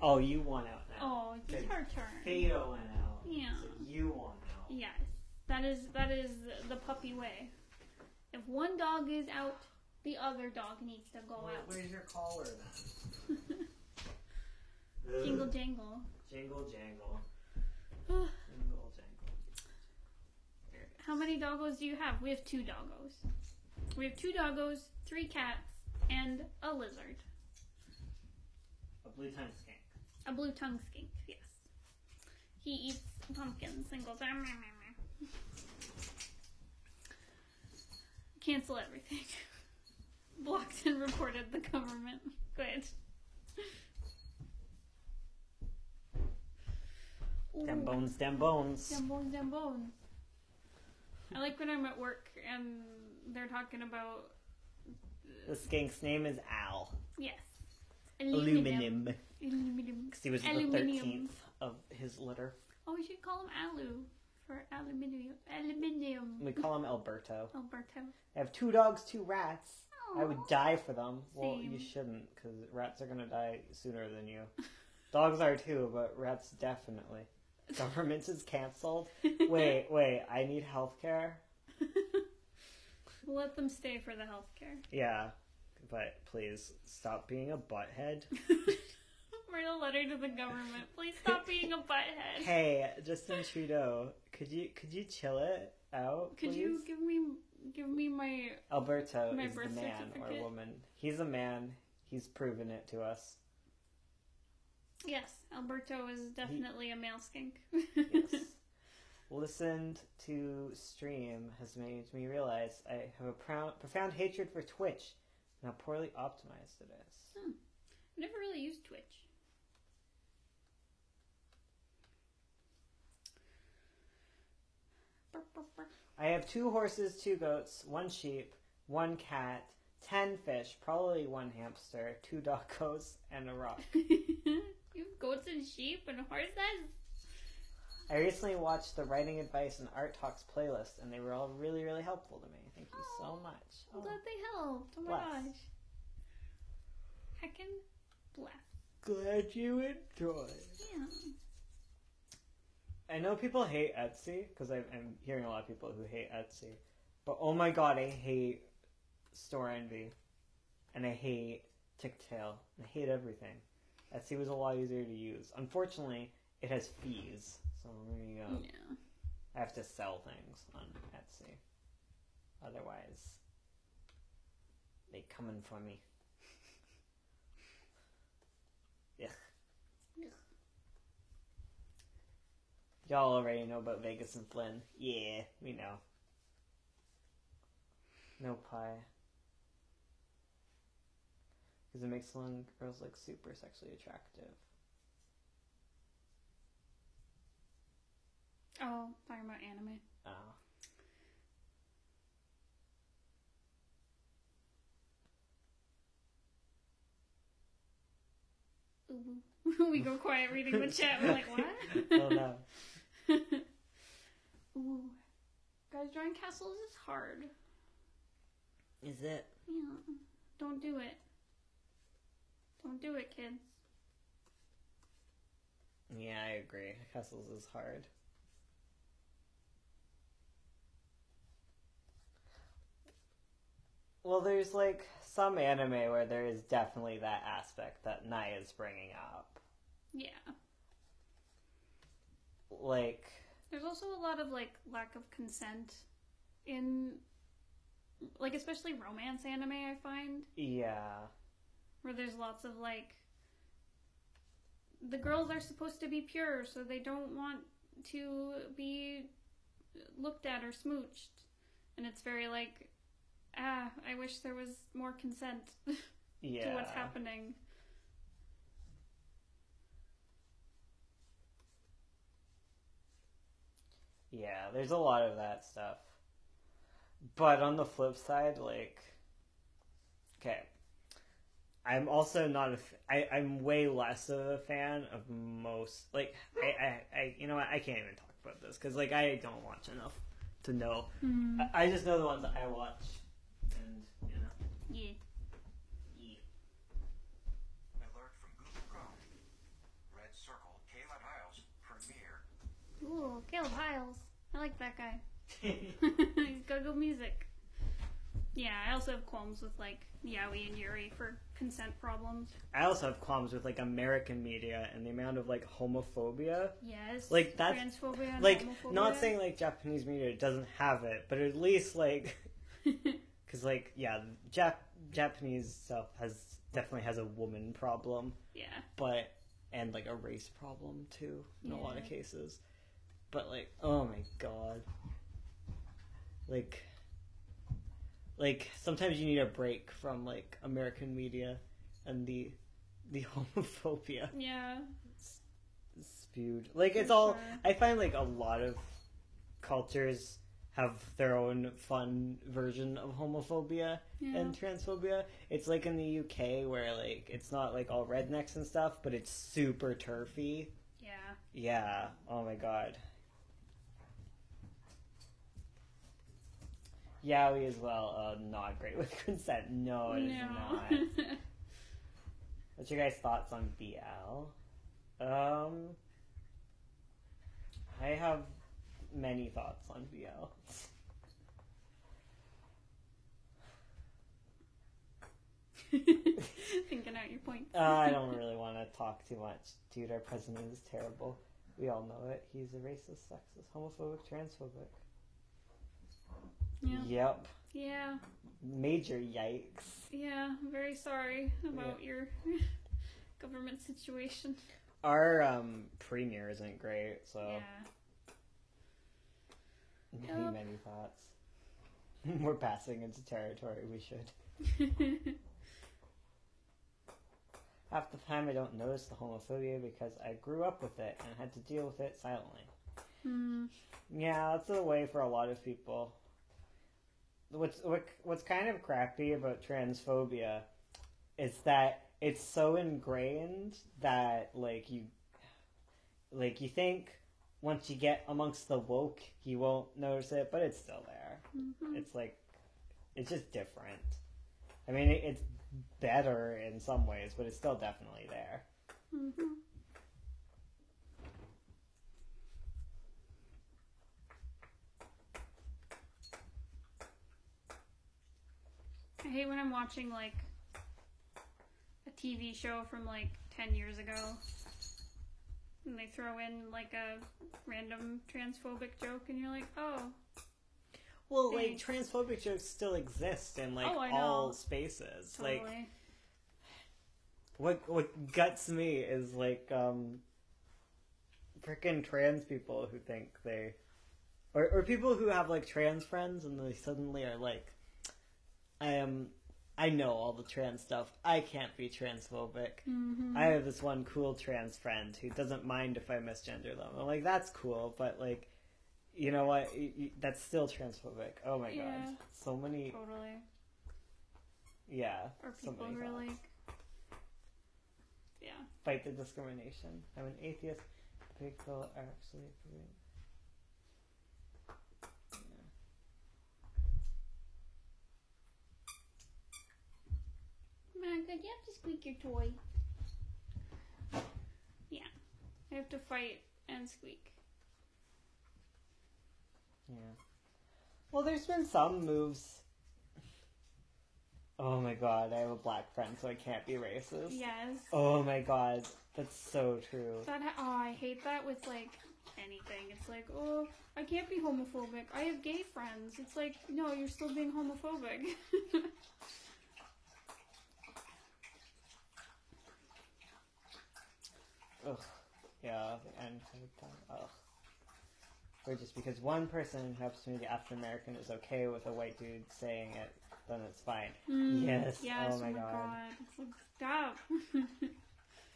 Oh, you want out now. Oh, it's her turn. Fado went out. Yeah. So you want out. Yes. That is the puppy way. If one dog is out, the other dog needs to go out. Where's your collar then? Jingle jangle. Jingle jangle. Jingle jangle. How many doggos do you have? We have 2 doggos. We have 2 doggos, 3 cats, and a lizard. A blue tongue skink. A blue tongue skink, yes. He eats pumpkins and goes... Cancel everything. Blocked and reported the government. Good. Dem bones, dem bones. Dem bones, dem bones. I like when I'm at work and they're talking about... The skink's name is Al. Yes. Aluminum. Aluminum. Because he was the 13th of his litter. Oh, we should call him Alu for aluminium. Aluminium. We call him Alberto. Alberto. I have 2 dogs, 2 rats. Aww. I would die for them. Well, Same. you shouldn't, because rats are going to die sooner than you. Dogs are too, but rats definitely. Government is canceled. Wait, I need healthcare. We'll let them stay for the healthcare. Yeah, but please stop being a butthead. Write a letter to the government. Please stop being a butthead. Hey, Justin Trudeau, could you chill it out? Could please? you give me my Alberto my is the birth man certificate? or woman. He's a man. He's proven it to us. Yes, Alberto is definitely a male skink. Yes. Listened to stream has made me realize I have a profound hatred for Twitch and how poorly optimized it is. I've never really used Twitch. I have 2 horses, 2 goats, 1 sheep, 1 cat, 10 fish, probably 1 hamster, 2 doggos, and a rock. You have goats and sheep and horses? I recently watched the Writing Advice and Art Talks playlist, and they were all really, really helpful to me. Thank you so much. I'm glad they helped. Oh my gosh. Heckin' bless. Glad you enjoyed. Yeah. I know people hate Etsy, because I'm hearing a lot of people who hate Etsy. But oh my god, I hate Store Envy. And I hate Ticktail. I hate everything. Etsy was a lot easier to use. Unfortunately, it has fees. So there you go. Yeah. I have to sell things on Etsy. Otherwise, they coming for me. Yeah. Y'all already know about Vegas and Flynn. Yeah, we know. No pie. Because it makes some girls look super sexually attractive. Oh, talking about anime. Oh. Ooh. We go quiet reading the chat. We're like, what? Oh no. Ooh. Guys, drawing castles is hard. Is it? Yeah. Don't do it. Don't do it, kids. Yeah, I agree. Castles is hard. Well, there's like some anime where there is definitely that aspect that Naya's bringing up. Yeah. Like, there's also a lot of like lack of consent in, like, especially romance anime, I find. yeah. Where there's lots of like, the girls are supposed to be pure, so they don't want to be looked at or smooched. And it's very like, I wish there was more consent Yeah. to what's happening. Yeah, there's a lot of that stuff. But on the flip side, like, okay, I'm also not I'm way less of a fan of most, like, I you know what, I can't even talk about this, because, like, I don't watch enough to know. I just know the ones that I watch, and, you know. Yeah. Alert from Google Chrome. Red Circle, Caleb Hiles, premiere. Ooh, Caleb Hiles. I like that guy. He's got good music. Yeah, I also have qualms with like Yaoi and Yuri for consent problems. I also have qualms with like American media and the amount of like homophobia. Yes. Like that's transphobia and like homophobia. not saying like Japanese media doesn't have it, but at least like because like yeah, Japanese stuff definitely has a woman problem. Yeah. But and like a race problem too in a lot of Yeah. cases. But like oh my god. Like sometimes you need a break from like American media and the homophobia Yeah. spewed. Like it's For all sure. I find like a lot of cultures have their own fun version of homophobia Yeah. and transphobia. It's like in the UK where like it's not like all rednecks and stuff, but it's super turfy. Yeah. Yeah. Oh my god. Yaoi as well. Not great with consent. No, it is not. What's your guys' thoughts on BL? I have many thoughts on BL. Thinking out your points. I don't really want to talk too much. Dude, our president is terrible. We all know it. He's a racist, sexist, homophobic, transphobic. Yeah. Yep. Yeah. Major yikes. Yeah. I'm very sorry about your government situation. Our premier isn't great, so Yeah. many thoughts. We're passing into territory we should. Half the time I don't notice the homophobia because I grew up with it and had to deal with it silently. Yeah, that's a way for a lot of people. What's kind of crappy about transphobia is that it's so ingrained that you think once you get amongst the woke, you won't notice it, but it's still there. It's it's just different. I mean, it's better in some ways, but it's still definitely there. I hate when I'm watching like a TV show from like 10 years ago and they throw in like a random transphobic joke and you're like, oh. Well, thanks. transphobic jokes still exist in I all know. spaces. Totally. What guts me is freaking trans people who think they, or people who have trans friends and they suddenly are like, I know all the trans stuff. I can't be transphobic. I have this one cool trans friend who doesn't mind if I misgender them. I'm like, that's cool, but you know what? That's still transphobic. Oh my god. So many. Totally. Yeah. Or so people many who are thoughts. like, yeah. Fight the discrimination. I'm an atheist. People are actually doing. Monica, do you have to squeak your toy? Yeah. I have to fight and squeak. Yeah. Well, there's been some moves. Oh my god, I have a black friend, so I can't be racist. Yes. Oh my god, that's so true. I hate that with anything. It's like, oh, I can't be homophobic. I have gay friends. It's like, no, you're still being homophobic. Ugh. Yeah, and ugh. Or just because one person who happens to be African American is okay with a white dude saying it, then it's fine. Yes. Oh my god. It's like, stop.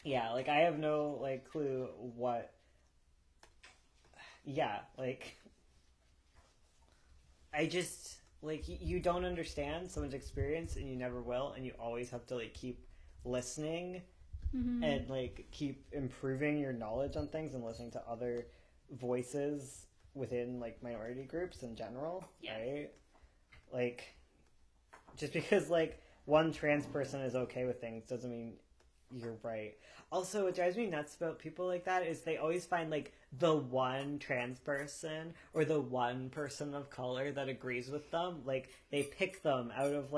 Yeah, I have no clue what. Yeah, I just you don't understand someone's experience, and you never will, and you always have to keep listening. And keep improving your knowledge on things and listening to other voices within minority groups in general, right? Just because one trans person is okay with things doesn't mean you're right. Also, what drives me nuts about people like that is they always find the one trans person or the one person of color that agrees with them. They pick them out of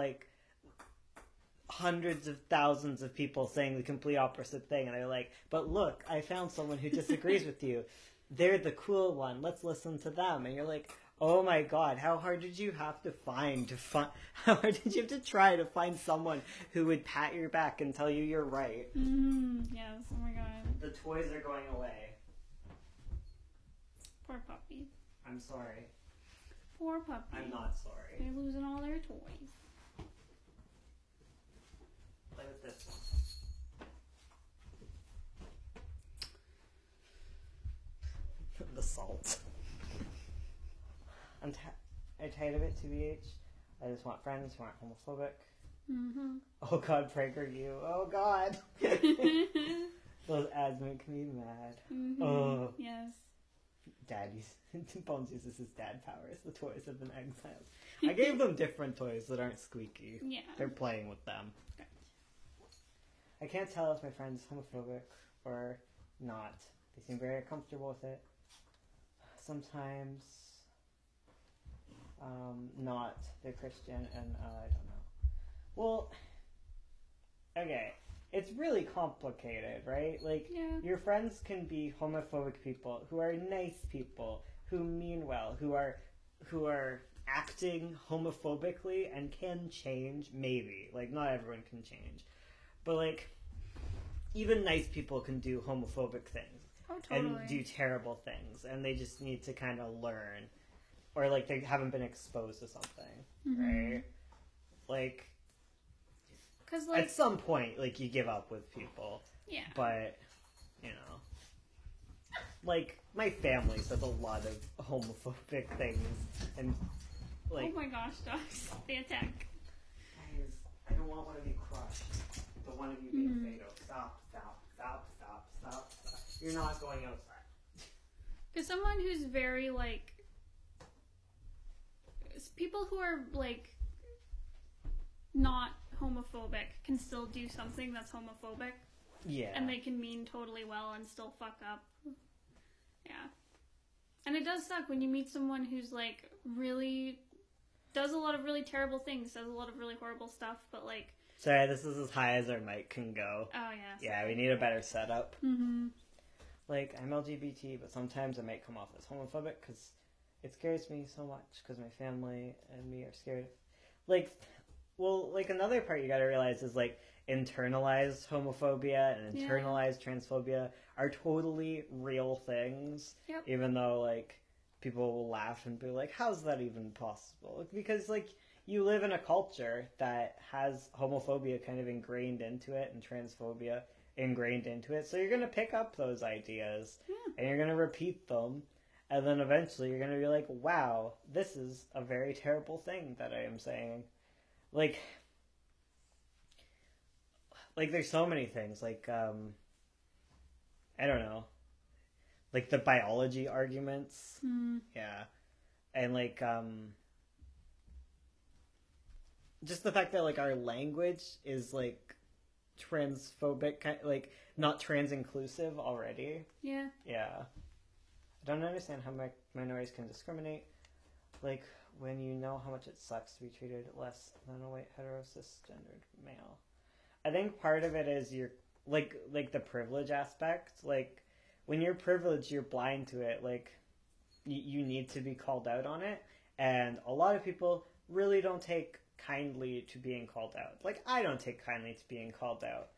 hundreds of thousands of people saying the complete opposite thing, and they're like, but look, I found someone who disagrees with you. They're the cool one. Let's listen to them. And you're like, oh my god, how hard did you have to how hard did you have to try to find someone who would pat your back and tell you you're right? Yes, oh my god. The toys are going away. Poor puppy. I'm sorry. Poor puppy. I'm not sorry. They're losing all their toys. Play with this one. The salt. I'm tired of it, TBH. I just want friends who aren't homophobic. Oh god, Prager you. Oh god. Those ads make me mad. Oh. Yes. Daddy's. Bones uses his dad powers. The toys have been exiled. I gave them different toys that aren't squeaky. Yeah. They're playing with them. Okay. I can't tell if my friend's homophobic or not. They seem very comfortable with it. Sometimes not. They're Christian and I don't know. Well, okay. It's really complicated, right? Your friends can be homophobic people who are nice people, who mean well, who are acting homophobically and can change, maybe. Not everyone can change. But, even nice people can do homophobic things. Oh, totally. And do terrible things. And they just need to kind of learn. Or, they haven't been exposed to something, right? Because, at some point, you give up with people. Yeah. But, like, my family says a lot of homophobic things, and, like... Oh my gosh, dogs. They attack. Guys, I don't want one of you crushed. But one of you being fatal. Stop. You're not going outside. Because someone who's very, like... People who are, like, not homophobic can still do something that's homophobic. Yeah. And they can mean totally well and still fuck up. Yeah. And it does suck when you meet someone who's, like, really... does a lot of really terrible things, does a lot of really horrible stuff, but, like... Sorry, this is as high as our mic can go. Oh, yeah. Yeah, we need a better setup. Mm-hmm. Like, I'm LGBT, but sometimes I might come off as homophobic because it scares me so much because my family and me are scared. Like, well, like, another part you gotta realize is, like, internalized homophobia and internalized transphobia are totally real things. Yep. Even though, like, people will laugh and be like, how's that even possible? Because, like, you live in a culture that has homophobia kind of ingrained into it and transphobia ingrained into it. So you're going to pick up those ideas and you're going to repeat them. And then eventually you're going to be like, wow, this is a very terrible thing that I am saying. Like there's so many things. Like, I don't know. Like the biology arguments. Yeah. And like, just the fact that like our language is like transphobic, like not trans-inclusive already. Yeah. I don't understand how minorities can discriminate. Like, when you know how much it sucks to be treated less than a white cisgendered male. I think part of it is your like the privilege aspect. Like, when you're privileged, you're blind to it. Like, you need to be called out on it. And a lot of people really don't take kindly to being called out. Like, I don't take kindly to being called out.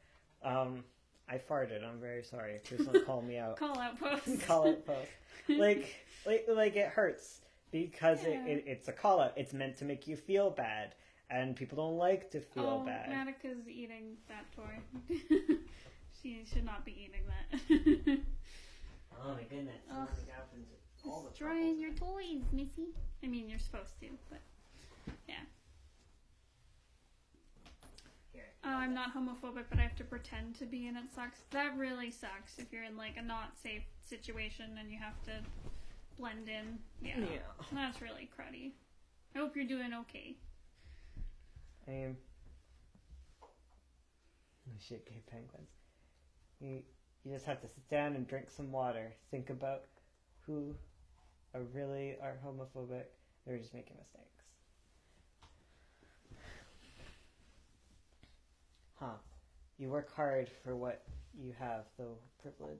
I farted. I'm very sorry. Please don't call me out. Call out post. Call out post. Like it hurts because it's a call out. It's meant to make you feel bad, and people don't like to feel bad. Matica's eating that toy. She should not be eating that. Oh my goodness! Destroying your toys, Missy. I mean, you're supposed to, but yeah. Oh, I'm not homophobic, but I have to pretend to be, and it sucks. That really sucks if you're in, like, a not safe situation and you have to blend in. Yeah. That's really cruddy. I hope you're doing okay. I am. Oh shit, gay penguins. You just have to sit down and drink some water. Think about who really are homophobic. They're just making mistakes. Huh. You work hard for what you have, though, privilege.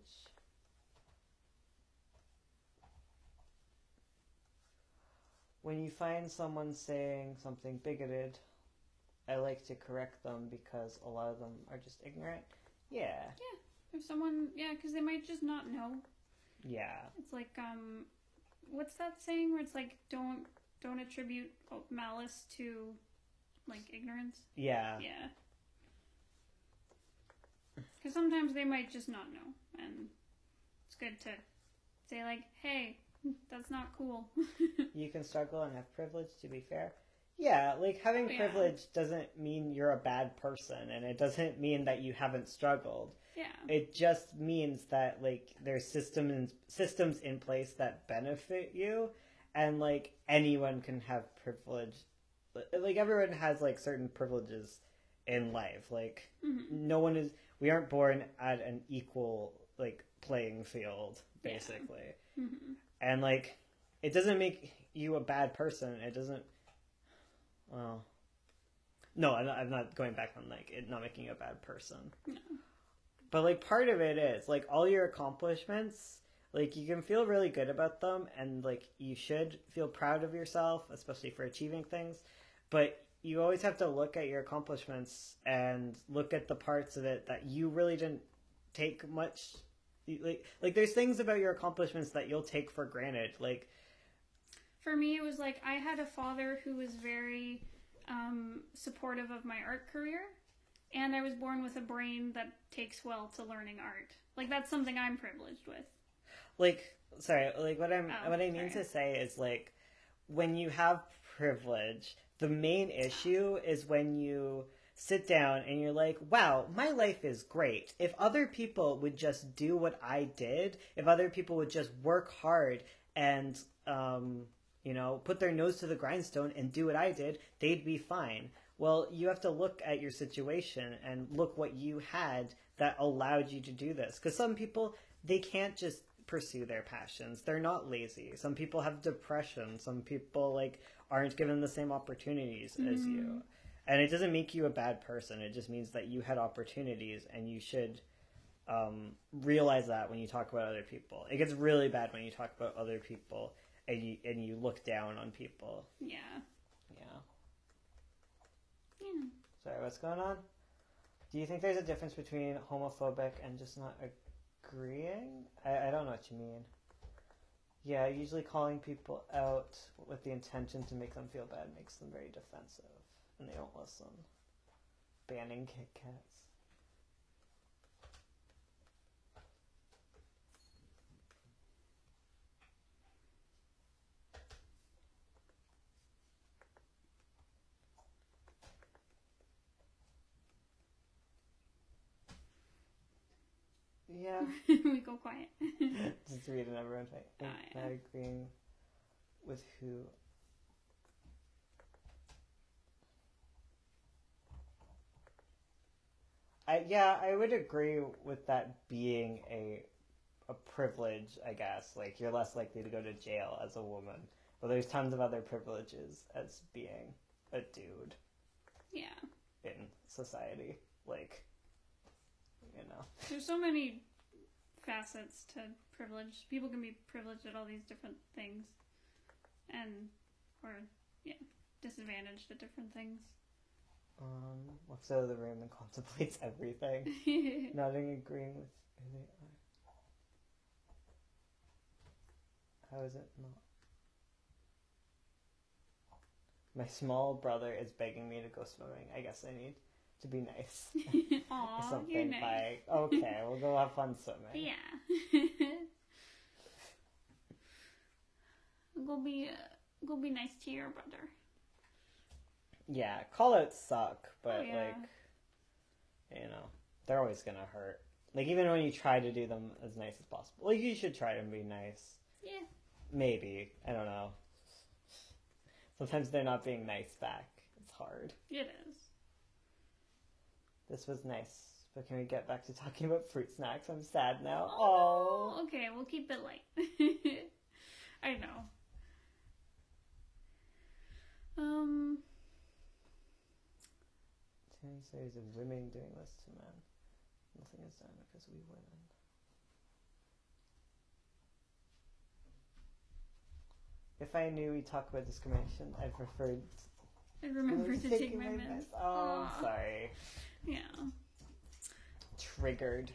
When you find someone saying something bigoted, I like to correct them because a lot of them are just ignorant. Yeah. Yeah. If someone, because they might just not know. Yeah. It's like, what's that saying where it's like, don't attribute malice to, like, ignorance? Yeah. Yeah. Because sometimes they might just not know, and it's good to say, like, hey, that's not cool. You can struggle and have privilege, to be fair. Yeah, like, having privilege doesn't mean you're a bad person, and it doesn't mean that you haven't struggled. Yeah. It just means that, like, there's systems in place that benefit you, and, like, anyone can have privilege. Like, everyone has, like, certain privileges in life. Like, we aren't born at an equal, like, playing field, basically. Yeah. Mm-hmm. And, like, it doesn't make you a bad person. It doesn't, well, no, I'm not going back on, like, it not making you a bad person. No. But, like, part of it is, like, all your accomplishments, like, you can feel really good about them, and, like, you should feel proud of yourself, especially for achieving things, but you always have to look at your accomplishments and look at the parts of it that you really didn't take much. Like there's things about your accomplishments that you'll take for granted. Like, for me, it was like I had a father who was very supportive of my art career, and I was born with a brain that takes well to learning art. Like, that's something I'm privileged with. like, sorry, like what I mean sorry. to say is like, when you have privilege, the main issue is when you sit down and you're like, wow, my life is great. If other people would just do what I did, if other people would just work hard and, put their nose to the grindstone and do what I did, they'd be fine. Well, you have to look at your situation and look what you had that allowed you to do this. Because some people, they can't just pursue their passions. They're not lazy. Some people have depression. Some people, like, aren't given the same opportunities as you. And it doesn't make you a bad person. It just means that you had opportunities, and you should realize that when you talk about other people. It gets really bad when you talk about other people and you look down on people. Yeah. Sorry, what's going on? Do you think there's a difference between homophobic and just not agreeing? I don't know what you mean. Yeah, usually calling people out with the intention to make them feel bad makes them very defensive, and they don't listen. Banning Kit Kats. Yeah. We go quiet. Just read and everyone fight. Not agreeing with who. I would agree with that being a privilege, I guess. Like, you're less likely to go to jail as a woman. But there's tons of other privileges as being a dude. Yeah. In society. Like, There's so many facets to privilege. People can be privileged at all these different things. Or disadvantaged at different things. Walks out of the room and contemplates everything. Nodding, agreeing with who they are. How is it not? My small brother is begging me to go swimming. I guess I need to be nice. Aw, Something you're nice. like, okay, we'll go have fun swimming. Yeah. Go be nice to your brother. Yeah, call-outs suck, but they're always gonna hurt. Like, even when you try to do them as nice as possible. Like, you should try to be nice. Yeah. Maybe. I don't know. Sometimes they're not being nice back. It's hard. It is. This was nice. But can we get back to talking about fruit snacks? I'm sad now. Oh. Okay, we'll keep it light. I know. Tiny series of women doing this to men. Nothing is done because we women. If I knew we talked about discrimination, I'd prefer. I remember to take my meds. Oh, I'm sorry. Yeah. Triggered.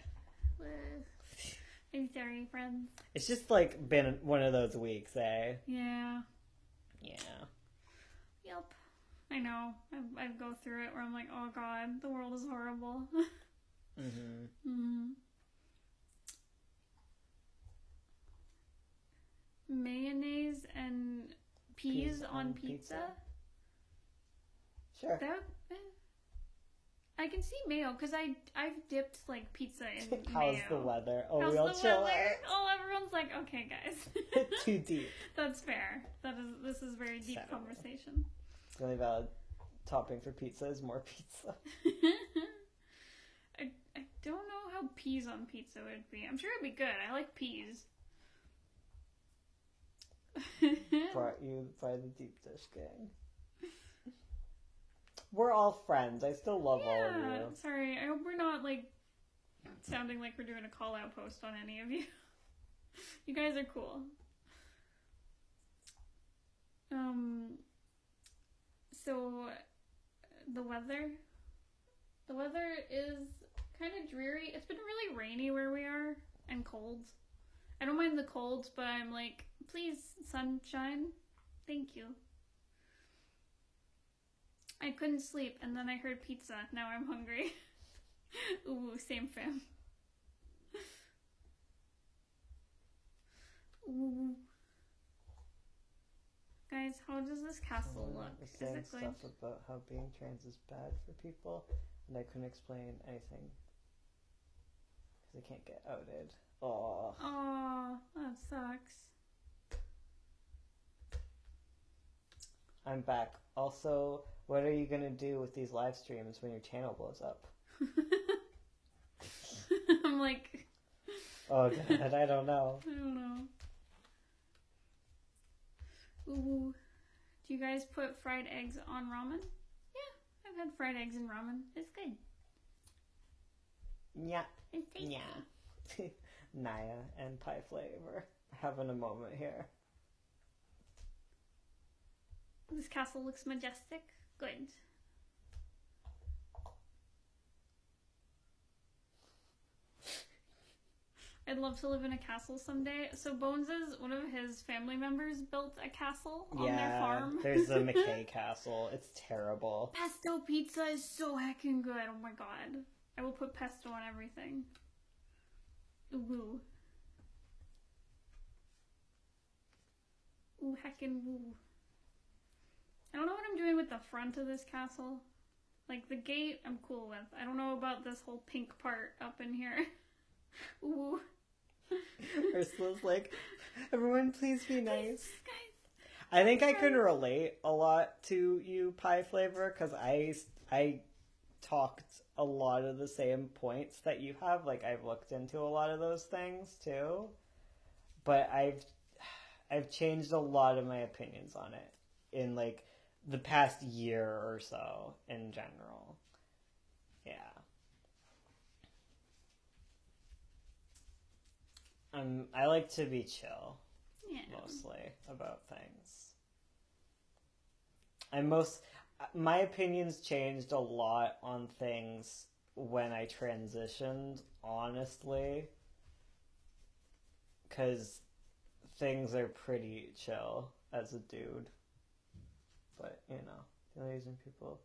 I'm sorry, friends. It's just like been one of those weeks, eh? Yeah. Yeah. Yep. I know. I go through it where I'm like, oh god, the world is horrible. Mayonnaise and peas on pizza? Sure. I can see mayo because I've dipped like pizza in mayo. How's the weather? Oh, How's real the chill. weather? Oh, everyone's like, okay, guys. Too deep. That's fair. This is very deep Settle. conversation. The only valid topping for pizza is more pizza. I don't know how peas on pizza would be. I'm sure it'd be good. I like peas. Brought you by the deep dish gang. We're all friends. I still love all of you. Sorry, I hope we're not like sounding like we're doing a call out post on any of you. You guys are cool. So the weather is kind of dreary. It's been really rainy where we are and cold. I don't mind the cold, but I'm like, please, sunshine. Thank you. I couldn't sleep, and then I heard pizza. Now I'm hungry. Ooh, same fam. guys, how does this castle look? Was Is saying it stuff good? about how being trans is bad for people, and I couldn't explain anything because I can't get outed. Oh. Oh, that sucks. I'm back. Also, what are you gonna do with these live streams when your channel blows up? I'm like, Oh god, I don't know. I don't know. Ooh. Do you guys put fried eggs on ramen? Yeah, I've had fried eggs in ramen. It's good. Yeah. It's tasty. Yeah. Naya and Pie Flavor having a moment here. This castle looks majestic. Good. I'd love to live in a castle someday. So Bones's, one of his family members built a castle on their farm. There's the McKay Castle. It's terrible. Pesto pizza is so heckin' good. Oh my god. I will put pesto on everything. Ooh. Ooh, heckin' woo. I don't know what I'm doing with the front of this castle. Like, the gate, I'm cool with. I don't know about this whole pink part up in here. Ooh. Ursula's like, everyone please be nice. Guys. I think I can relate a lot to you, Pie Flavor, because I talked a lot of the same points that you have. Like, I've looked into a lot of those things, too. But I've changed a lot of my opinions on it in, like, the past year or so in general. Yeah. I like to be chill, mostly, about things. My opinions changed a lot on things when I transitioned, honestly, because things are pretty chill as a dude. But, you know, the Asian people.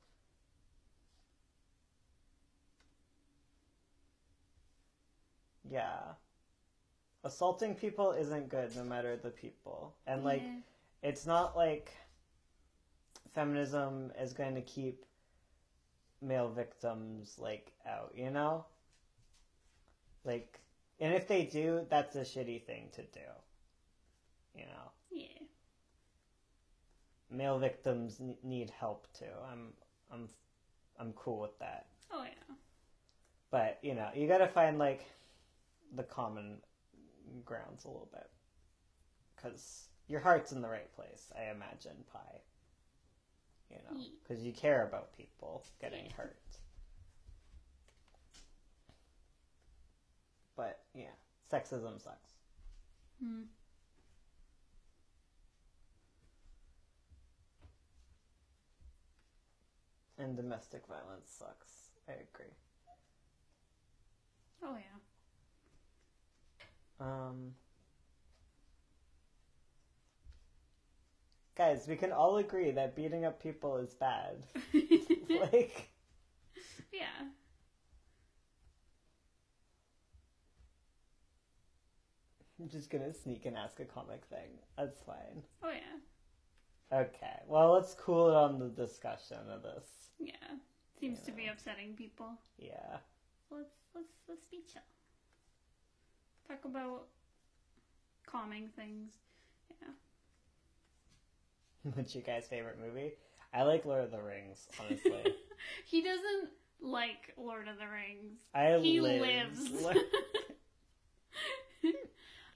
Yeah. Assaulting people isn't good no matter the people. And, like, it's not like feminism is going to keep male victims, like, out, you know? Like, and if they do, that's a shitty thing to do. You know? Yeah. Male victims need help too. I'm cool with that. Oh yeah. But you know, you gotta find like the common grounds a little bit, because your heart's in the right place. I imagine, Pie. You know, because you care about people getting hurt. But yeah, sexism sucks. And domestic violence sucks. I agree. Oh yeah. Guys, we can all agree that beating up people is bad. Like, yeah. I'm just gonna sneak and ask a comic thing. That's fine. Oh yeah. Okay, well, let's cool it on the discussion of this. Yeah. Seems to be upsetting people. Yeah. Let's be chill. Talk about calming things. Yeah. What's your guys' favorite movie? I like Lord of the Rings, honestly. He doesn't like Lord of the Rings. He lives.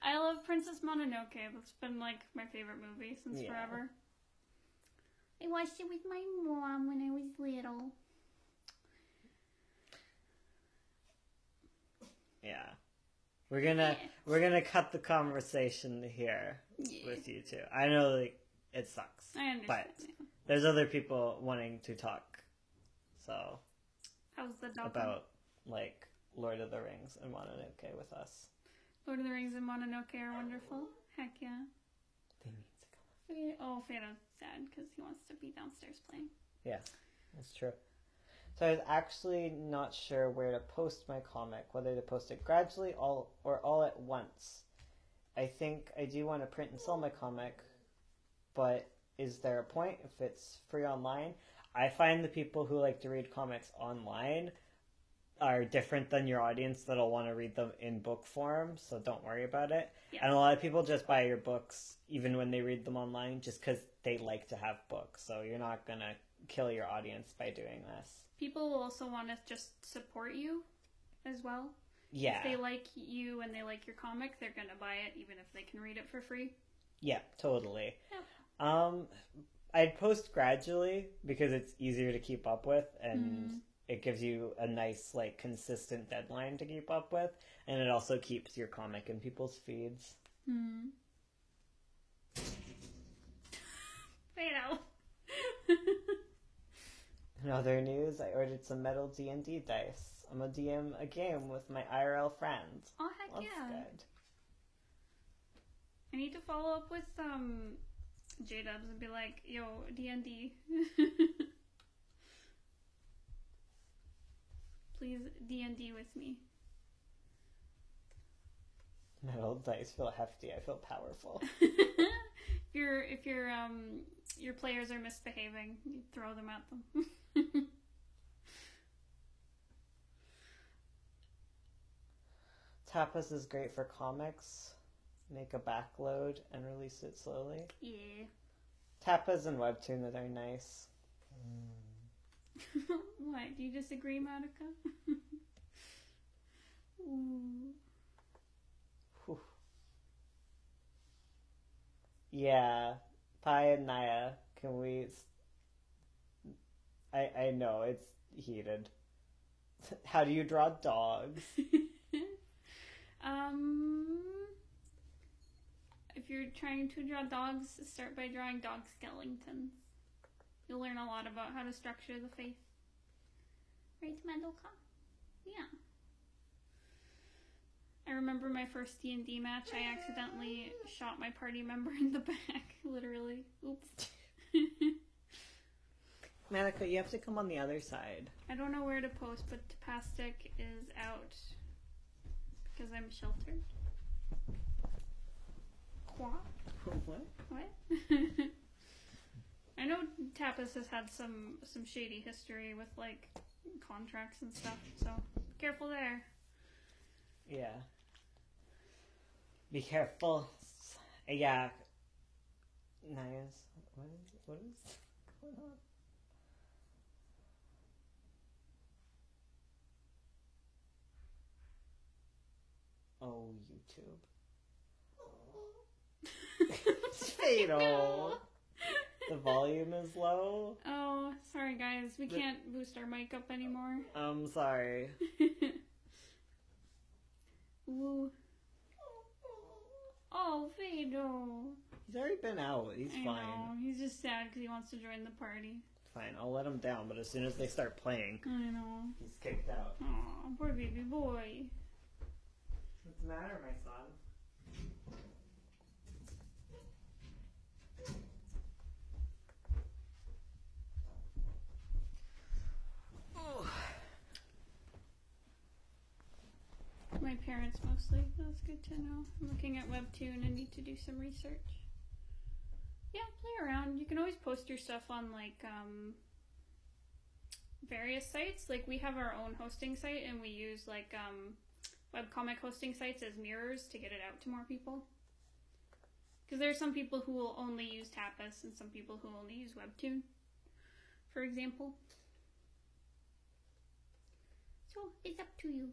I love Princess Mononoke. That's been like my favorite movie since forever. I watched it with my mom when I was little. Yeah. We're gonna cut the conversation here with you two. I know, like, it sucks. I understand. But there's other people wanting to talk. So how's the dog? About like Lord of the Rings and Mononoke with us. Lord of the Rings and Mononoke are wonderful. Heck yeah. They need to come. Oh, Fana's sad because he wants to be downstairs playing. Yeah, that's true. So I was actually not sure where to post my comic, whether to post it gradually or all at once. I think I do want to print and sell my comic, but is there a point if it's free online? I find the people who like to read comics online are different than your audience that'll want to read them in book form, so don't worry about it. Yeah. And a lot of people just buy your books even when they read them online just because they like to have books, so you're not going to kill your audience by doing this. People will also want to just support you as well. Yeah. If they like you and they like your comic, they're going to buy it even if they can read it for free. Yeah, totally. Yep. I'd post gradually because it's easier to keep up with, and it gives you a nice, like, consistent deadline to keep up with, and it also keeps your comic in people's feeds. Wait out. In other news, I ordered some metal D&D dice. I'm gonna DM a game with my IRL friends. Oh, heck That's yeah. good. I need to follow up with J-Dubs and be like, yo, D&D. Please D&D with me. Metal dice feel hefty. I feel powerful. If your players are misbehaving, you throw them at them. Tapas is great for comics. Make a backload and release it slowly. Yeah. Tapas and Webtoon are nice. What? Do you disagree, Monica? Ooh. Whew. Yeah. Pi and Naya, can we... I know, it's heated. How do you draw dogs? If you're trying to draw dogs, start by drawing dog skeletons. You'll learn a lot about how to structure the face. Right, Madoka? Yeah. I remember my first D&D match, I accidentally shot my party member in the back, literally. Oops. Manica, you have to come on the other side. I don't know where to post, but Tapastic is out because I'm sheltered. What? What? I know Tapas has had some shady history with like contracts and stuff, so careful there. Yeah. Be careful. Yeah. Nice. What is going on? Oh, YouTube. Fatal. The volume is low. Oh, sorry guys, we can't boost our mic up anymore. I'm sorry. Ooh. Oh, Fado. He's already been out. He's I fine. know. He's just sad because he wants to join the party. Fine, I'll let him down, but as soon as they start playing, I know. he's kicked out. Aw, poor baby boy. What's the matter, my son? My parents mostly. That's good to know. I'm looking at Webtoon and need to do some research. Yeah, play around. You can always post your stuff on like various sites. Like we have our own hosting site and we use like webcomic hosting sites as mirrors to get it out to more people. Because there are some people who will only use Tapas and some people who only use Webtoon, for example. So it's up to you.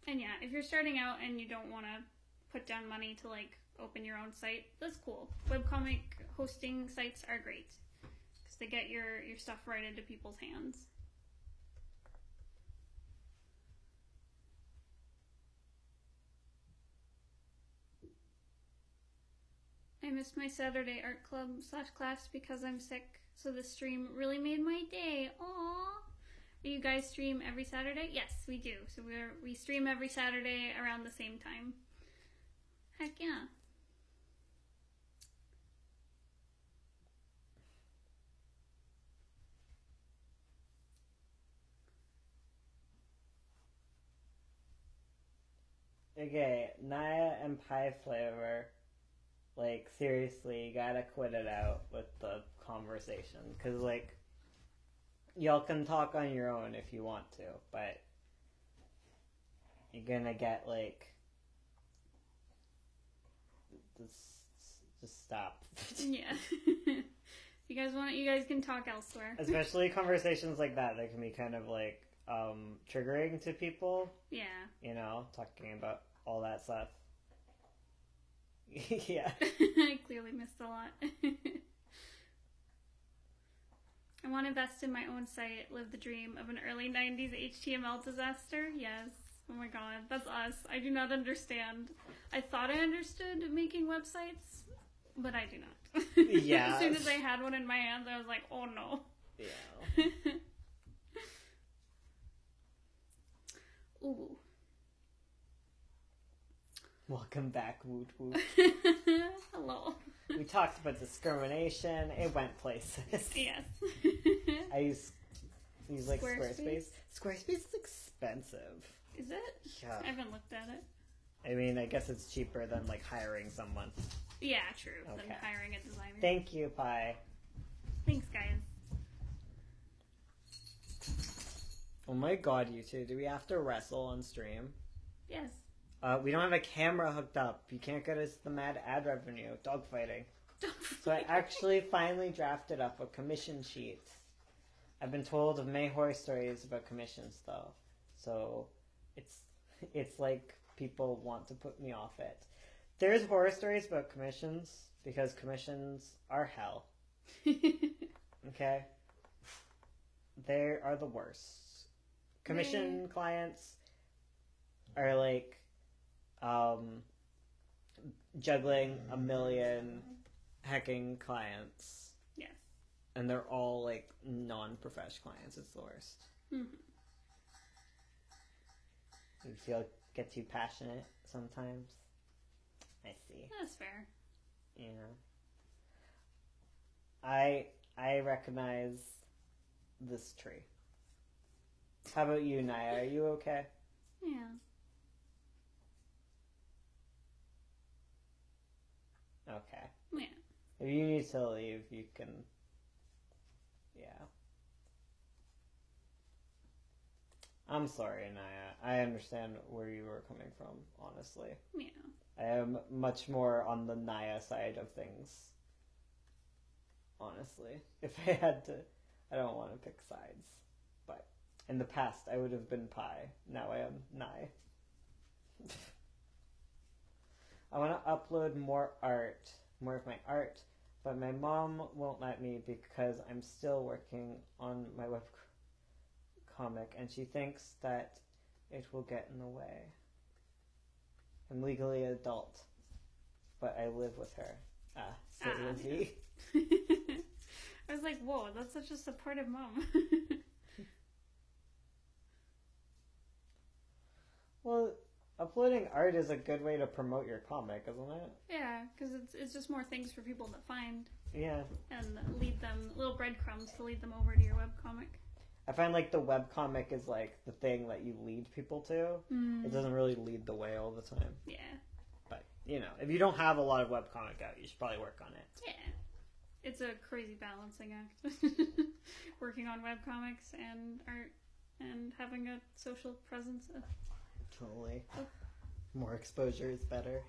And yeah, if you're starting out and you don't want to put down money to like open your own site, that's cool. Webcomic hosting sites are great because they get your stuff right into people's hands. I missed my Saturday art club / class because I'm sick, so the stream really made my day. Aww. Do you guys stream every Saturday? Yes, we do. So we stream every Saturday around the same time. Heck yeah. Okay, Naya and Pie Flavor Like, seriously, you gotta quit it out with the conversation. Because, like, y'all can talk on your own if you want to, but you're gonna get, like, just stop. Yeah. You guys want it, you guys can talk elsewhere. Especially conversations like that can be kind of, like, triggering to people. Yeah. You know, talking about all that stuff. Yeah. I clearly missed a lot. I want to invest in my own site, live the dream of an early 90s HTML disaster. Yes. Oh my god, that's us. I do not understand. I thought I understood making websites, but I do not. Yeah. As soon as I had one in my hands, I was like, oh no. Yeah. Ooh. Welcome back, Woot Woot. Hello. We talked about discrimination. It went places. Yes. I use like Squarespace? Squarespace is expensive. Is it? Yeah. I haven't looked at it. I mean, I guess it's cheaper than like hiring someone. Yeah, true. Okay. Than hiring a designer. Thank you, Pi. Thanks, guys. Oh my god, you two. Do we have to wrestle on stream? Yes. We don't have a camera hooked up. You can't get us the mad ad revenue. Dogfighting. So I actually finally drafted up a commission sheet. I've been told of many horror stories about commissions, though. So it's like people want to put me off it. There's horror stories about commissions because commissions are hell. Okay? They are the worst. Commission clients are like juggling a million hecking clients. Yes. And they're all like non-professional clients. It's the worst. Mm-hmm. You feel get too passionate sometimes. I see. That's fair. Yeah. I recognize this tree. How about you, Naya? Are you okay? Yeah. Okay. Yeah. If you need to leave, you can. Yeah. I'm sorry, Naya. I understand where you were coming from, honestly. Yeah. I am much more on the Naya side of things. Honestly. If I had to, I don't want to pick sides. But in the past, I would have been Pi. Now I am Nai. I want to upload more of my art, but my mom won't let me because I'm still working on my web comic, and she thinks that it will get in the way. I'm legally adult, but I live with her. So Lizzie. I was like, whoa, that's such a supportive mom. Well, uploading art is a good way to promote your comic, isn't it? Yeah, because it's just more things for people to find. Yeah. And lead them, little breadcrumbs to lead them over to your webcomic. I find like the webcomic is like the thing that you lead people to. It doesn't really lead the way all the time. Yeah. But, you know, if you don't have a lot of webcomic out, you should probably work on it. Yeah. It's a crazy balancing act. Working on webcomics and art and having a social presence. Totally. More exposure is better.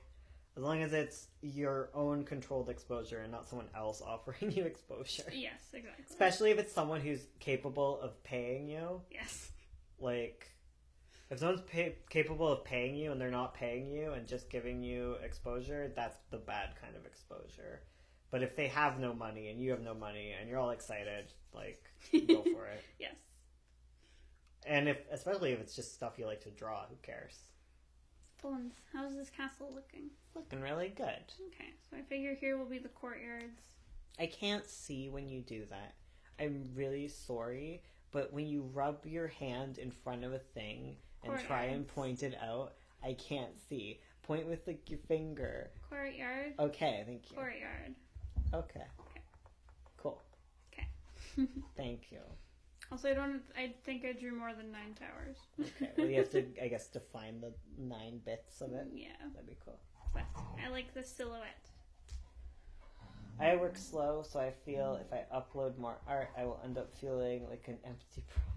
As long as it's your own controlled exposure and not someone else offering you exposure. Yes, exactly. Especially if it's someone who's capable of paying you. Yes. Like, if someone's capable of paying you and they're not paying you and just giving you exposure, that's the bad kind of exposure. But if they have no money and you have no money and you're all excited, like, go for it. Yes. And especially if it's just stuff you like to draw, who cares? Bones, how's this castle looking? Looking really good. Okay, so I figure here will be the courtyards. I can't see when you do that. I'm really sorry, but when you rub your hand in front of a thing and try and point it out, I can't see. Point with like your finger. Courtyard. Okay, thank you. Courtyard. Okay. Cool. Okay. Thank you. Also, I think I drew more than 9 towers. Okay, well you have to, I guess, define the 9 bits of it. Yeah. That'd be cool. But I like the silhouette. I work slow, so I feel if I upload more art, I will end up feeling like an empty promise.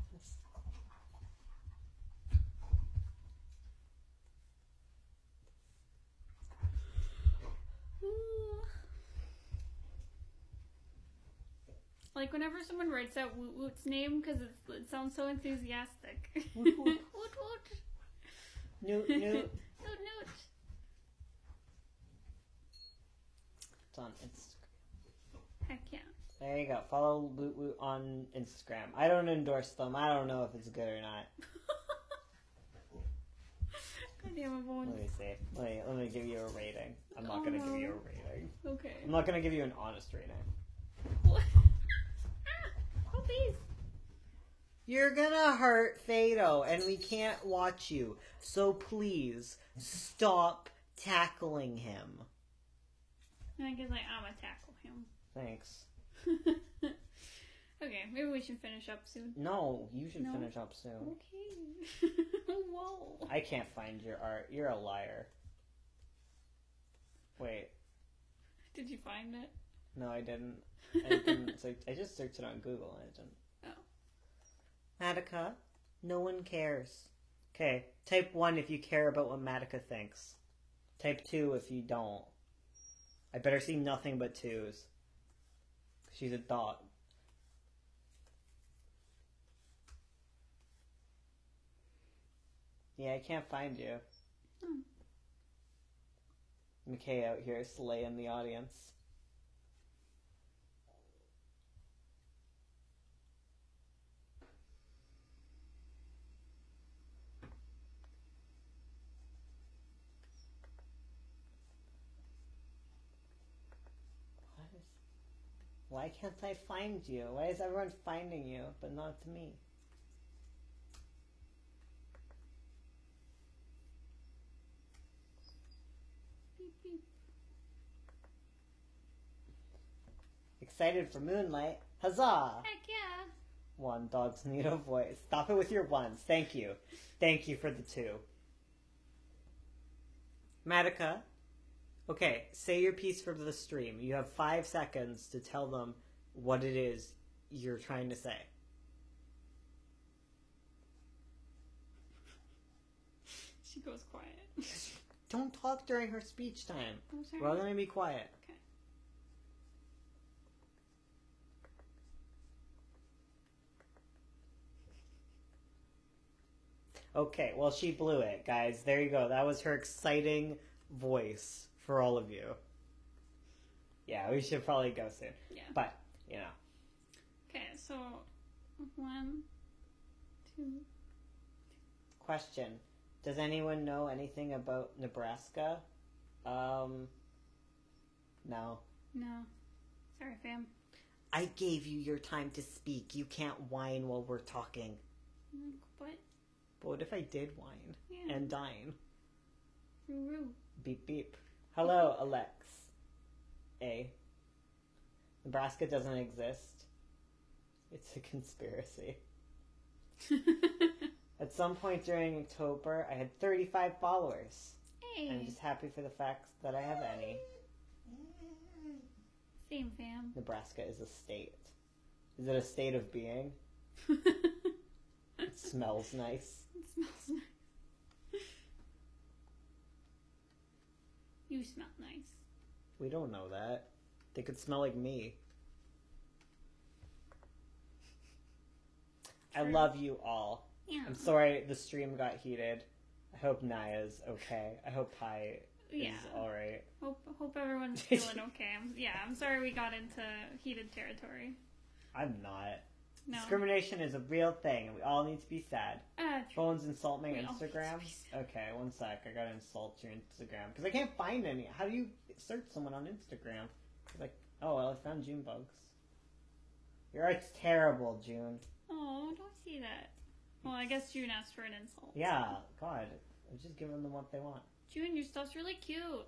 Like whenever someone writes out Woot Woot's name, because it sounds so enthusiastic. Woot Woot. Woot Woot. Newt, Newt. Newt Newt. It's on Instagram. Heck yeah. There you go. Follow Woot Woot on Instagram. I don't endorse them. I don't know if it's good or not. God damn it, Bones. Let me see. Let me give you a rating. I'm not going to give you a rating. Okay. I'm not going to give you an honest rating. What? Oh, please. You're gonna hurt Fado, and we can't watch you. So please, stop tackling him. I guess I'm gonna tackle him. Thanks. Okay, maybe we should finish up soon. No, you should finish up soon. Okay. Whoa. I can't find your art. You're a liar. Wait. Did you find it? No, I didn't. I just searched it on Google and it didn't. Oh. Madoka, no one cares. Okay, type 1 if you care about what Madoka thinks. Type 2 if you don't. I better see nothing but 2s. She's a dog. Yeah, I can't find you. McKay out here slaying the audience. Why can't I find you? Why is everyone finding you, but not me? Beep, beep. Excited for Moonlight. Huzzah! Heck yeah. 1, dogs need a voice. Stop it with your 1s. Thank you. Thank you for the 2. Madoka. Okay, say your piece for the stream. You have 5 seconds to tell them what it is you're trying to say. She goes quiet. Don't talk during her speech time. I'm sorry. We're all going to be quiet. Okay. Okay, well, she blew it, guys. There you go. That was her exciting voice for all of you. Yeah, we should probably go soon. Yeah. But, you know. Okay, so 1, 2. Question. Does anyone know anything about Nebraska? No. No. Sorry, fam. I gave you your time to speak. You can't whine while we're talking. What? But what if I did whine? Yeah. And dine? Roo. Beep beep. Hello, Alex. A. Nebraska doesn't exist. It's a conspiracy. At some point during October, I had 35 followers. Hey. I'm just happy for the fact that I have any. Same, fam. Nebraska is a state. Is it a state of being? It smells nice. It smells nice. You smell nice. We don't know that. They could smell like me. I True. love you all. Yeah. I'm sorry the stream got heated. I hope Naya's okay. I hope Pi is alright. Hope everyone's feeling okay. I'm sorry we got into heated territory. I'm not. No. Discrimination is a real thing, and we all need to be sad. True. Bones insult my We all Instagram. need to be sad. Okay, one sec. I gotta insult your Instagram because I can't find any. How do you search someone on Instagram? Like, oh well, I found June bugs. Your art's terrible, June. Oh, don't see that. Well, I guess June asked for an insult. Yeah, God, I'm just giving them what they want. June, your stuff's really cute.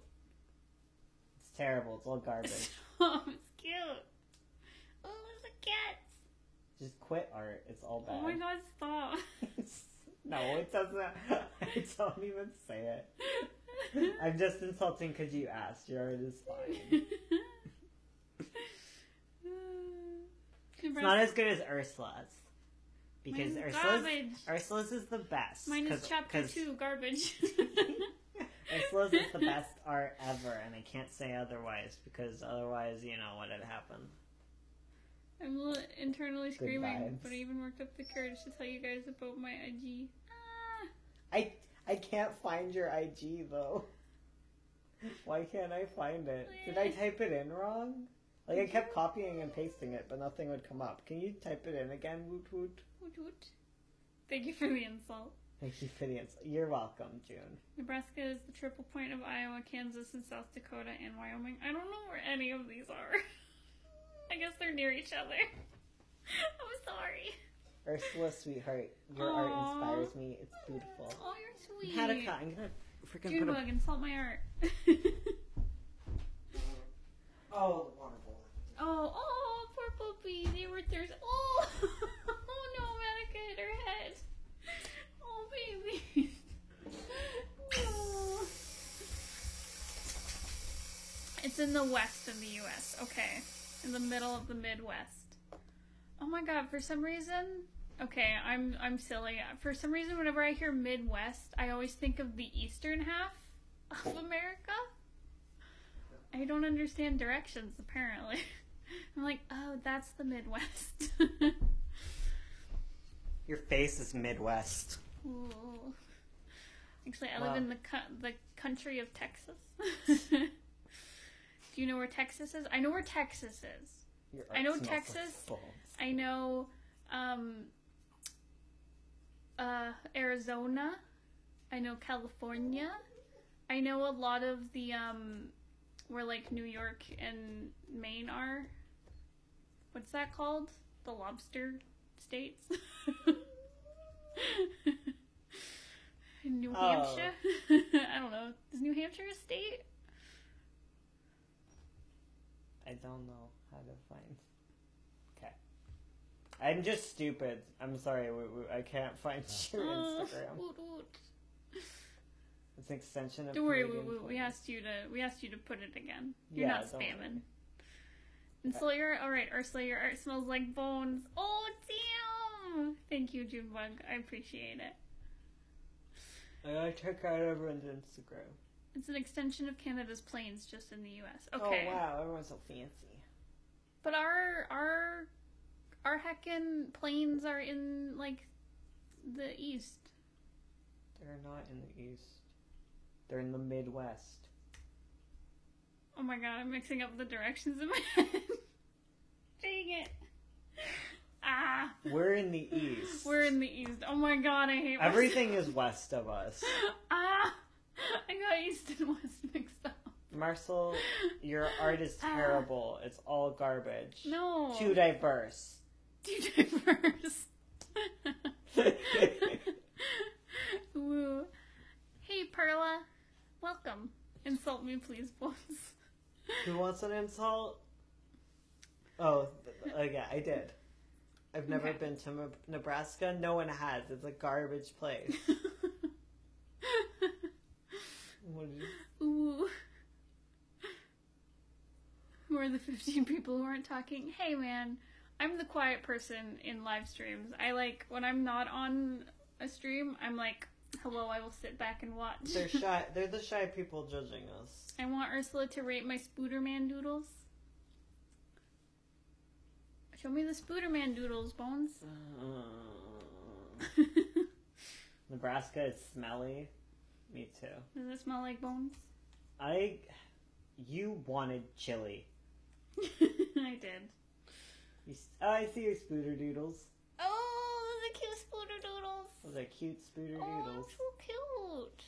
It's terrible. It's all garbage. Oh, it's cute. Oh, there's a cat. Just quit art. It's all bad. Oh my God, stop. No, it doesn't. I don't even say it. I'm just insulting because you asked. Your art is fine. It's not as good as Ursula's. Because Mine's Ursula's is the best. Mine is chapter 2, garbage. Ursula's is the best art ever, and I can't say otherwise, because otherwise, you know what had happened. I'm internally screaming, vibes. but I even worked up the courage to tell you guys about my IG. I can't find your IG, though. Why can't I find it? Did I type it in wrong? Like, I kept copying and pasting it, but nothing would come up. Can you type it in again, woot woot? Woot woot. Thank you for the insult. Thank you for the insult. You're welcome, June. Nebraska is the triple point of Iowa, Kansas, and South Dakota, and Wyoming. I don't know where any of these are. I guess they're near each other. I'm sorry. Ursula, sweetheart, your art inspires me. It's beautiful. Oh, you're sweet. Hanukkah, I'm gonna freaking put Junebug, insult my art. Oh, the water bowl. Oh, poor puppy. They were thirsty. Oh, oh no, Monica hit her head. Oh, baby. Oh. It's in the west of the U.S. Okay, in the middle of the Midwest. Oh my God! For some reason, okay, I'm silly. For some reason, whenever I hear Midwest, I always think of the eastern half of America. I don't understand directions, apparently. I'm like, oh, that's the Midwest. Your face is Midwest. Ooh. Actually, I live in the country of Texas. Do you know where Texas is? I know where Texas is. I know Texas. I know Arizona. I know California. I know a lot of the where like New York and Maine are. What's that called? The lobster states? New Hampshire? I don't know. Is New Hampshire a state? I don't know how to find. Okay. I'm just stupid. I'm sorry. I can't find your Instagram. It's an extension of. Don't worry. We asked you to put it again. You're not spamming. And so all right, Ursula. Your art smells like bones. Oh damn! Thank you, Junebug. I appreciate it. I gotta check out everyone's Instagram. It's an extension of Canada's plains, just in the U.S. Okay. Oh wow, everyone's so fancy. But our heckin' plains are in like the east. They're not in the east. They're in the Midwest. Oh my God, I'm mixing up the directions in my head. Dang it. Ah. We're in the east. We're in the east. Oh my God, I hate myself. Everything is west of us. Ah. I got east and west mixed up. Marcel, your art is terrible. It's all garbage. No. Too diverse. Too diverse. Woo. Hey, Perla. Welcome. Insult me, please, boys. Who wants an insult? Oh, yeah, I did. I've never been to Nebraska. No one has. It's a garbage place. Ooh. Who are the 15 people who aren't talking? Hey, man. I'm the quiet person in live streams. I like, when I'm not on a stream, I'm like, hello, I will sit back and watch. They're shy. They're the shy people judging us. I want Ursula to rate my Spooderman doodles. Show me the Spooderman doodles, Bones. Nebraska is smelly. Me too. Does it smell like bones? You wanted chili. I did. I see your spooder doodles. Oh, those are cute spooder doodles. Those are cute spooder doodles. Oh, so cute.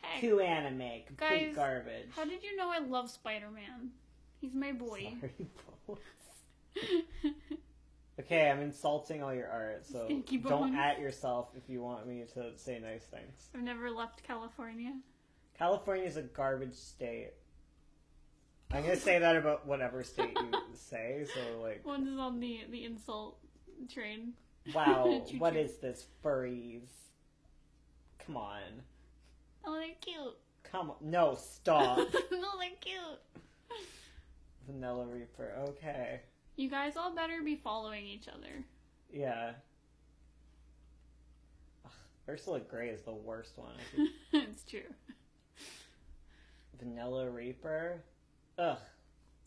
Heck. Too anime. Complete Guys, garbage. How did you know I love Spider-Man? He's my boy. Sorry, Bones. Okay, I'm insulting all your art, so don't at yourself if you want me to say nice things. I've never left California. California's a garbage state. I'm gonna say that about whatever state you say, so like... One is on the insult train. Wow, what is this, furries? Come on. Oh, they're cute. Come on. No, stop. No, they're cute. Vanilla Reaper, okay. You guys all better be following each other. Yeah. Ugh, Ursula Grey is the worst one. It's true. Vanilla Reaper? Ugh.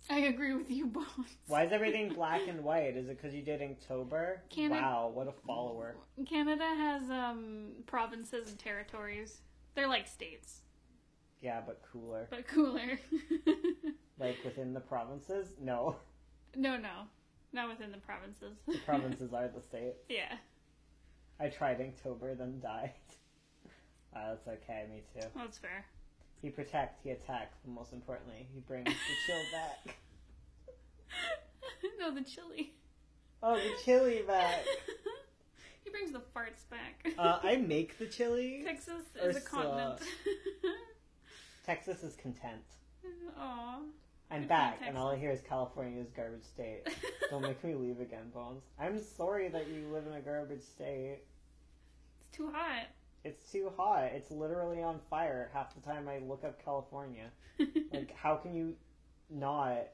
I agree with you both. Why is everything black and white? Is it because you did Inktober? Wow, what a follower. Canada has provinces and territories. They're like states. Yeah, but cooler. But cooler. Like within the provinces? No. No. Not within the provinces. The provinces are the states. Yeah. I tried Inktober, then died. That's okay, me too. That's fair. He protects, he attacks, but most importantly, he brings the chill back. No, the chili. Oh, the chili back. He brings the farts back. I make the chili. Texas is a continent. Texas is content. Aww. I'm back, and all I hear is California's garbage state. Don't make me leave again, Bones. I'm sorry that you live in a garbage state. It's too hot. It's too hot. It's literally on fire half the time I look up California. Like, how can you not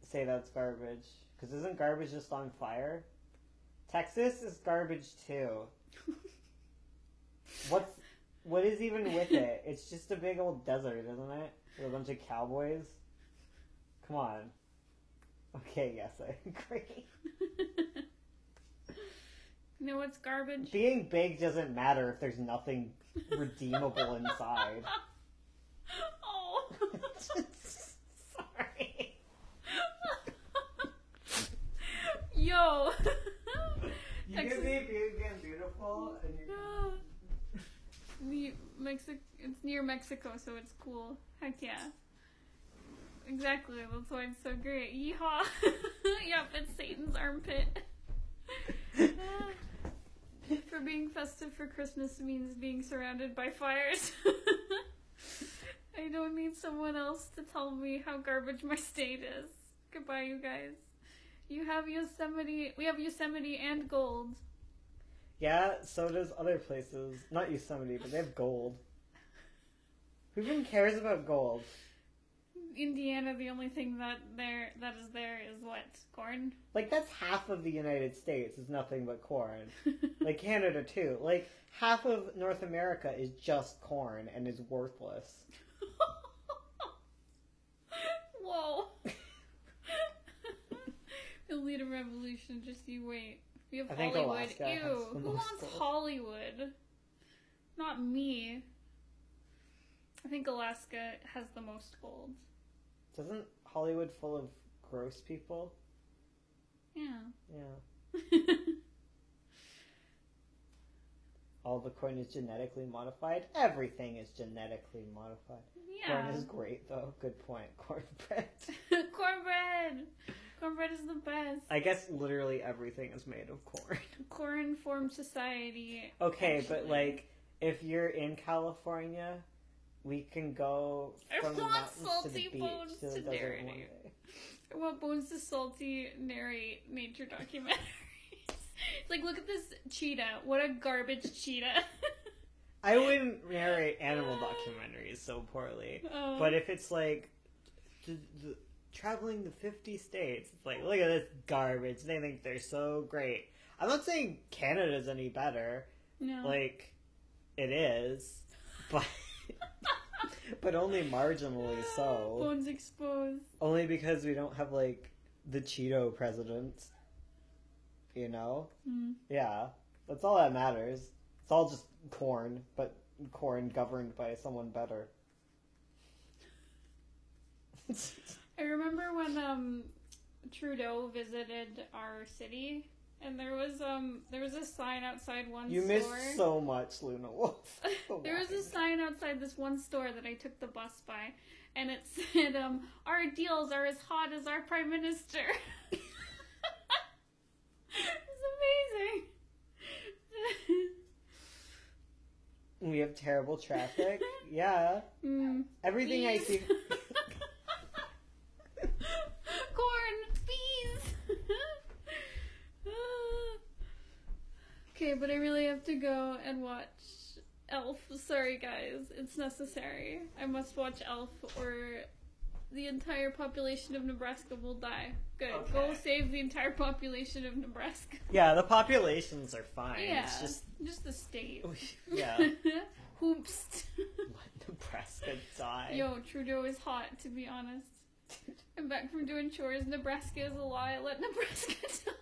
say that's garbage? Because isn't garbage just on fire? Texas is garbage too. What is even with it? It's just a big old desert, isn't it? With a bunch of cowboys. Come on. Okay, yes, I agree. You know what's garbage? Being big doesn't matter if there's nothing redeemable inside. Oh. Sorry. Yo. You can be big and beautiful, and you It's near Mexico, so it's cool. Heck yeah. Exactly, that's why it's so great. Yeehaw! Yep, it's Satan's armpit. For being festive for Christmas means being surrounded by fires. I don't need someone else to tell me how garbage my state is. Goodbye, you guys. You have Yosemite. We have Yosemite and gold. Yeah, so does other places. Not Yosemite, but they have gold. Who even cares about gold? Indiana, the only thing that is there is what? Corn? Like, that's half of the United States is nothing but corn. Like, Canada, too. Like, half of North America is just corn and is worthless. Whoa. We'll lead a revolution, just you wait. We have Hollywood. Alaska Ew, has the who most wants gold. Hollywood? Not me. I think Alaska has the most gold. Isn't Hollywood full of gross people? Yeah. Yeah. All the corn is genetically modified. Everything is genetically modified. Yeah. Corn is great, though. Good point. Cornbread. Cornbread! Cornbread is the best. I guess literally everything is made of corn. Corn formed society. Okay, actually. but like, if you're in California, we can go from the mountains to the beach to the desert one day. I want Bones to salty narrate nature documentaries. It's like, look at this cheetah. What a garbage cheetah. I wouldn't narrate animal documentaries so poorly. Oh. But if it's like traveling the 50 states, it's like, look at this garbage. They think they're so great. I'm not saying Canada's any better. No. Like, it is. But but only marginally so. Bones exposed. Only because we don't have, like, the Cheeto president. You know? Mm. Yeah. That's all that matters. It's all just corn, but corn governed by someone better. I remember when Trudeau visited our city, and there was a sign outside one You store. missed so much, Luna Wolf. There was a sign outside this one store that I took the bus by, and it said, our deals are as hot as our Prime Minister. It's amazing. We have terrible traffic. Yeah. Everything Bees. I see... Corn! Bees! Okay, but I really have to go and watch Elf. Sorry, guys. It's necessary. I must watch Elf or the entire population of Nebraska will die. Good. Okay. Go save the entire population of Nebraska. Yeah, the populations are fine. Yeah. It's just the state. yeah. Hoops. Let Nebraska die. Yo, Trudeau is hot, to be honest. I'm back from doing chores. Nebraska is a lie. Let Nebraska die.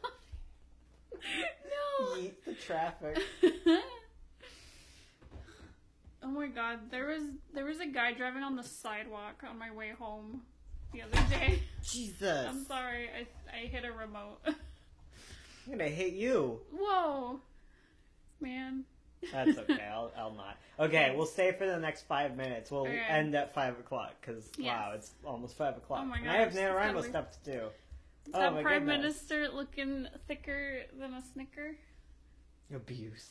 No. Eat the traffic. Oh my god, there was a guy driving on the sidewalk on my way home the other day. Jesus. I'm sorry, I hit a remote. I'm gonna hit you. Whoa. Man. That's okay. I'll not. Okay, we'll stay for the next 5 minutes. We'll Okay. end at 5 o'clock because wow, Yes. it's almost 5 o'clock. Oh my and I have gosh, NaNoWriMo that's stuff to do. Is Oh that my Prime goodness. Minister looking thicker than a Snicker? Abuse.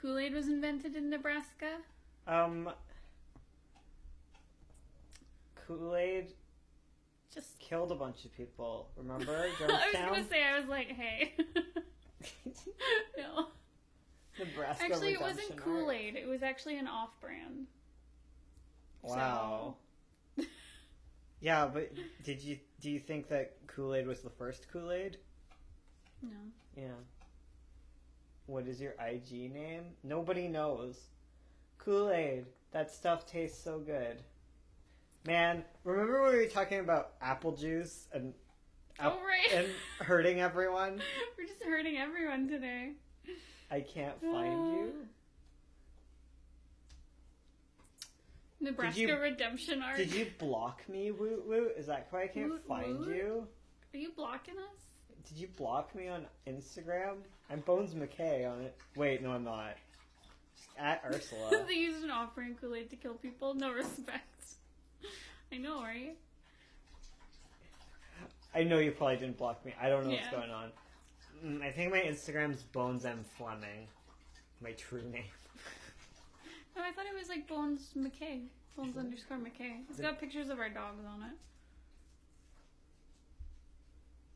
Kool-Aid was invented in Nebraska. Kool-Aid Just killed a bunch of people. Remember I was Jonestown? gonna say, I was like, hey. No. Nebraska Actually, it Redemption wasn't Arc. Kool-Aid. It was actually an off-brand. Wow. Yeah, but do you think that Kool-Aid was the first Kool-Aid? No. Yeah. What is your IG name? Nobody knows. Kool-Aid. That stuff tastes so good. Man, remember when we were talking about apple juice and Right. and hurting everyone? We're just hurting everyone today. I can't find you. Nebraska Redemption Arc. Did you block me, Woot Woot? Is that why I can't Woot find Woot? you? Are you blocking us? Did you block me on Instagram? I'm Bones McKay on it. Wait, no, I'm not. Just at Ursula. They used an off-brand Kool-Aid to kill people. No respect. I know, right? I know you probably didn't block me. I don't know what's Yeah. going on. I think my Instagram's Bones M. Fleming. My true name. Oh, I thought it was like Bones McKay. Bones _ McKay. It's got pictures of our dogs on it.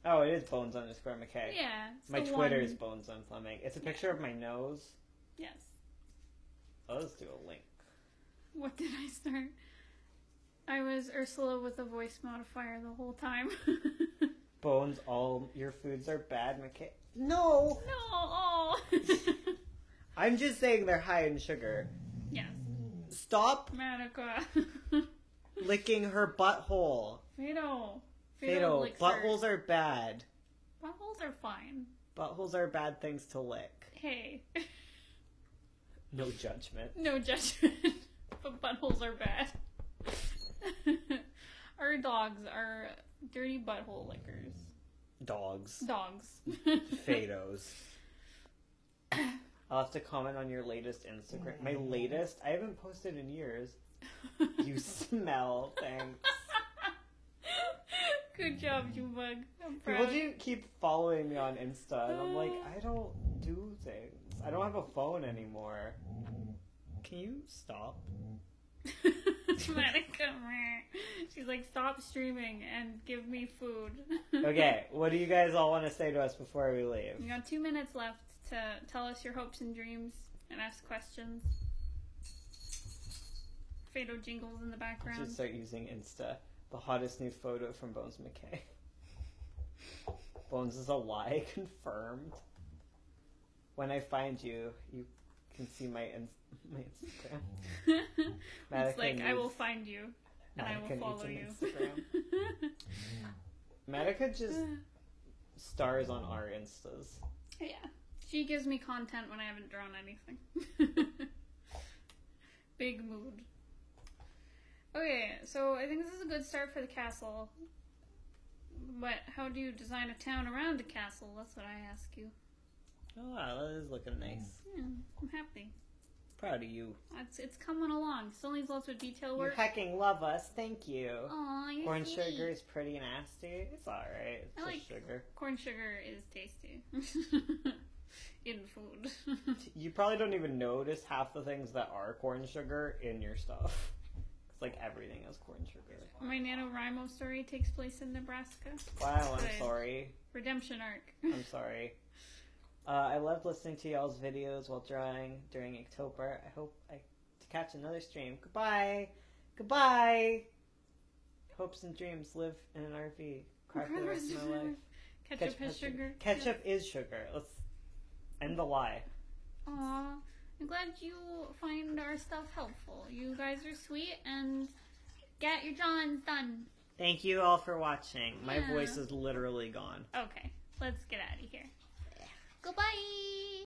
Oh, it is Bones _ McKay. Yeah. It's My the Twitter one- is Bones M. Fleming. It's a picture of my nose. Yes. Oh, let's do a link. What did I start? I was Ursula with a voice modifier the whole time. Bones, all your foods are bad, McKay. No! No! Oh! I'm just saying they're high in sugar. Yes. Stop Manica. licking her butthole. Fado. Fado, licks buttholes her. are bad. Buttholes are fine. Buttholes are bad things to lick. Hey. No judgment. No judgment. But buttholes are bad. Our dogs are dirty butthole lickers. Dogs. Dogs. Fados. I'll have to comment on your latest Instagram. My latest? I haven't posted in years. You smell. Thanks. Good job, you bug. I'm People proud. do keep following me on Insta, and I'm like, I don't do things. I don't have a phone anymore. Can you stop? Manica. She's like, stop streaming and give me food. Okay, what do you guys all want to say to us before we leave? You got 2 minutes left to tell us your hopes and dreams and ask questions. Fado jingles in the background. Should start using Insta. The hottest new photo from Bones McKay. Bones is a lie confirmed. When I find you, you can see my Instagram. It's like, I will needs- find you and I Matica will follow you. needs an Instagram. Matica just stars on our Instas. Yeah. She gives me content when I haven't drawn anything. Big mood. Okay, so I think this is a good start for the castle. But how do you design a town around a castle? That's what I ask you. Oh, wow, that is looking nice. Yeah, I'm happy. Proud of you. It's coming along. Still needs lots of detail You work. hecking love us. Thank you. Aw, you're Corn sweet. sugar is pretty nasty. It's alright. It's I just like- sugar. Corn sugar is tasty. In food. You probably don't even notice half the things that are corn sugar in your stuff. It's like everything has corn sugar. My NaNoWriMo story takes place in Nebraska. Wow, I'm Good. sorry. Redemption arc. I'm sorry. I loved listening to y'all's videos while drawing during October. I hope to catch another stream. Goodbye. Goodbye. Hopes and dreams. Live in an RV. Cry for the rest of my life. Ketchup is sugar. Ketchup is sugar. Let's end the lie. Aw, I'm glad you find our stuff helpful. You guys are sweet, and get your drawings done. Thank you all for watching. My Yeah. voice is literally gone. Okay, let's get out of here. Goodbye!